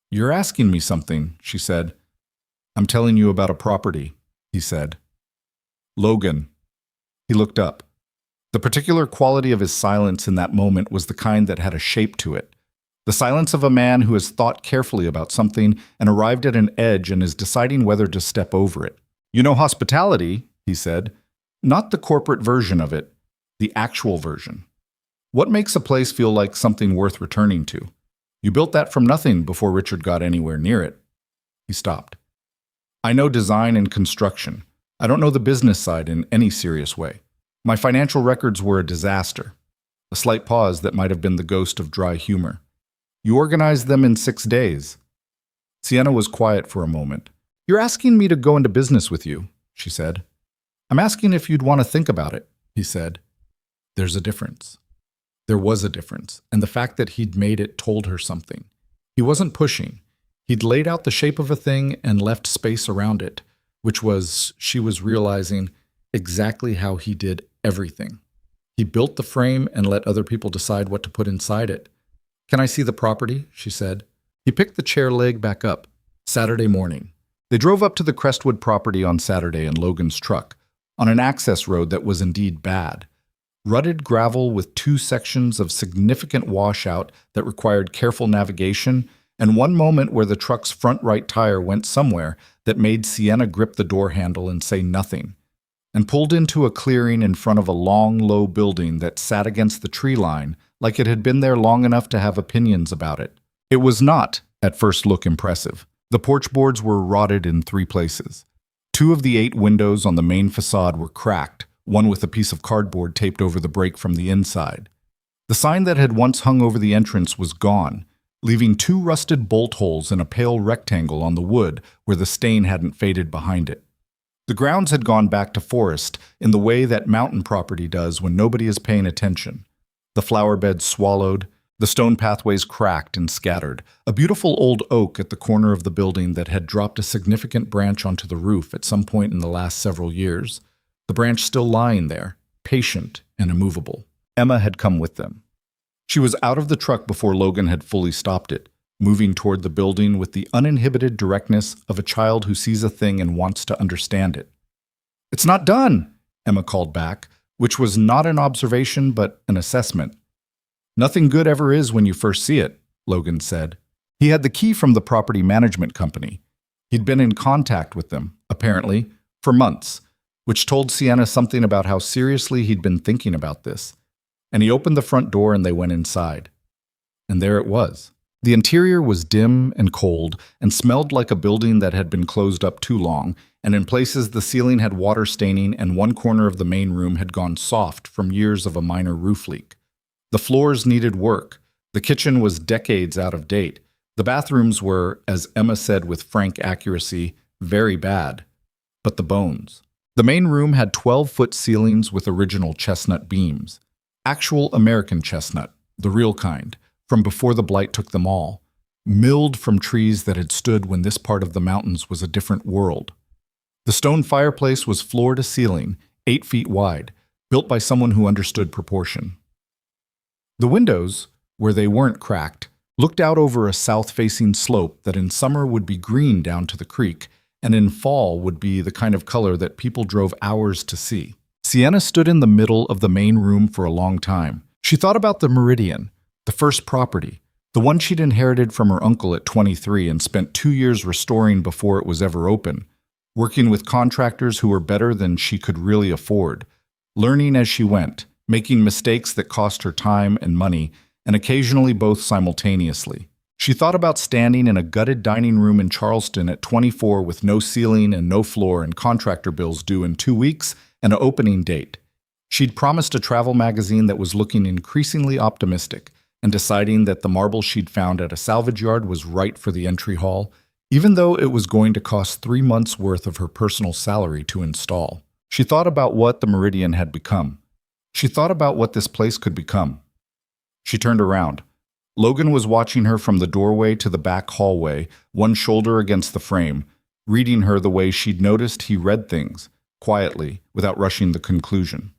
"You're asking me something," she said. "I'm telling you about a property," he said. "Logan." He looked up. The particular quality of his silence in that moment was the kind that had a shape to it. The silence of a man who has thought carefully about something and arrived at an edge and is deciding whether to step over it. "You know hospitality," he said. "Not the corporate version of it, the actual version. What makes a place feel like something worth returning to? You built that from nothing before Richard got anywhere near it." He stopped. "I know design and construction. I don't know the business side in any serious way. My financial records were a disaster." A slight pause that might have been the ghost of dry humor. "You organized them in 6 days." Sienna was quiet for a moment. "You're asking me to go into business with you," she said. "I'm asking if you'd want to think about it," he said. "There's a difference." There was a difference, and the fact that he'd made it told her something. He wasn't pushing. He'd laid out the shape of a thing and left space around it, which was, she was realizing, exactly how he did everything. He built the frame and let other people decide what to put inside it. "Can I see the property?" she said. He picked the chair leg back up. Saturday morning. They drove up to the Crestwood property on Saturday in Logan's truck, on an access road that was indeed bad. Rutted gravel with 2 sections of significant washout that required careful navigation, and one moment where the truck's front right tire went somewhere that made Sienna grip the door handle and say nothing, and pulled into a clearing in front of a long, low building that sat against the tree line like it had been there long enough to have opinions about it. It was not, at first look, impressive. The porch boards were rotted in 3 places. 2 of the 8 windows on the main facade were cracked, one with a piece of cardboard taped over the break from the inside. The sign that had once hung over the entrance was gone, leaving 2 rusted bolt holes in a pale rectangle on the wood where the stain hadn't faded behind it. The grounds had gone back to forest in the way that mountain property does when nobody is paying attention. The flower beds swallowed, the stone pathways cracked and scattered, a beautiful old oak at the corner of the building that had dropped a significant branch onto the roof at some point in the last several years, the branch still lying there, patient and immovable. Emma had come with them. She was out of the truck before Logan had fully stopped it, moving toward the building with the uninhibited directness of a child who sees a thing and wants to understand it. "It's not done," Emma called back, which was not an observation but an assessment. "Nothing good ever is when you first see it," Logan said. He had the key from the property management company. He'd been in contact with them, apparently, for months, which told Sienna something about how seriously he'd been thinking about this. And he opened the front door and they went inside. And there it was. The interior was dim and cold and smelled like a building that had been closed up too long, and in places the ceiling had water staining and one corner of the main room had gone soft from years of a minor roof leak. The floors needed work. The kitchen was decades out of date. The bathrooms were, as Emma said with frank accuracy, very bad. But the bones. The main room had 12-foot ceilings with original chestnut beams. Actual American chestnut, the real kind, from before the blight took them all, milled from trees that had stood when this part of the mountains was a different world. The stone fireplace was floor to ceiling, 8 feet wide, built by someone who understood proportion. The windows, where they weren't cracked, looked out over a south-facing slope that in summer would be green down to the creek, and in fall would be the kind of color that people drove hours to see. Sienna stood in the middle of the main room for a long time. She thought about the Meridian, the first property, the one she'd inherited from her uncle at 23 and spent 2 years restoring before it was ever open, working with contractors who were better than she could really afford, learning as she went, making mistakes that cost her time and money, and occasionally both simultaneously. She thought about standing in a gutted dining room in Charleston at 24 with no ceiling and no floor and contractor bills due in 2 weeks and an opening date. She'd promised a travel magazine that was looking increasingly optimistic and deciding that the marble she'd found at a salvage yard was right for the entry hall, even though it was going to cost 3 months' worth of her personal salary to install. She thought about what the Meridian had become. She thought about what this place could become. She turned around. Logan was watching her from the doorway to the back hallway, one shoulder against the frame, reading her the way she'd noticed he read things, quietly, without rushing the conclusion.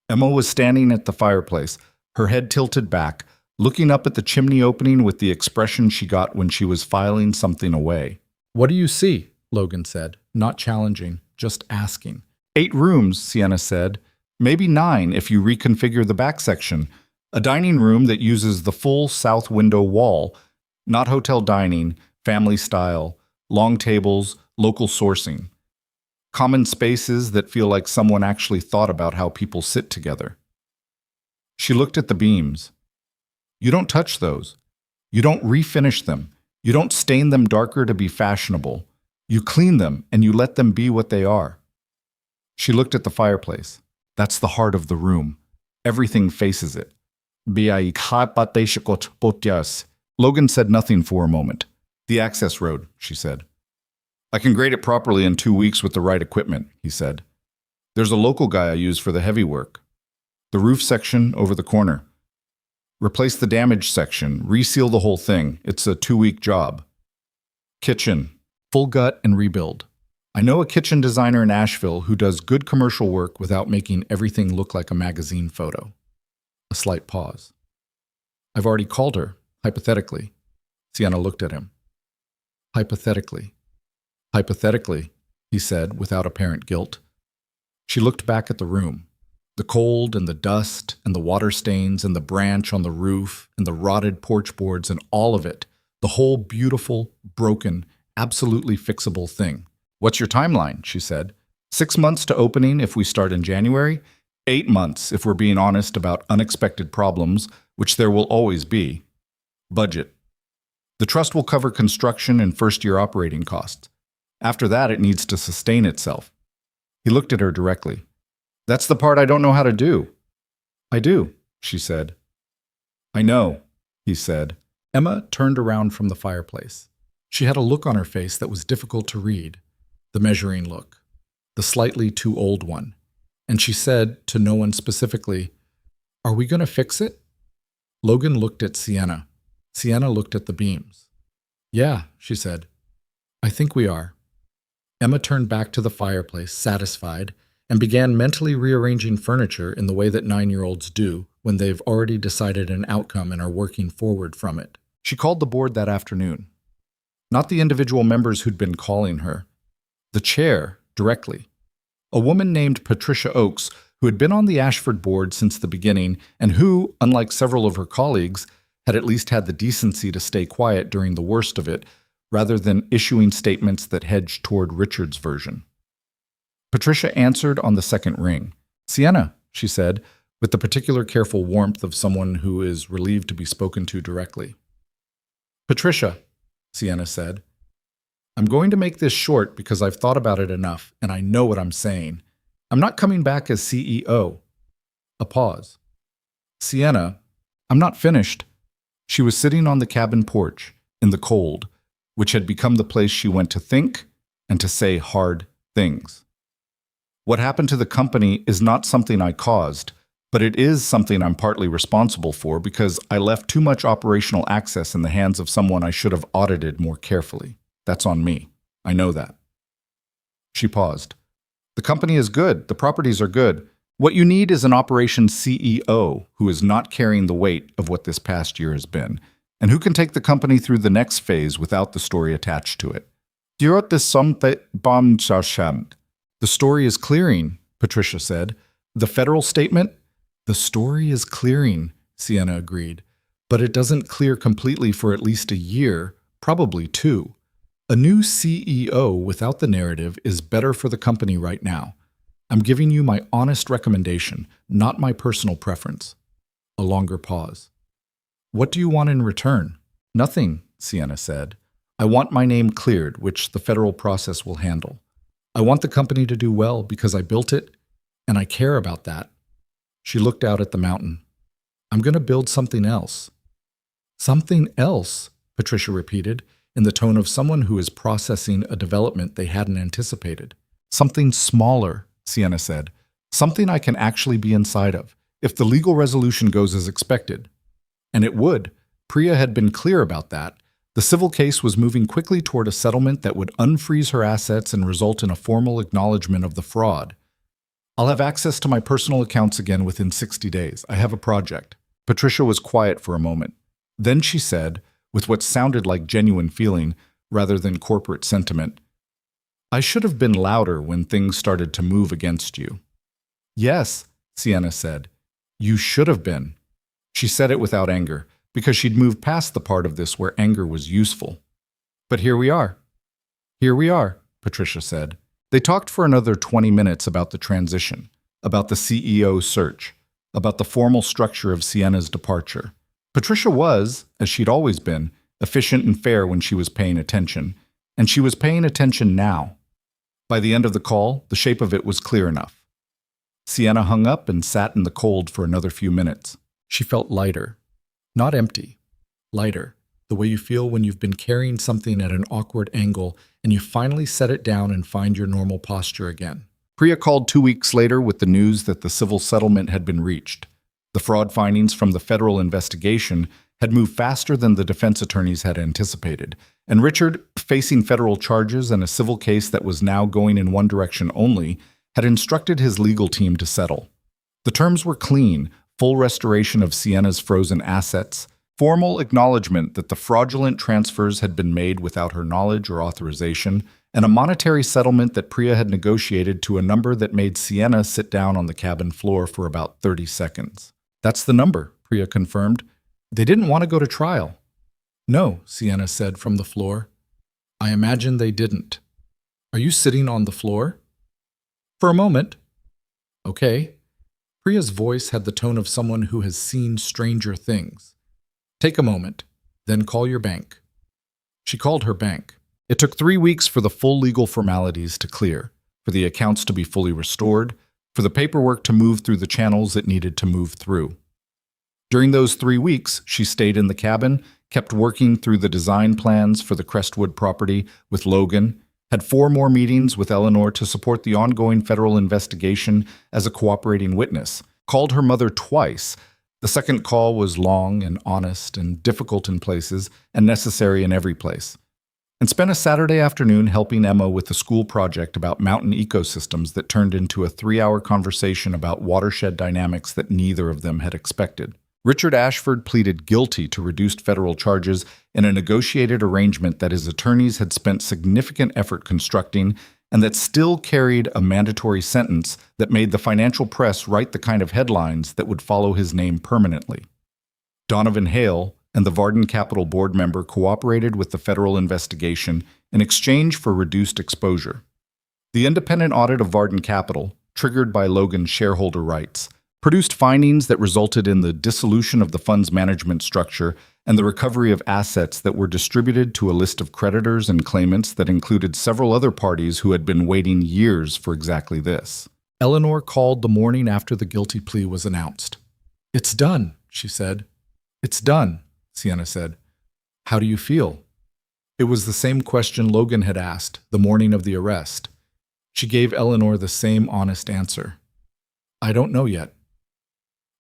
Emma was standing at the fireplace, her head tilted back, looking up at the chimney opening with the expression she got when she was filing something away. "What do you see?" Logan said, not challenging, just asking. 8 rooms, Sienna said. "Maybe 9 if you reconfigure the back section. A dining room that uses the full south window wall, not hotel dining, family style, long tables, local sourcing. Common spaces that feel like someone actually thought about how people sit together." She looked at the beams. "You don't touch those. You don't refinish them. You don't stain them darker to be fashionable. You clean them and you let them be what they are." She looked at the fireplace. That's the heart of the room. Everything faces it. Logan said nothing for a moment. "The access road," she said. "I can grade it properly in 2 weeks with the right equipment," he said. "There's a local guy I use for the heavy work. The roof section over the corner. Replace the damaged section, reseal the whole thing. It's a 2-week job. Kitchen, full gut and rebuild. I know a kitchen designer in Asheville who does good commercial work without making everything look like a magazine photo." A slight pause. "I've already called her, hypothetically." Sienna looked at him. "Hypothetically. Hypothetically," he said without apparent guilt. She looked back at the room. The cold and the dust and the water stains and the branch on the roof and the rotted porch boards and all of it, The whole beautiful, broken, absolutely fixable thing. What's your timeline? She said. 6 months to opening if we start in January. 8 months if we're being honest about unexpected problems, which there will always be. Budget. The trust will cover construction and first-year operating costs. After that, it needs to sustain itself. He looked at her directly. That's the part I don't know how to do. I do, she said. I know, he said. Emma turned around from the fireplace. She had a look on her face that was difficult to read, the measuring look, the slightly too old one. And she said, to no one specifically, "Are we going to fix it?" Logan looked at Sienna. Sienna looked at the beams. "Yeah," she said. "I think we are." Emma turned back to the fireplace, satisfied, and began mentally rearranging furniture in the way that 9-year-olds do when they've already decided an outcome and are working forward from it. She called the board that afternoon. Not the individual members who'd been calling her. The chair, directly. A woman named Patricia Oakes, who had been on the Ashford board since the beginning and who, unlike several of her colleagues, had at least had the decency to stay quiet during the worst of it, rather than issuing statements that hedged toward Richard's version. Patricia answered on the second ring. "Sienna," she said, with the particular careful warmth of someone who is relieved to be spoken to directly. "Patricia," Sienna said, "I'm going to make this short because I've thought about it enough and I know what I'm saying. I'm not coming back as CEO." A pause. "Sienna, I'm not finished." She was sitting on the cabin porch, in the cold, which had become the place she went to think and to say hard things. "What happened to the company is not something I caused, but it is something I'm partly responsible for because I left too much operational access in the hands of someone I should have audited more carefully. That's on me. I know that." She paused. "The company is good. The properties are good. What you need is an operations CEO who is not carrying the weight of what this past year has been, and who can take the company through the next phase without the story attached to it." The story is clearing, Patricia said. "The federal statement?" "The story is clearing," Sienna agreed, "but it doesn't clear completely for at least a year, probably 2. A new CEO without the narrative is better for the company right now. I'm giving you my honest recommendation, not my personal preference." A longer pause. "What do you want in return?" "Nothing," Sienna said. "I want my name cleared, which the federal process will handle. I want the company to do well because I built it, and I care about that." She looked out at the mountain. "I'm going to build something else." "Something else," Patricia repeated, in the tone of someone who is processing a development they hadn't anticipated. "Something smaller," Sienna said. "Something I can actually be inside of, if the legal resolution goes as expected." And it would. Priya had been clear about that. The civil case was moving quickly toward a settlement that would unfreeze her assets and result in a formal acknowledgement of the fraud. "I'll have access to my personal accounts again within 60 days. I have a project." Patricia was quiet for a moment. Then she said, with what sounded like genuine feeling rather than corporate sentiment, "I should have been louder when things started to move against you." "Yes," Sienna said. "You should have been." She said it without anger, because she'd moved past the part of this where anger was useful. "But here we are." "Here we are," Patricia said. They talked for another 20 minutes about the transition, about the CEO search, about the formal structure of Sienna's departure. Patricia was, as she'd always been, efficient and fair when she was paying attention, and she was paying attention now. By the end of the call, the shape of it was clear enough. Sienna hung up and sat in the cold for another few minutes. She felt lighter. Not empty. Lighter. The way you feel when you've been carrying something at an awkward angle and you finally set it down and find your normal posture again. Priya called 2 weeks later with the news that the civil settlement had been reached. The fraud findings from the federal investigation had moved faster than the defense attorneys had anticipated, and Richard, facing federal charges and a civil case that was now going in one direction only, had instructed his legal team to settle. The terms were clean: full restoration of Sienna's frozen assets, formal acknowledgement that the fraudulent transfers had been made without her knowledge or authorization, and a monetary settlement that Priya had negotiated to a number that made Sienna sit down on the cabin floor for about 30 seconds. "That's the number," Priya confirmed. "They didn't want to go to trial." No, Sienna said from the floor. I imagine they didn't. Are you sitting on the floor? For a moment. Okay. Priya's voice had the tone of someone who has seen stranger things. Take a moment, then call your bank. She called her bank. It took 3 weeks for the full legal formalities to clear, for the accounts to be fully restored, for the paperwork to move through the channels it needed to move through. During those 3 weeks, she stayed in the cabin, kept working through the design plans for the Crestwood property with Logan, had 4 more meetings with Eleanor to support the ongoing federal investigation as a cooperating witness, called her mother twice. The second call was long and honest and difficult in places and necessary in every place, and spent a Saturday afternoon helping Emma with a school project about mountain ecosystems that turned into a 3-hour conversation about watershed dynamics that neither of them had expected. Richard Ashford pleaded guilty to reduced federal charges in a negotiated arrangement that his attorneys had spent significant effort constructing and that still carried a mandatory sentence that made the financial press write the kind of headlines that would follow his name permanently. Donovan Hale and the Varden Capital board member cooperated with the federal investigation in exchange for reduced exposure. The independent audit of Varden Capital, triggered by Logan's shareholder rights, produced findings that resulted in the dissolution of the fund's management structure and the recovery of assets that were distributed to a list of creditors and claimants that included several other parties who had been waiting years for exactly this. Eleanor called the morning after the guilty plea was announced. It's done, she said. It's done, Sienna said. How do you feel? It was the same question Logan had asked the morning of the arrest. She gave Eleanor the same honest answer. I don't know yet.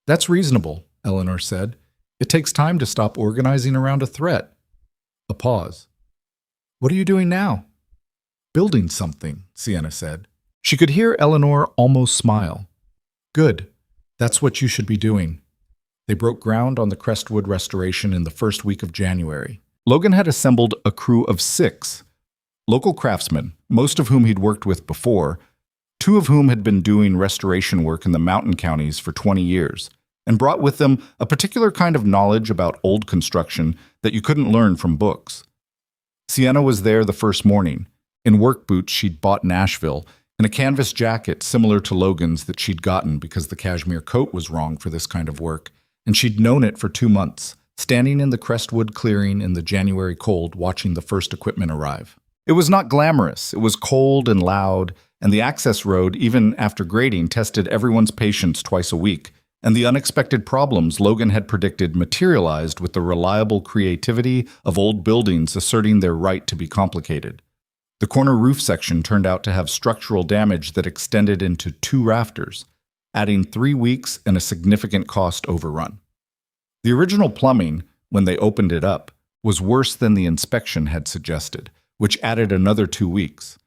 That's reasonable, Eleanor said. It takes time to stop organizing around a threat. A pause. What are you doing now? Building something, Sienna said. She could hear Eleanor almost smile. Good. That's what you should be doing. They broke ground on the Crestwood restoration in the first week of January. Logan had assembled a crew of 6 local craftsmen, most of whom he'd worked with before, 2 of whom had been doing restoration work in the mountain counties for 20 years, and brought with them a particular kind of knowledge about old construction that you couldn't learn from books. Sienna was there the first morning, in work boots she'd bought in Nashville, and a canvas jacket similar to Logan's that she'd gotten because the cashmere coat was wrong for this kind of work, and she'd known it for 2 months, standing in the Crestwood clearing in the January cold watching the first equipment arrive. It was not glamorous, it was cold and loud, and the access road, even after grading, tested everyone's patience twice a week, and the unexpected problems Logan had predicted materialized with the reliable creativity of old buildings asserting their right to be complicated. The corner roof section turned out to have structural damage that extended into 2 rafters, adding 3 weeks and a significant cost overrun. The original plumbing, when they opened it up, was worse than the inspection had suggested, which added another 2 weeks.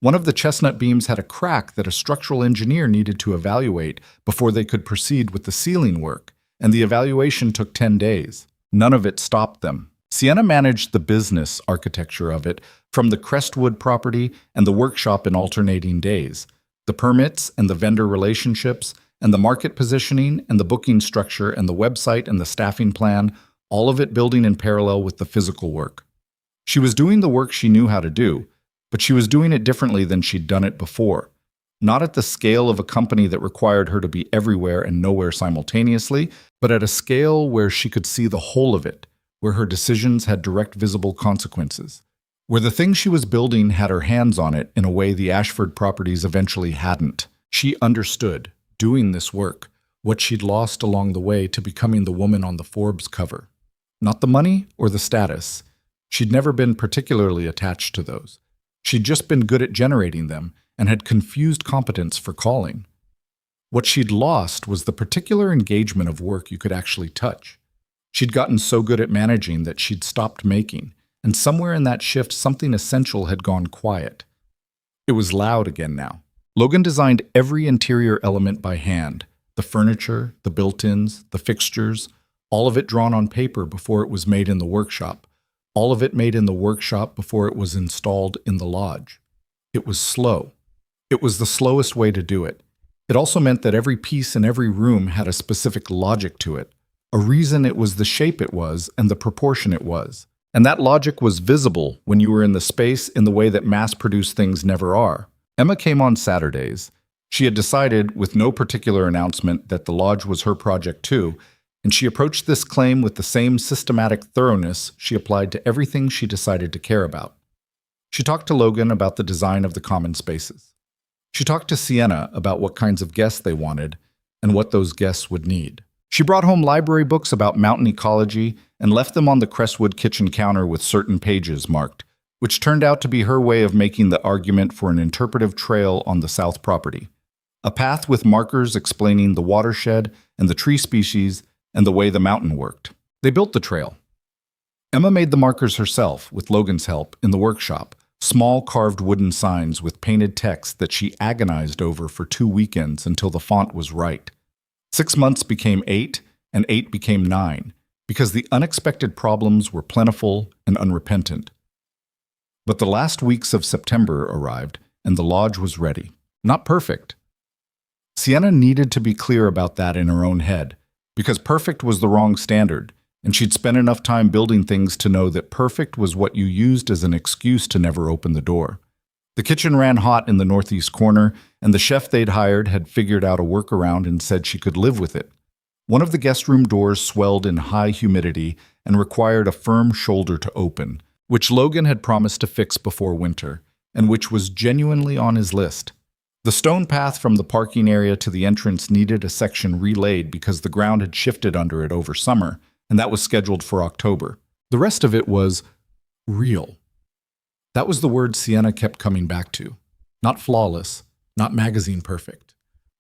One of the chestnut beams had a crack that a structural engineer needed to evaluate before they could proceed with the ceiling work, and the evaluation took 10 days. None of it stopped them. Sienna managed the business architecture of it from the Crestwood property and the workshop in alternating days, the permits and the vendor relationships, and the market positioning and the booking structure and the website and the staffing plan, all of it building in parallel with the physical work. She was doing the work she knew how to do, but she was doing it differently than she'd done it before. Not at the scale of a company that required her to be everywhere and nowhere simultaneously, but at a scale where she could see the whole of it, where her decisions had direct visible consequences, where the thing she was building had her hands on it in a way the Ashford properties eventually hadn't. She understood, doing this work, what she'd lost along the way to becoming the woman on the Forbes cover. Not the money or the status. She'd never been particularly attached to those. She'd just been good at generating them and had confused competence for calling. What she'd lost was the particular engagement of work you could actually touch. She'd gotten so good at managing that she'd stopped making, and somewhere in that shift something essential had gone quiet. It was loud again now. Logan designed every interior element by hand, the furniture, the built-ins, the fixtures, all of it drawn on paper before it was made in the workshop. All of it made in the workshop before it was installed in the lodge. It was slow. It was the slowest way to do it. It also meant that every piece in every room had a specific logic to it, a reason it was the shape it was and the proportion it was, And that logic was visible when you were in the space in the way that mass-produced things never are. Emma came on Saturdays. She had decided, with no particular announcement, that the lodge was her project too, and she approached this claim with the same systematic thoroughness she applied to everything she decided to care about. She talked to Logan about the design of the common spaces. She talked to Sienna about what kinds of guests they wanted and what those guests would need. She brought home library books about mountain ecology and left them on the Crestwood kitchen counter with certain pages marked, which turned out to be her way of making the argument for an interpretive trail on the south property. A path with markers explaining the watershed and the tree species and the way the mountain worked. They built the trail. Emma made the markers herself, with Logan's help, in the workshop, small carved wooden signs with painted text that she agonized over for 2 weekends until the font was right. 6 months became 8, and 8 became 9, because the unexpected problems were plentiful and unrepentant. But the last weeks of September arrived, and the lodge was ready. Not perfect. Sienna needed to be clear about that in her own head, because perfect was the wrong standard, and she'd spent enough time building things to know that perfect was what you used as an excuse to never open the door. The kitchen ran hot in the northeast corner, and the chef they'd hired had figured out a workaround and said she could live with it. One of the guest room doors swelled in high humidity and required a firm shoulder to open, which Logan had promised to fix before winter, and which was genuinely on his list. The stone path from the parking area to the entrance needed a section relaid because the ground had shifted under it over summer, and that was scheduled for October. The rest of it was real. That was the word Sienna kept coming back to. Not flawless, not magazine perfect.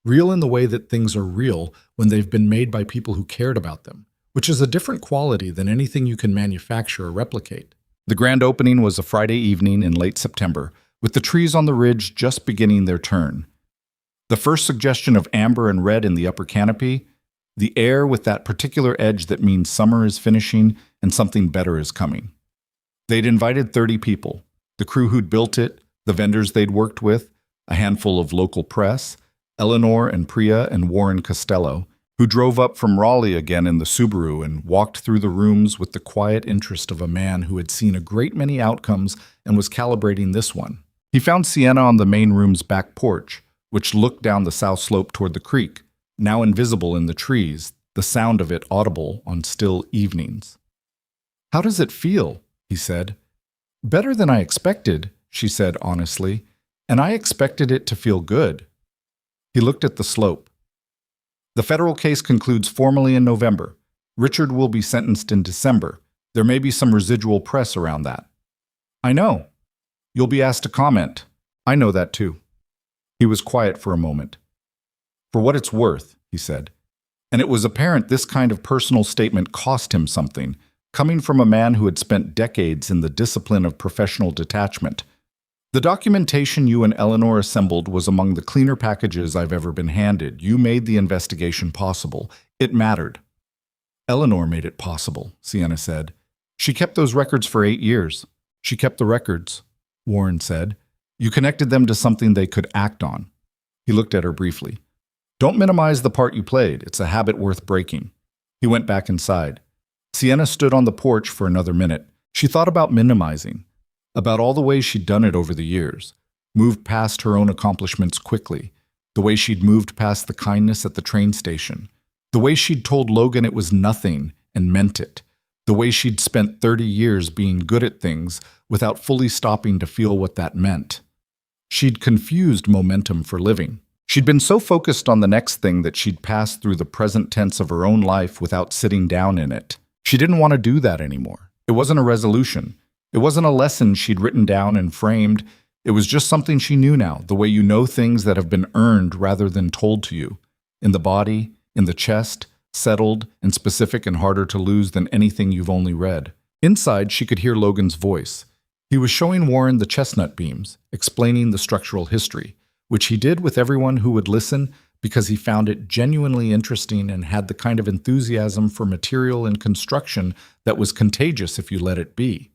Real in the way that things are real when they've been made by people who cared about them, which is a different quality than anything you can manufacture or replicate. The grand opening was a Friday evening in late September, with the trees on the ridge just beginning their turn. The first suggestion of amber and red in the upper canopy, the air with that particular edge that means summer is finishing and something better is coming. They'd invited 30 people, the crew who'd built it, the vendors they'd worked with, a handful of local press, Eleanor and Priya and Warren Costello, who drove up from Raleigh again in the Subaru and walked through the rooms with the quiet interest of a man who had seen a great many outcomes and was calibrating this one. He found Sienna on the main room's back porch, which looked down the south slope toward the creek, now invisible in the trees, the sound of it audible on still evenings. "How does it feel?" he said. "Better than I expected," she said honestly, "and I expected it to feel good." He looked at the slope. "The federal case concludes formally in November. Richard will be sentenced in December. There may be some residual press around that." "I know. You'll be asked to comment." "I know that too." He was quiet for a moment. "For what it's worth," he said. And it was apparent this kind of personal statement cost him something, coming from a man who had spent decades in the discipline of professional detachment. "The documentation you and Eleanor assembled was among the cleaner packages I've ever been handed. You made the investigation possible. It mattered." "Eleanor made it possible," Sienna said. "She kept those records for 8 years. She kept the records," Warren said. "You connected them to something they could act on." He looked at her briefly. "Don't minimize the part you played. It's a habit worth breaking." He went back inside. Sienna stood on the porch for another minute. She thought about minimizing, about all the ways she'd done it over the years, moved past her own accomplishments quickly, the way she'd moved past the kindness at the train station, the way she'd told Logan it was nothing and meant it, the way she'd spent 30 years being good at things without fully stopping to feel what that meant. She'd confused momentum for living. She'd been so focused on the next thing that she'd passed through the present tense of her own life without sitting down in it. She didn't want to do that anymore. It wasn't a resolution. It wasn't a lesson she'd written down and framed. It was just something she knew now, the way you know things that have been earned rather than told to you. In the body, in the chest, settled and specific and harder to lose than anything you've only read. Inside, she could hear Logan's voice. He was showing Warren the chestnut beams, explaining the structural history, which he did with everyone who would listen because he found it genuinely interesting and had the kind of enthusiasm for material and construction that was contagious if you let it be.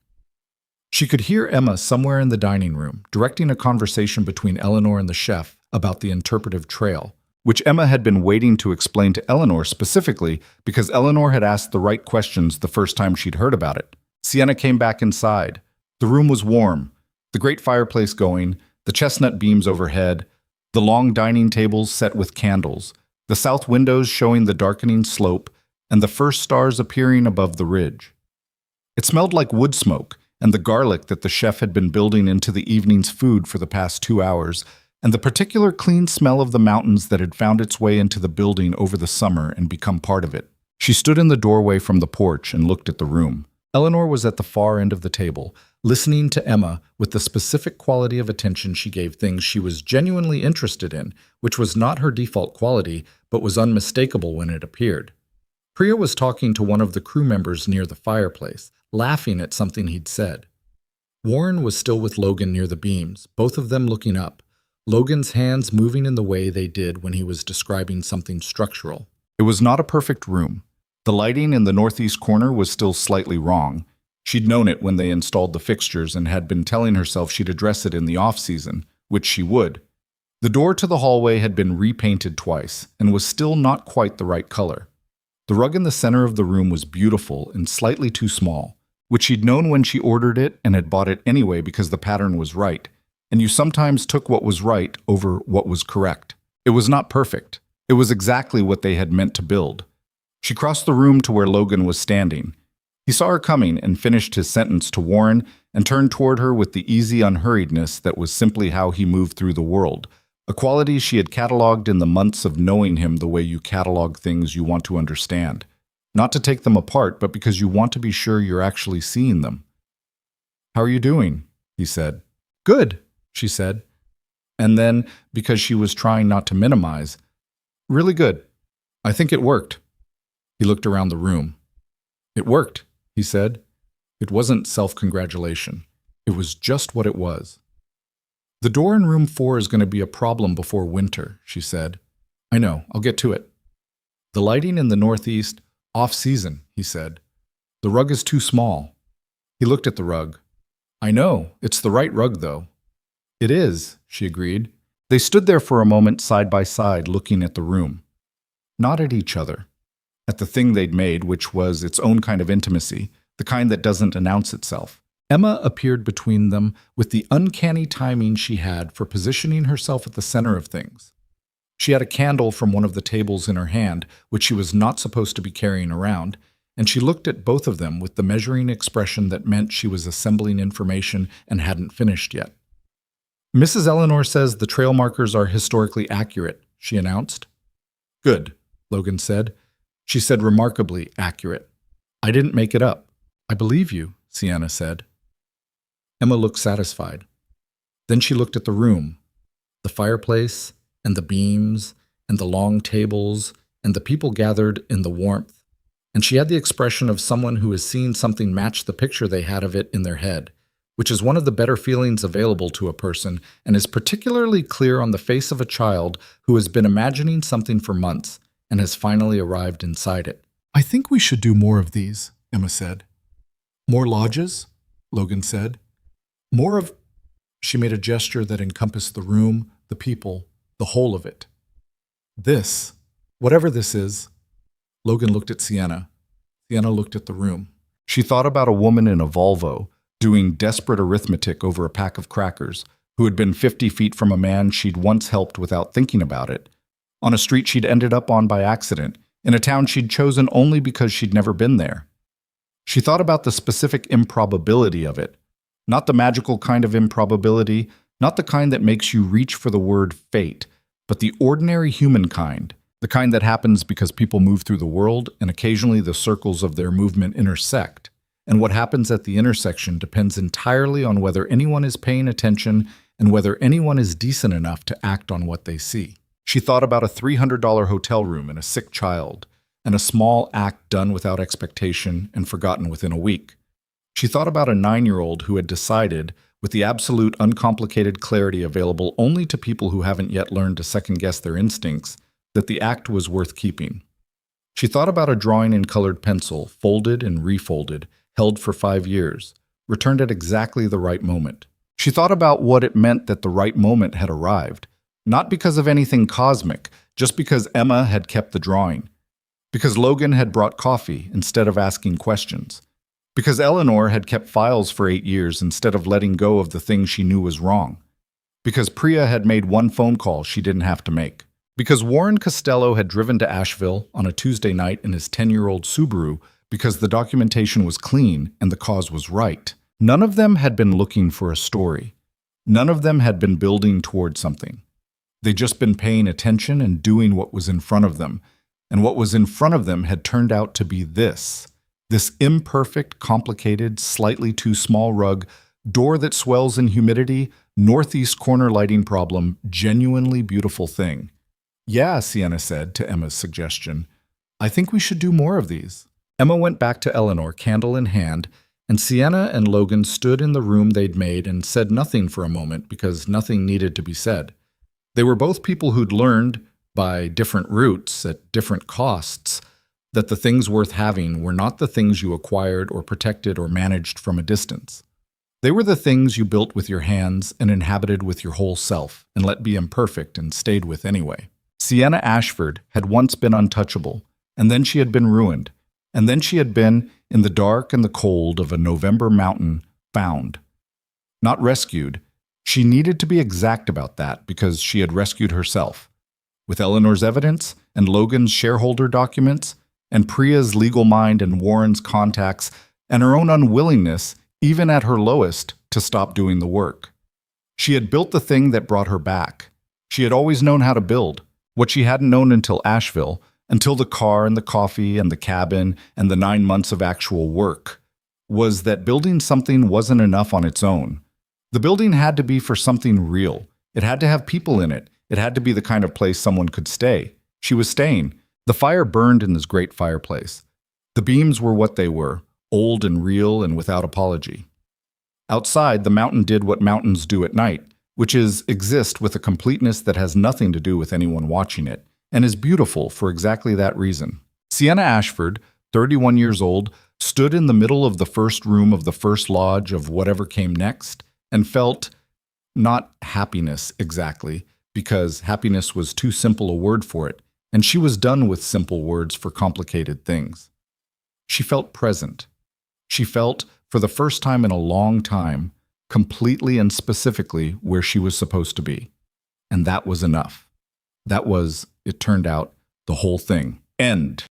She could hear Emma somewhere in the dining room, directing a conversation between Eleanor and the chef about the interpretive trail, which Emma had been waiting to explain to Eleanor specifically because Eleanor had asked the right questions the first time she'd heard about it. Sienna came back inside. The room was warm, the great fireplace going, the chestnut beams overhead, the long dining tables set with candles, the south windows showing the darkening slope, and the first stars appearing above the ridge. It smelled like wood smoke and the garlic that the chef had been building into the evening's food for the past 2 hours, and the particular clean smell of the mountains that had found its way into the building over the summer and become part of it. She stood in the doorway from the porch and looked at the room. Eleanor was at the far end of the table, listening to Emma with the specific quality of attention she gave things she was genuinely interested in, which was not her default quality, but was unmistakable when it appeared. Priya was talking to one of the crew members near the fireplace, laughing at something he'd said. Warren was still with Logan near the beams, both of them looking up, Logan's hands moving in the way they did when he was describing something structural. It was not a perfect room. The lighting in the northeast corner was still slightly wrong. She'd known it when they installed the fixtures and had been telling herself she'd address it in the off-season, which she would. The door to the hallway had been repainted twice and was still not quite the right color. The rug in the center of the room was beautiful and slightly too small, which she'd known when she ordered it and had bought it anyway because the pattern was right, and you sometimes took what was right over what was correct. It was not perfect. It was exactly what they had meant to build. She crossed the room to where Logan was standing. He saw her coming and finished his sentence to Warren and turned toward her with the easy unhurriedness that was simply how he moved through the world, a quality she had cataloged in the months of knowing him the way you catalog things you want to understand. Not to take them apart, but because you want to be sure you're actually seeing them. "How are you doing?" he said. "Good," she said. And then, because she was trying not to minimize, "Really good. I think it worked." He looked around the room. "It worked," he said. It wasn't self-congratulation. It was just what it was. "The door in room 4 is going to be a problem before winter," she said. "I know. I'll get to it." "The lighting in the northeast, off-season," he said. "The rug is too small." He looked at the rug. "I know. It's the right rug, though." "It is," she agreed. They stood there for a moment side by side, looking at the room. Not at each other. At the thing they'd made, which was its own kind of intimacy, the kind that doesn't announce itself. Emma appeared between them with the uncanny timing she had for positioning herself at the center of things. She had a candle from one of the tables in her hand, which she was not supposed to be carrying around, and she looked at both of them with the measuring expression that meant she was assembling information and hadn't finished yet. "Mrs. Eleanor says the trail markers are historically accurate," she announced. "Good," Logan said. She said remarkably accurate. "I didn't make it up." "I believe you," Sienna said. Emma looked satisfied. Then she looked at the room, the fireplace, and the beams, and the long tables, and the people gathered in the warmth, and she had the expression of someone who has seen something match the picture they had of it in their head, which is one of the better feelings available to a person and is particularly clear on the face of a child who has been imagining something for months and has finally arrived inside it. "I think we should do more of these," Emma said. "More lodges?" Logan said. "More of—" She made a gesture that encompassed the room, the people, the whole of it. "This, whatever this is." Logan looked at Sienna. Sienna looked at the room. She thought about a woman in a Volvo, doing desperate arithmetic over a pack of crackers, who had been 50 feet from a man she'd once helped without thinking about it, on a street she'd ended up on by accident, in a town she'd chosen only because she'd never been there. She thought about the specific improbability of it, not the magical kind of improbability, not the kind that makes you reach for the word fate, but the ordinary human kind, the kind that happens because people move through the world and occasionally the circles of their movement intersect. And what happens at the intersection depends entirely on whether anyone is paying attention and whether anyone is decent enough to act on what they see. She thought about a $300 hotel room and a sick child, and a small act done without expectation and forgotten within a week. She thought about a 9-year-old who had decided, with the absolute uncomplicated clarity available only to people who haven't yet learned to second-guess their instincts, that the act was worth keeping. She thought about a drawing in colored pencil, folded and refolded, held for 5 years, returned at exactly the right moment. She thought about what it meant that the right moment had arrived, not because of anything cosmic, just because Emma had kept the drawing, because Logan had brought coffee instead of asking questions, Because Eleanor had kept files for 8 years instead of letting go of the thing she knew was wrong. Because Priya had made one phone call she didn't have to make. Because Warren Costello had driven to Asheville on a Tuesday night in his 10-year-old Subaru because the documentation was clean and the cause was right. None of them had been looking for a story. None of them had been building toward something. They'd just been paying attention and doing what was in front of them. And what was in front of them had turned out to be this imperfect, complicated, slightly too small rug, door that swells in humidity, northeast corner lighting problem, genuinely beautiful thing. Yeah, Sienna said to Emma's suggestion. I think we should do more of these. Emma went back to Eleanor, candle in hand, and Sienna and Logan stood in the room they'd made and said nothing for a moment because nothing needed to be said. They were both people who'd learned, by different routes at different costs, that the things worth having were not the things you acquired or protected or managed from a distance. They were the things you built with your hands and inhabited with your whole self and let be imperfect and stayed with anyway. Sienna Ashford had once been untouchable, and then she had been ruined, and then she had been, in the dark and the cold of a November mountain, found. Not rescued. She needed to be exact about that because she had rescued herself. With Eleanor's evidence and Logan's shareholder documents and Priya's legal mind and Warren's contacts and her own unwillingness, even at her lowest, to stop doing the work. She had built the thing that brought her back. She had always known how to build. What she hadn't known until Asheville, until the car and the coffee and the cabin and the 9 months of actual work, was that building something wasn't enough on its own. The building had to be for something real. It had to have people in it. It had to be the kind of place someone could stay. She was staying. The fire burned in this great fireplace. The beams were what they were, old and real and without apology. Outside, the mountain did what mountains do at night, which is exist with a completeness that has nothing to do with anyone watching it, and is beautiful for exactly that reason. Sienna Ashford, 31 years old, stood in the middle of the first room of the first lodge of whatever came next, and felt, not happiness exactly, because happiness was too simple a word for it, and she was done with simple words for complicated things. She felt present. She felt, for the first time in a long time, completely and specifically where she was supposed to be. And that was enough. That was, it turned out, the whole thing. End.